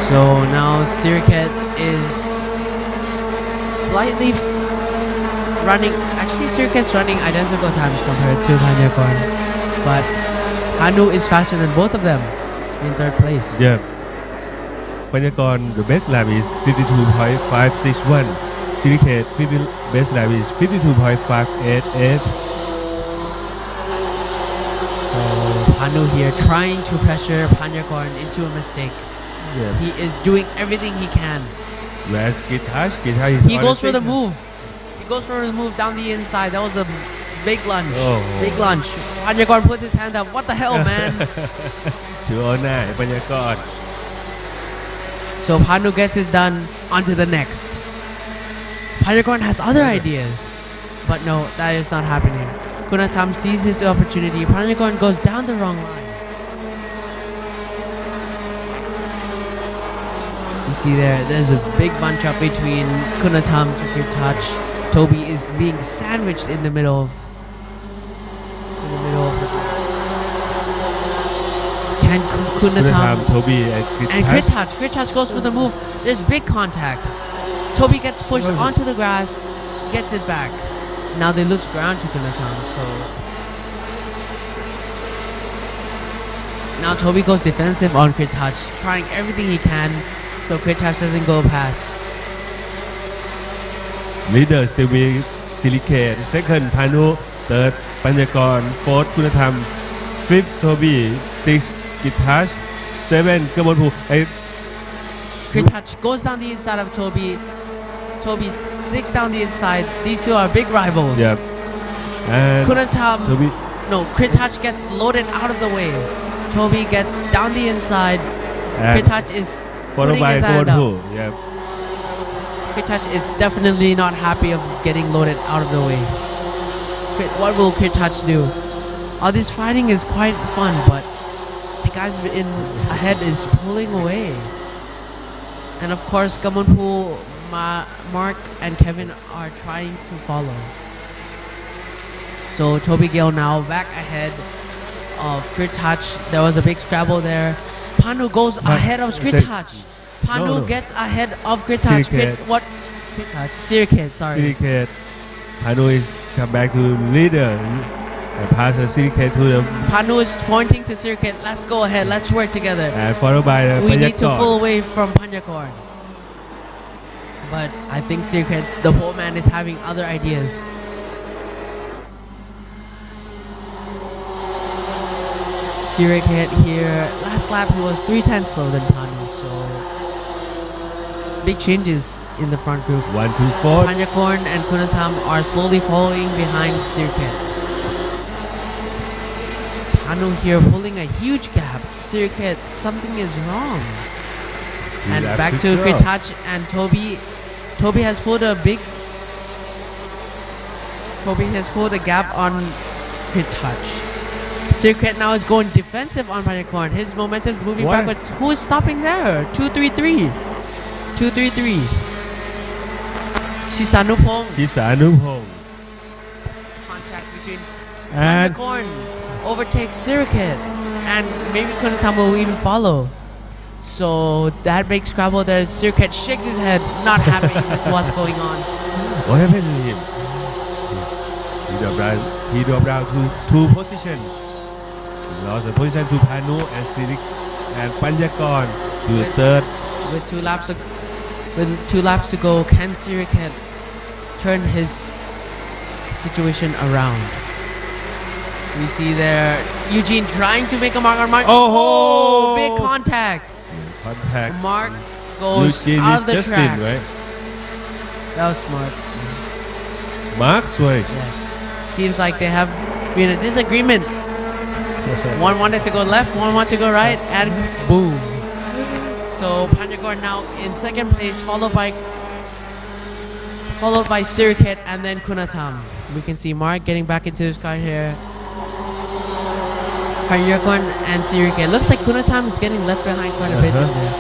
So now Sirket is slightly running. Actually, Sirket's running identical times compared to Panyakorn, but Hanu is faster than both of them in third place. Yeah. Panyakorn, the best lap is 52.561. Sirket, best lap is 52.588. So Hanu here trying to pressure Panyakorn into a mistake. Yeah. He is doing everything he can. Whereas Gitash is He on goes for the signal. move. He goes for the move down the inside. That was a big lunge. Oh. Big lunge. Panyakorn puts his hand up. What the hell, man? ชูเอาหน้าให้ปัญญากร So Panu gets it done onto the next. Panyakorn has other ideas. But no, that is not happening. Kunatam sees his opportunity. Panyakorn goes down the wrong line. You see there's a big bunch up between Kunatam to Kirtach. Toby is being sandwiched in the middle of Can Kunatam โทบี้ and Kirtach. Kirtach goes for the move. There's big contact. Toby gets pushed onto the grass, gets it back. Now they lose ground to Kunatam, so now Toby goes defensive on Kirtach, trying everything he can so Kirtach doesn't go past. leader still be Silicate second พานุ third ปัญญากร fourth คุณธรรม fifth โทบี้ sixth กิทัช seven กมลภู Kirtach goes down the inside of Toby. Toby sticks down the inside. These two are big rivals. yeah and Kunatam, โทบี้ no, Kirtach gets loaded out of the way. Toby gets down the inside. and Kirtach is followed putting by his กม hand ลภู up. yeah Kirtach is definitely not happy of getting loaded out of the way. What will Kirtach do? All this fighting is quite fun, but the guys in ahead is pulling away. And of course, Gamonpu, Mark, and Kevin are trying to follow. So Toby Gale now back ahead of Kirtach. There was a big scrabble there. Panu goes ahead of Kirtach. Panu No. gets ahead of Kirtach. Sirket. What? Kirtach. Sirket, sorry. Silicate พานุ is come back to leader and pass the Silicate to the Panu is pointing to Sirket. Let's go ahead. Let's work together. and followed by the We need to ปัญญากร pull away from Panyakorn. But I think Sirket, the pole man, is having other ideas. Sirket here. Last lap he was 3/10 slower than Panu. So big changes in the front group. 1 to 4 Panyakorn and Kunatam are slowly following behind Sirket. Panu here pulling a huge gap. Sirket, something is wrong. And He back left to it go. Kirtach and Toby. Toby has pulled a gap on Kirtach. Sirket now is going defensive on Panyakorn. His momentum is moving What? backwards. Who is stopping there? 2-3-3. 2-3-3. Shisanupong. ทิสานุพงศ์ Contact between and Panyakorn overtakes Sirket. And maybe Kunatam will even follow. So that big scrabble there. Sirket shakes his head, not happy with what's going on. what happened to him he dropped down to two position he lost the position to Panu and Silik and ปัญญากร to third with 2 laps to go, can Siriket turn his situation around? We see there Eugene trying to make a mark on Mark. Oh, big contact. contact Mark goes Eugene out is of the Justin track. right That was smart. Mark สวย Yes. Seems like they have been a disagreement. One wanted to go left, one wanted to go right, and boom. So Panyagor now in second place, followed by Siriket and then Kunatam. We can see Mark getting back into his car here. Panyagor and Siriket. Looks like Kunatam is getting left behind quite a bit. in there.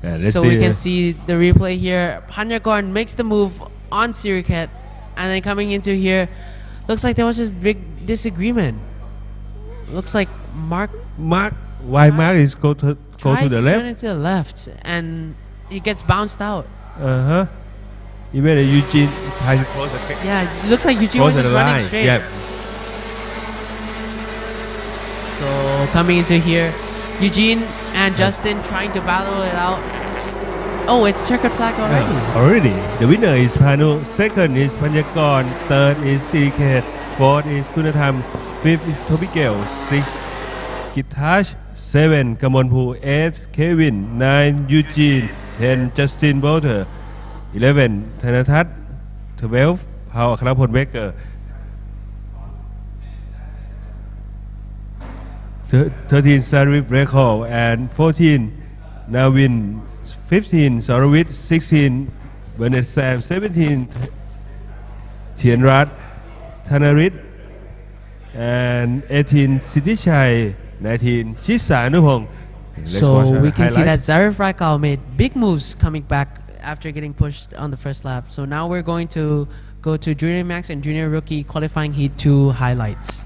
Yeah, let's So see we can see the replay here. Panyagor makes the move on Siriket, and then coming into here, looks like there was this big disagreement. Looks like Mark why Mark is go to tries the to left turn into the left, and he gets bounced out. even Eugene trying to close the Yeah, it looks like Eugene close was the just running line straight. yeah So coming into here, Eugene and Justin trying to battle it out. Oh, it's checkered flag already. The winner is Panu, second is Panyakor, third is Siriket, fourth is Kunatham, fifth is Tobigel, sixth Gitash, 7 Kamonpu, 8 Kevin, 9 Eugene, 10 Justin Bolter, 11 Thanatat, 12 Pao Akhrapol Becker, 13 Sarif Rekho, and 14 Navin, 15 Sarawit, 16 Bernard Sam, 17 Tienrat Thanarit, and 18 Sitichai, 19 Chisa Anupong. So we can see that Zarif Raikal made big moves coming back after getting pushed on the first lap. So now we're going to go to Junior Max and Junior Rookie qualifying Heat 2 highlights.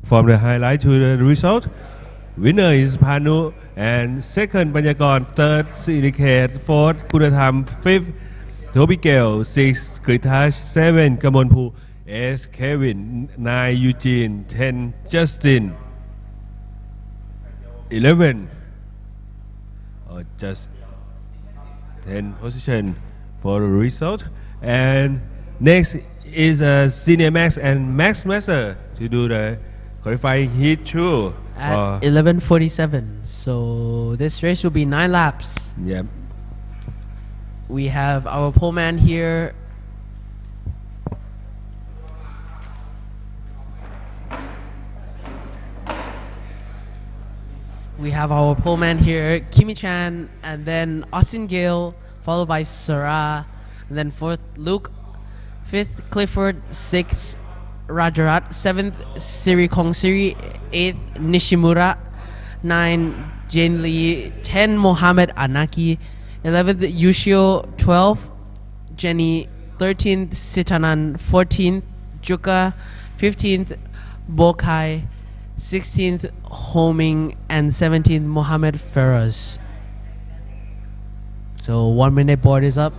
From the highlight to the result, winner is Panu, and second Panyakor, third Siriket, fourth Kunatham, fifth Tobigel, sixth Gritash, 7 Kamonpu, 8 Kevin, 9 Eugene, 10 Justin, 11 or just 10 position for the result. And next is Senior Max and Max Master to do the qualifying Heat 2 At 11:47. So this race will be 9 laps. Yep. We have our pole man here. We have our pole man here, Kimi Chan, and then Austin Gale, followed by Sarah, and then 4th Luke, 5th Clifford, 6th Rajarat. 7th, Sirikong Siri. 8th, Nishimura. 9, Jane Lee. 10, Mohammed Anaki. 11th, Yushio. 12th, Jenny. 13th, Sitanan. 14th, Juka. 15th, Bokai. 16th, Homing. And 17th, Mohammed Feroz. So 1 minute board is up.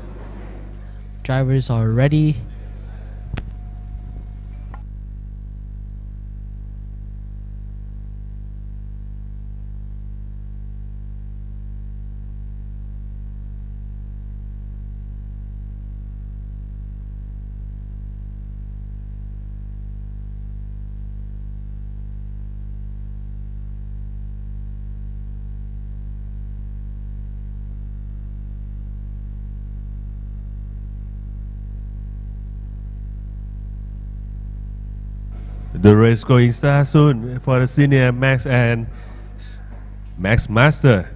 Drivers are ready. The race going start soon for the senior Max and Max Master.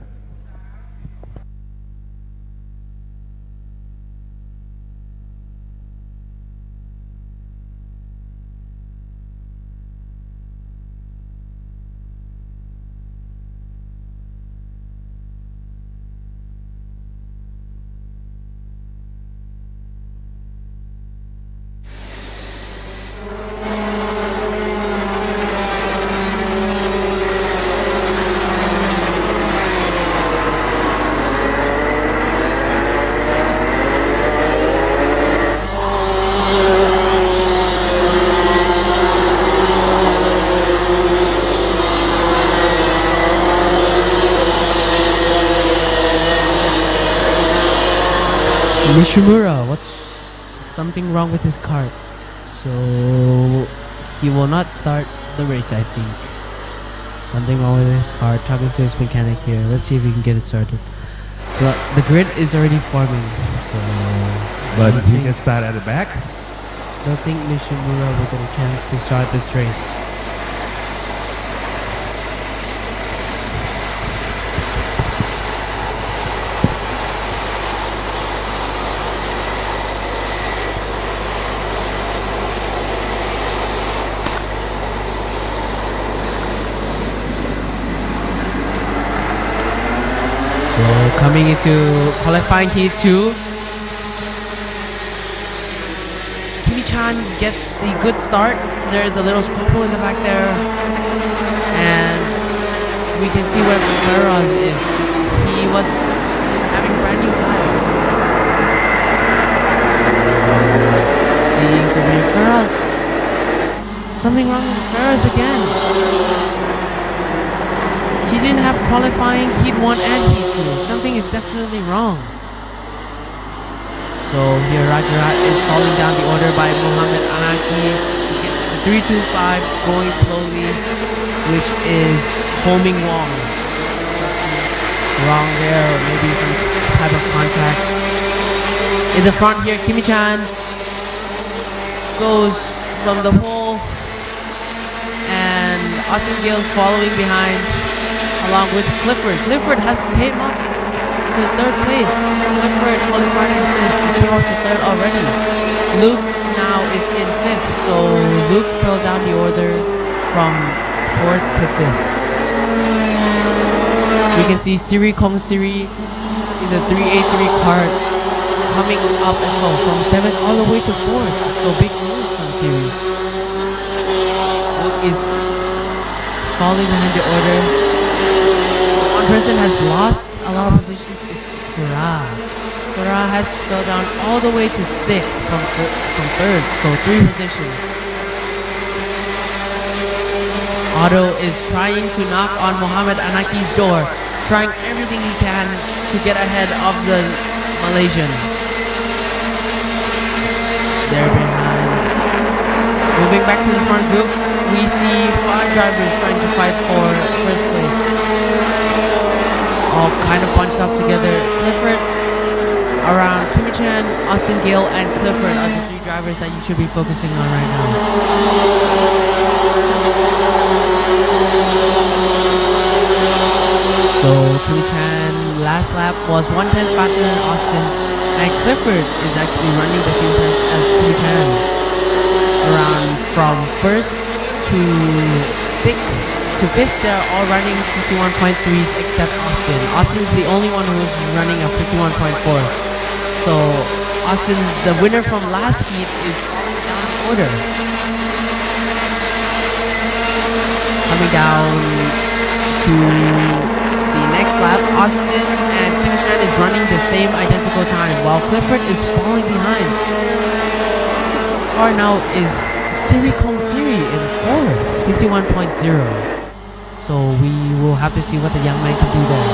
Nishimura, what's something wrong with his cart? So he will not start the race, I think. Something wrong with his cart. Talking to his mechanic here. Let's see if we can get it started. Well, the grid is already forming, so But he can start at the back. I don't think Nishimura will get a chance to start this race. So coming into qualifying heat 2, Kimi-chan gets the good start. There is a little squabble in the back there, and we can see where Feroz is. He was having brand new tires. Seeing from here, Feroz. Something wrong with Feroz again. He didn't have qualifying Heat 1 and Heat 2. Something is definitely wrong. So here Rajarat is falling down the order by Mohammed Anaki. 325 going slowly, which is homing Wong. Wrong there, or maybe some type of contact. In the front here, Kimi-chan goes from the pole, and Austin Gill following behind, along with Clifford. Clifford has came up to third place. Clifford qualified in fifth, came up to third already. Luke now is in fifth, so Luke fell down the order from fourth to fifth. We can see Siri Kong Siri in the 383 cart coming up as well from seventh all the way to fourth. So big move from Siri. Luke is falling behind the order. One person has lost a lot of positions is Surah. Surah has fell down all the way to sixth from third, so 3 positions. Otto is trying to knock on Mohammed Anaki's door, trying everything he can to get ahead of the Malaysian. They're behind. Moving back to the front group, we see 5 drivers trying to fight for first place. All kind of bunched up together. Clifford around Kimi-chan, Austin Gale, and Clifford are the 3 drivers that you should be focusing on right now. So Kimi-chan last lap was 1/10 faster than Austin, and Clifford is actually running the same time as Kimi-chan. around from first to sixth to fifth, they're all running 51.3s except Austin. Austin's the only one who's running a 51.4. So Austin, the winner from last heat, is falling down in order. Coming down to the next lap, Austin and Kim Chan is running the same identical time, while Clifford is falling behind. Car now is Siri Kong Siri in fourth, 51.0. So we will have to see what the young man can do there.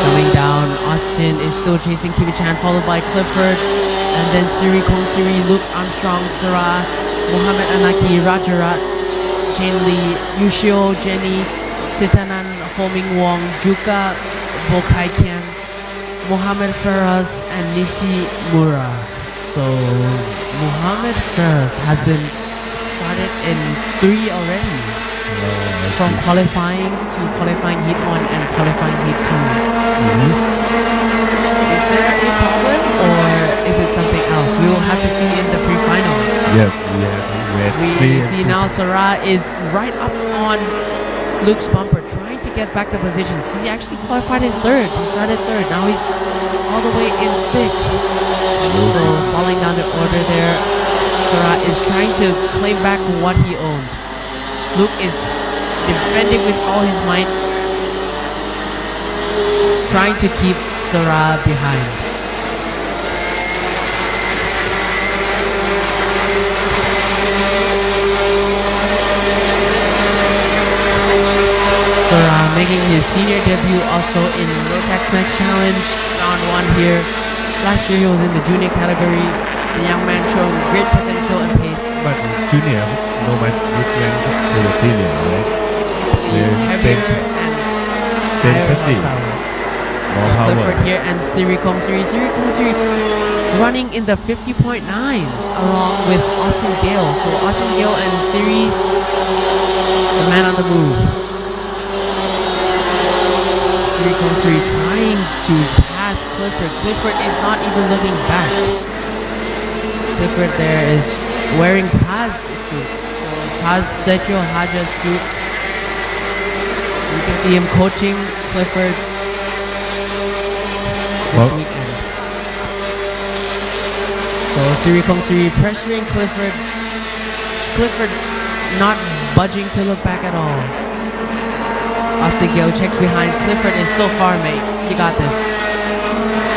Coming down, Austin is still chasing Kimi Chan, followed by Clifford, and then Siri Kong Siri, Luke Armstrong, Sarah, Mohammed Anaki, Rajarat, Jane Lee, Yushio, Jenny, Sitanan, Homing Wong, Juka, Bokai Kian, Mohammed Faraz, and Nishimura. So Mohammed Faraz hasn't started in 3 already. From qualifying to qualifying heat 1 and qualifying heat 2. Is there a problem or is it something else? We will have to see in the pre-final. Yep, We see now Sarah is right up on Luke's bumper, trying to get back the positions. He actually qualified in 3rd. He started 3rd. Now he's all the way in 6th. So falling down the order there, Sarah is trying to claim back what he owned. Luke is defending with all his might, trying to keep Sarah behind. Sarah making his senior debut also in ROTAX Next Challenge, round 1 here. Last year he was in the junior category. The young man showing great potential and pace. But junior, no much different to the senior, right? He's heavier and same higher chassis. horsepower. More So power. Clifford here and Siri Kong Siri. Siri Kong Siri running in the 50.9s along with Austin Gale. So Austin Gale and Siri, the man on the move. Siri Kong Siri trying to pass Clifford. Clifford is not even looking back. Clifford there is wearing Paz suit. So Paz Sergio Haja suit. You can see him coaching Clifford this weekend. So Siri Kong Siri pressuring Clifford. Clifford not budging to look back at all. Austin Gale checks behind. Clifford is so far, mate. You got this.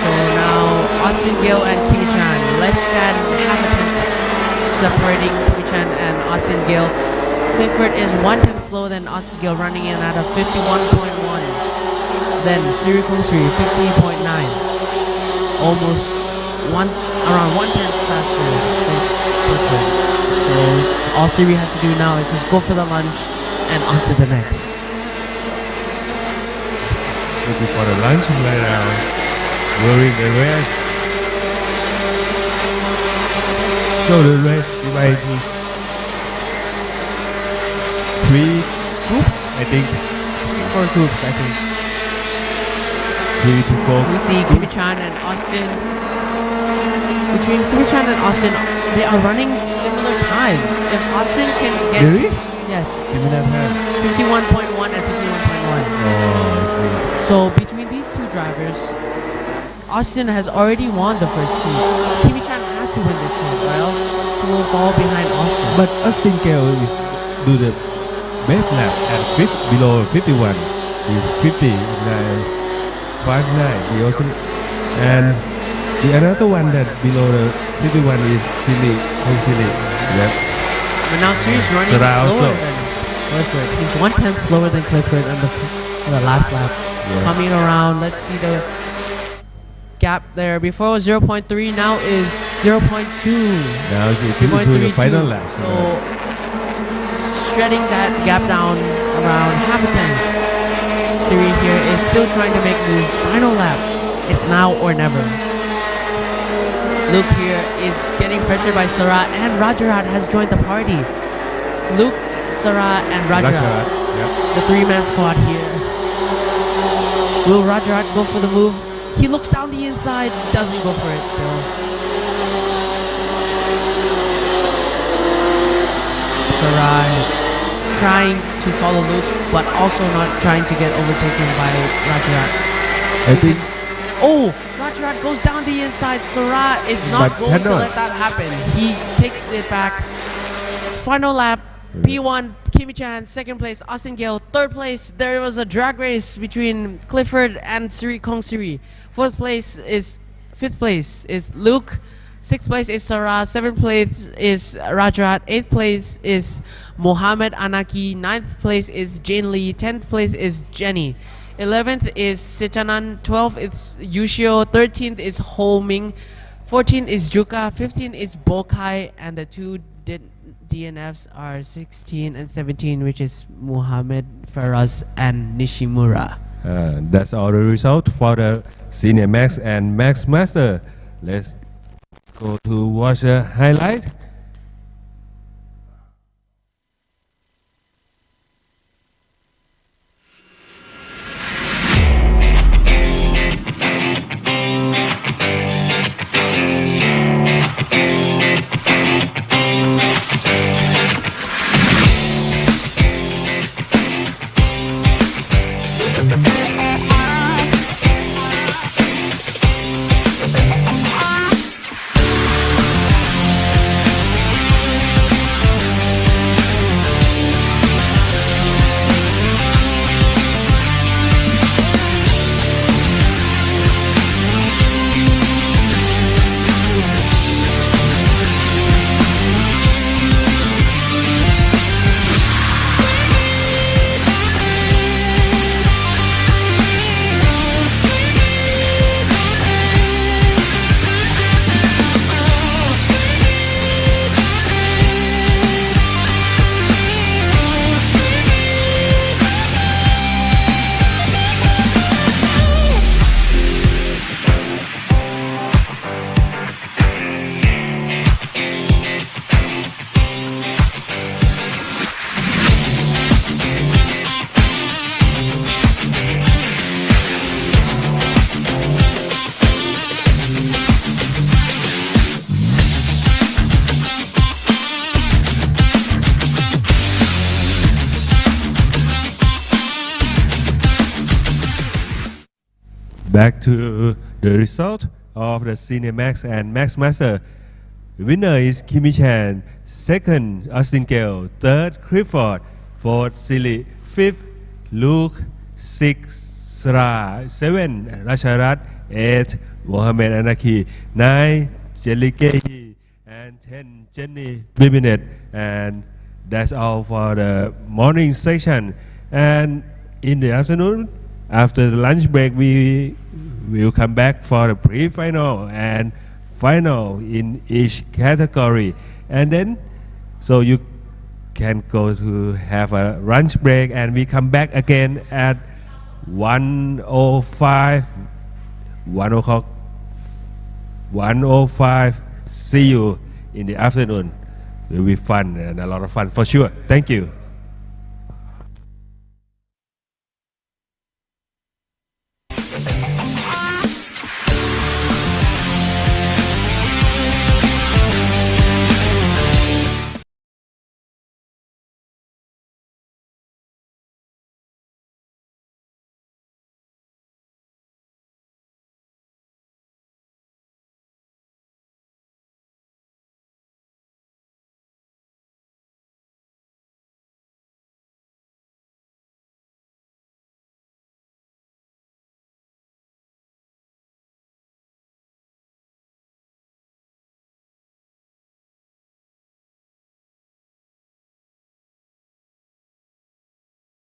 So now Austin Gale and Kimi Chan, less than half a tenth separating Kimi Chan and Austin Gale. Clifford is 1/10 slower than Austin Gale, running in at a 51.1. Then Siri Kong Siri 50.9, almost around 1/10 faster than Clifford. So all Siri has to do now is just go for the lunge and on to the next. Looking for the lunch right now. Wearing the rest. So the rest divided into 3 groups, I think. 4 groups, I think. 3 to 4. We see Kimi Chan and Austin. Between Kimi Chan and Austin, they are running similar times. If Austin can get Really? yes, Similar time. 51.1 and 51.1. Oh, So between these two drivers, Austin has already won the first heat. Kimi Chan has to win this one, or else he will fall behind Austin. but Austin Gale is do the best lap at below 51. He's 50 in 59. He also and the another one that below the 51 is Silly. Yep. But now Siri's running Sarah slower also. than Clifford. He's 1/10 slower than Clifford on the last lap. Yeah. Coming around, let's see the gap there. Before it was 0.3, now is 0.2. Now it's into the 3.32. final lap. So shredding that gap down around half a tenth. Siri here is still trying to make moves. Final lap. It's now or never. Luke here is getting pressured by Sarah, and Rajarat has joined the party. Luke, Sarah, and Rajarat. Yep. The 3-man squad here. Will Rajarat go for the move? He He looks down the inside, doesn't go for it still. Sarai trying to follow Luke, but also not trying to get overtaken by Rajarat. I think Oh, Rajarat goes down the inside. Sarah is not But going to cannot. let that happen. He takes it back. Final lap, P1, Kimi Chan, second place, Austin Gale, third place. There was a drag race between Clifford and Siri Kong Siri. Fifth place is Luke. Sixth place is Sarah. Seventh place is Rajarat. Eighth place is Mohammed Anaki. Ninth place is Jane Lee. 10th place is Jenny. 11th is Sitanan. 12th is Yushio. 13th is Ho Ming. 14th is Juka. 15th is Bokai. And the two DNFs are 16 and 17, which is Muhammad Faraz and Nishimura. That's all the result for the Senior Max and Max Master. Let's go to watch the highlight. Back to the result of the Senior Max and Max Master. The winner is Kimi Chan, second Austin Gale, third Clifford, fourth Silly, fifth Luke, sixth Sra, seven Rasharat, eight Mohammed Anaki, nine Jelikehi, and 10 Jenny Bibinet. And that's all for the morning section. And in the afternoon, after the lunch break, we will come back for the pre-final and final in each category. And then, so you can go to have a lunch break, and we come back again at 1:05. 1:05. See you in the afternoon. It will be fun and a lot of fun for sure. Thank you.